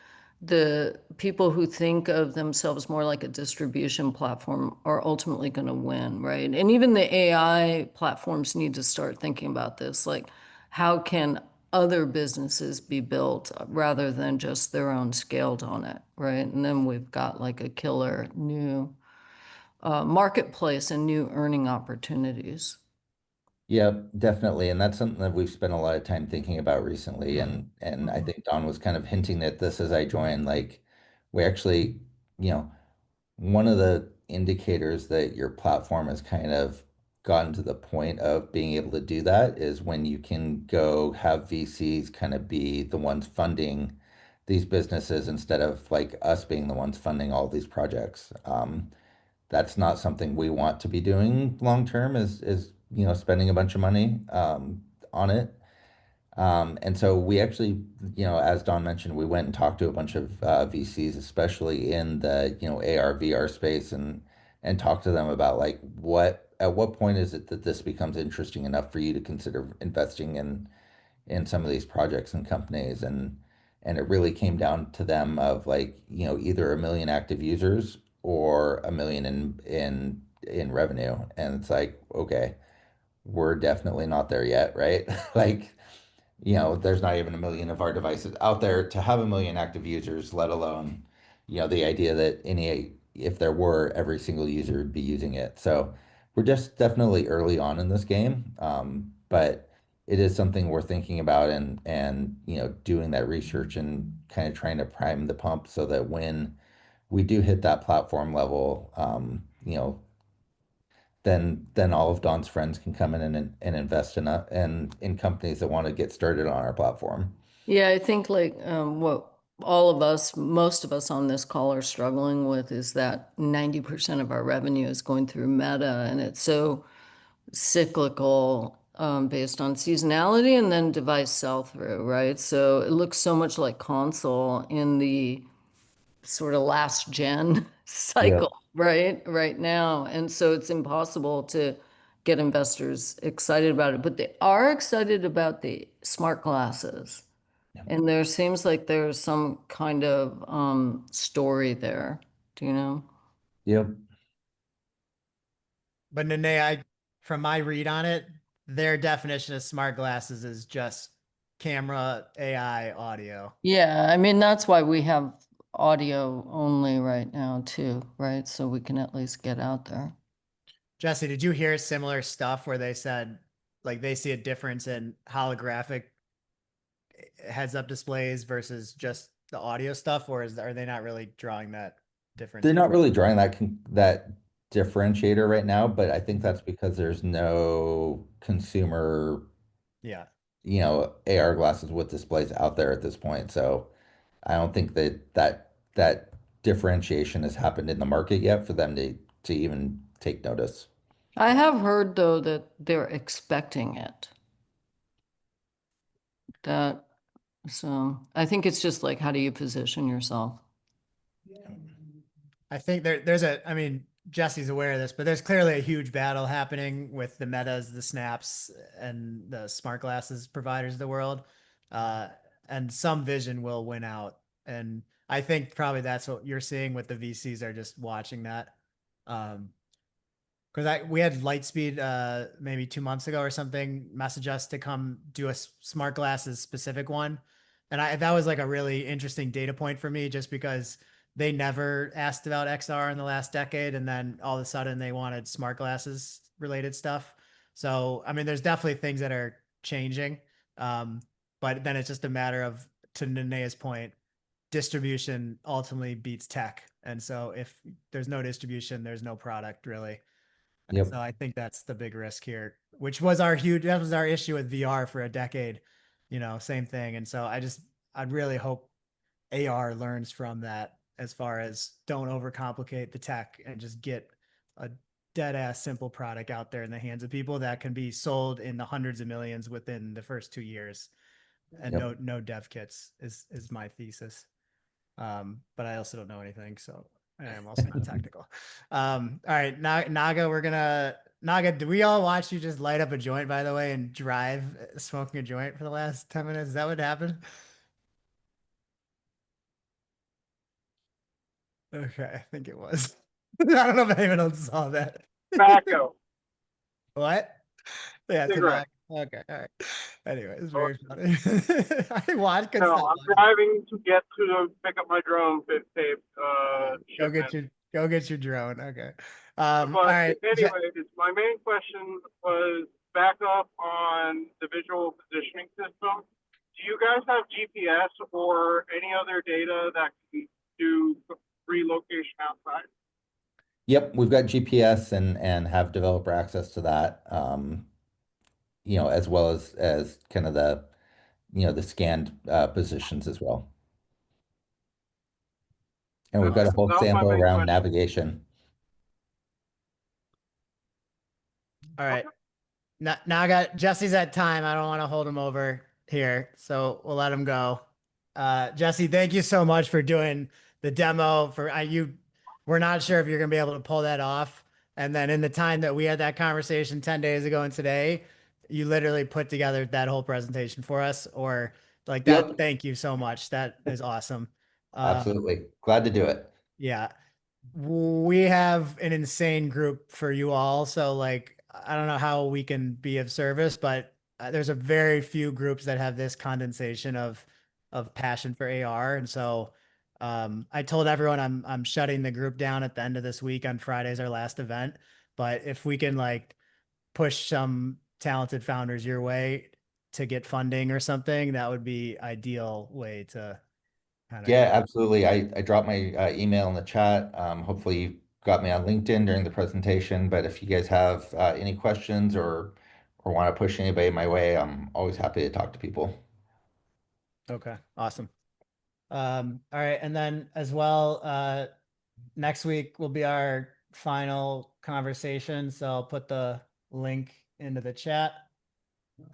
the people who think of themselves more like a distribution platform are ultimately going to win, right? And even the AI platforms need to start thinking about this, like how can other businesses be built rather than just their own scaled on it, right? And then we've got like a killer new marketplace and new earning opportunities. Yeah, definitely. And that's something that we've spent a lot of time thinking about recently. And I think Don was kind of hinting at this as I joined. Like we actually, one of the indicators that your platform has kind of gotten to the point of being able to do that is when you can go have VCs kind of be the ones funding these businesses instead of like us being the ones funding all these projects. That's not something we want to be doing long term is spending a bunch of money on it. And so we actually, as Don mentioned, we went and talked to a bunch of VCs, especially in the AR VR space, and talked to them about like what at what point is it that this becomes interesting enough for you to consider investing in some of these projects and companies? And it really came down to them of like, either 1 million active users or 1 million in revenue. And it's like, okay, we're definitely not there yet, right? Like, there's not even 1 million of our devices out there to have 1 million active users, let alone, the idea that if there were, every single user would be using it. So we're just definitely early on in this game. But it is something we're thinking about and doing that research and kind of trying to prime the pump so that when we do hit that platform level, then all of Don's friends can come in and invest in companies that want to get started on our platform. Yeah, I think like what all of us, most of us on this call are struggling with is that 90% of our revenue is going through Meta, and it's so cyclical based on seasonality and then device sell-through, right? So it looks so much like console in the sort of last gen cycle, right now. And so it's impossible to get investors excited about it, but they are excited about the smart glasses. And there seems like there's some kind of story there. Do you know? Yep. But Nene, from my read on it, their definition of smart glasses is just camera, AI, audio. Yeah, I mean, that's why we have audio only right now too, right? So we can at least get out there. Jesse, did you hear similar stuff where they said like they see a difference in holographic heads-up displays versus just the audio stuff, or are they not really drawing that difference? They're not really drawing that differentiator right now, but I think that's because there's no consumer, Yeah. AR glasses with displays out there at this point. So I don't think that differentiation has happened in the market yet for them to even take notice. I have heard though that they're expecting it. So I think it's just like, how do you position yourself? I think I mean, Jesse's aware of this, but there's clearly a huge battle happening with the Metas, the Snaps, and the smart glasses providers of the world. And some vision will win out. And I think probably that's what you're seeing with the VCs are just watching that. Because we had Lightspeed maybe 2 months ago or something message us to come do a smart glasses specific one. And that was like a really interesting data point for me, just because they never asked about XR in the last decade, and then all of a sudden they wanted smart glasses related stuff. So I mean, there's definitely things that are changing, but then it's just a matter of, to Nenea's point, distribution ultimately beats tech. And so if there's no distribution, there's no product really. Yep. So I think that's the big risk here, which was that was our issue with VR for a decade, same thing. And so I'd really hope AR learns from that, as far as don't overcomplicate the tech and just get a dead ass simple product out there in the hands of people that can be sold in the hundreds of millions within the first 2 years. And Yep. no dev kits is my thesis. But I also don't know anything, so I'm also not technical. All right, Naga, do we all watch you just light up a joint, by the way, and drive smoking a joint for the last 10 minutes? Is that what happened? Okay, I think it was. I don't know if anyone else saw that. Tobacco. What? Yeah, Cigarette. tobacco. Okay, all right. Anyway, it's very funny. I watched. No, I'm driving to get to pick up my drone tape. Go get your drone. Okay. But All right. anyways, my main question was back up on the visual positioning system. Do you guys have GPS or any other data that can do relocation outside? Yep, we've got GPS and have developer access to that. As well as kind of the scanned positions as well. And we've got a whole That was my sample main around question. navigation. All right. Naga, Jesse's at time. I don't want to hold him over here, so we'll let him go. Jesse, thank you so much for doing the demo. We're not sure if you're gonna be able to pull that off, And then in the time that we had that conversation 10 days ago and today, you literally put together that whole presentation for us, or like that. Yep. Thank you so much. That is awesome. Absolutely. Glad to do it. Yeah. We have an insane group for you all. So like, I don't know how we can be of service, but there's a very few groups that have this condensation of passion for AR. And so I told everyone I'm shutting the group down at the end of this week. On Friday's our last event. But if we can like push some talented founders your way to get funding or something, that would be ideal way to kind of Yeah, absolutely. I dropped my email in the chat. Hopefully you got me on LinkedIn during the presentation, but if you guys have any questions or want to push anybody my way, I'm always happy to talk to people. Okay, awesome. All right, and then as well, next week will be our final conversation, so I'll put the link into the chat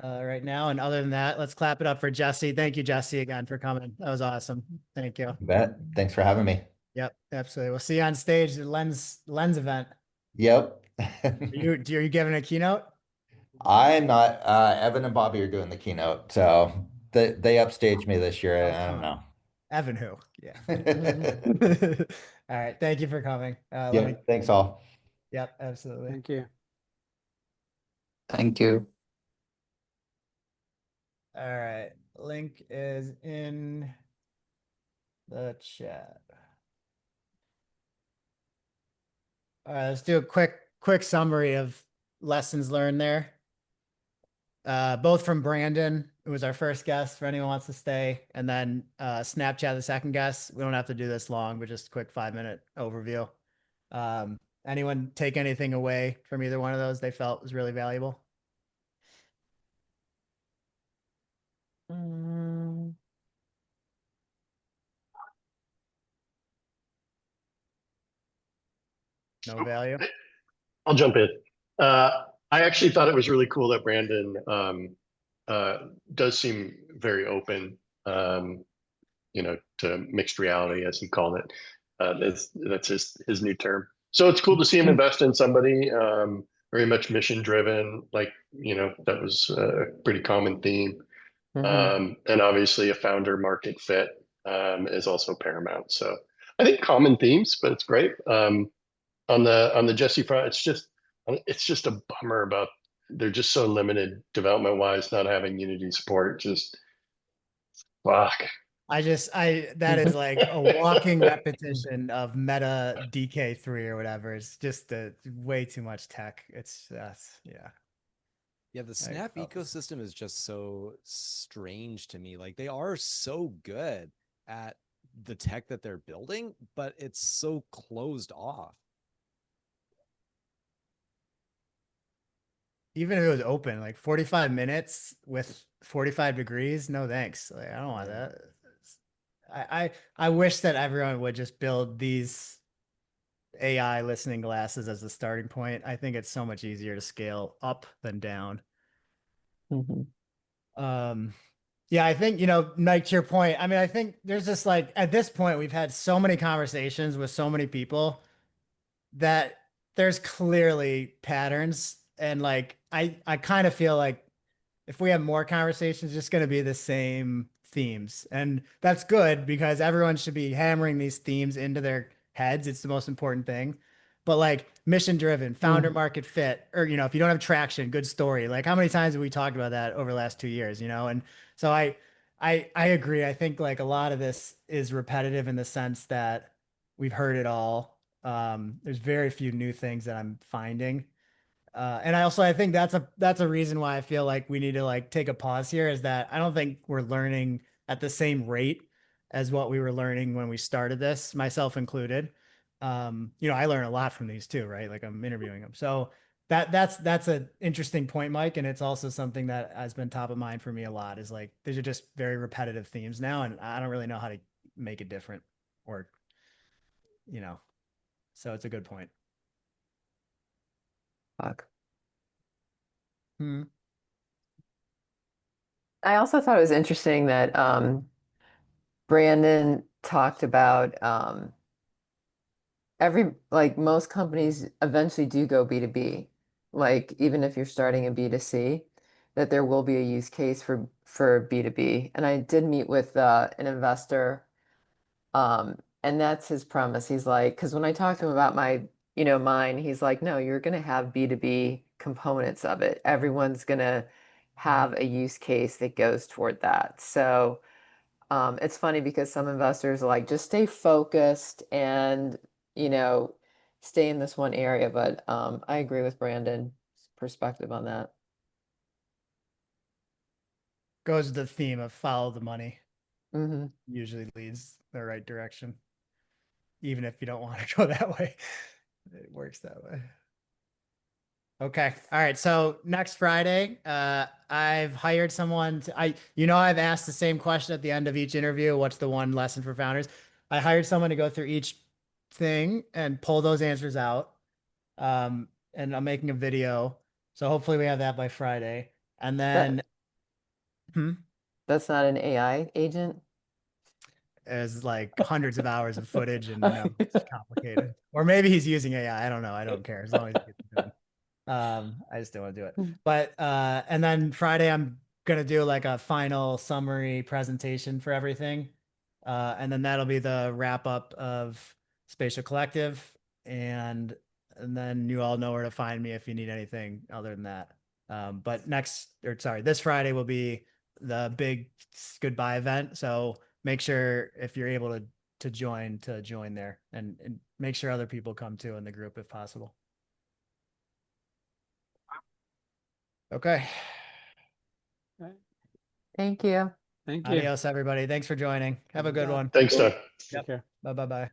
right now. And other than that, let's clap it up for Jesse. Thank you, Jesse, again for coming. That was awesome. Thank you. You bet. Thanks for having me. Yep, absolutely. We'll see you on stage at the Lens event. Yep. Are you giving a keynote? I'm not. Evan and Bobby are doing the keynote, so they upstaged me this year. I don't know. Evan who? Yeah. All right. Thank you for coming. Yeah. Thanks all. Yep, absolutely. Thank you. Thank you. All right. Link is in the chat. All right, let's do a quick summary of lessons learned there. Both from Brandon, who was our first guest, for anyone who wants to stay, and then Snapchat, the second guest. We don't have to do this long, but just a quick 5-minute overview. Anyone take anything away from either one of those they felt was really valuable? No value. I'll jump in. I actually thought it was really cool that Brandon does seem very open, to mixed reality, as he called it. That's his new term. So it's cool to see him invest in somebody very much mission driven. Like, that was a pretty common theme. And obviously a founder market fit is also paramount. So I think common themes, but it's great. On the Jesse front, it's just a bummer about they're just so limited development wise, not having Unity support. Just fuck. That is like a walking repetition of meta DK3 or whatever. It's just way too much tech. Yeah. Yeah, the Snap ecosystem is just so strange to me. Like, they are so good at the tech that they're building, but it's so closed off. Even if it was open, like 45 minutes with 45 degrees, no thanks. Like, I don't want that. I wish that everyone would just build these AI listening glasses as the starting point. I think it's so much easier to scale up than down. Yeah, I think, Mike, to your point, I mean, I think there's just like, at this point, we've had so many conversations with so many people that there's clearly patterns. And like, I kind of feel like if we have more conversations, it's just going to be the same themes. And that's good because everyone should be hammering these themes into their heads. It's the most important thing. But like mission driven, founder market fit, or, if you don't have traction, good story. Like, how many times have we talked about that over the last 2 years, And so I agree. I think like a lot of this is repetitive in the sense that we've heard it all. There's very few new things that I'm finding. And I think that's a reason why I feel like we need to like take a pause here, is that I don't think we're learning at the same rate as what we were learning when we started this, myself included. I learn a lot from these too, right? Like, I'm interviewing them. So that's an interesting point, Mike. And it's also something that has been top of mind for me a lot, is like, these are just very repetitive themes now. And I don't really know how to make it different, or, so it's a good point. Fuck. Hmm. I also thought it was interesting that Brandon talked about like most companies eventually do go B2B. Like even if you're starting a B2C, that there will be a use case for B2B. And I did meet with an investor, and that's his premise. He's like, because when I talked to him about mine, he's like, no, you're gonna have B2B components of it. Everyone's gonna have a use case that goes toward that. So it's funny because some investors are like, just stay focused and, stay in this one area. But I agree with Brandon's perspective on that. Goes with the theme of follow the money. Mm-hmm. Usually leads the right direction. Even if you don't want to go that way, it works that way. Okay. All right. So next Friday, I've hired someone to, I've asked the same question at the end of each interview. What's the one lesson for founders? I hired someone to go through each thing and pull those answers out. And I'm making a video. So hopefully we have that by Friday. And then That's not an AI agent. There's like hundreds of hours of footage and no, it's complicated. Or maybe he's using AI. I don't know. I don't care as long as he gets it done. I just don't want to do it. But and then Friday I'm gonna do like a final summary presentation for everything. And then that'll be the wrap up of Spatial Collective. And then you all know where to find me if you need anything other than that. But this Friday will be the big goodbye event. So make sure if you're able to join there and make sure other people come too in the group if possible. Okay. Thank you. Thank you. Adios, everybody. Thanks for joining. Have a good one. Thanks, Doug. Yep. Bye.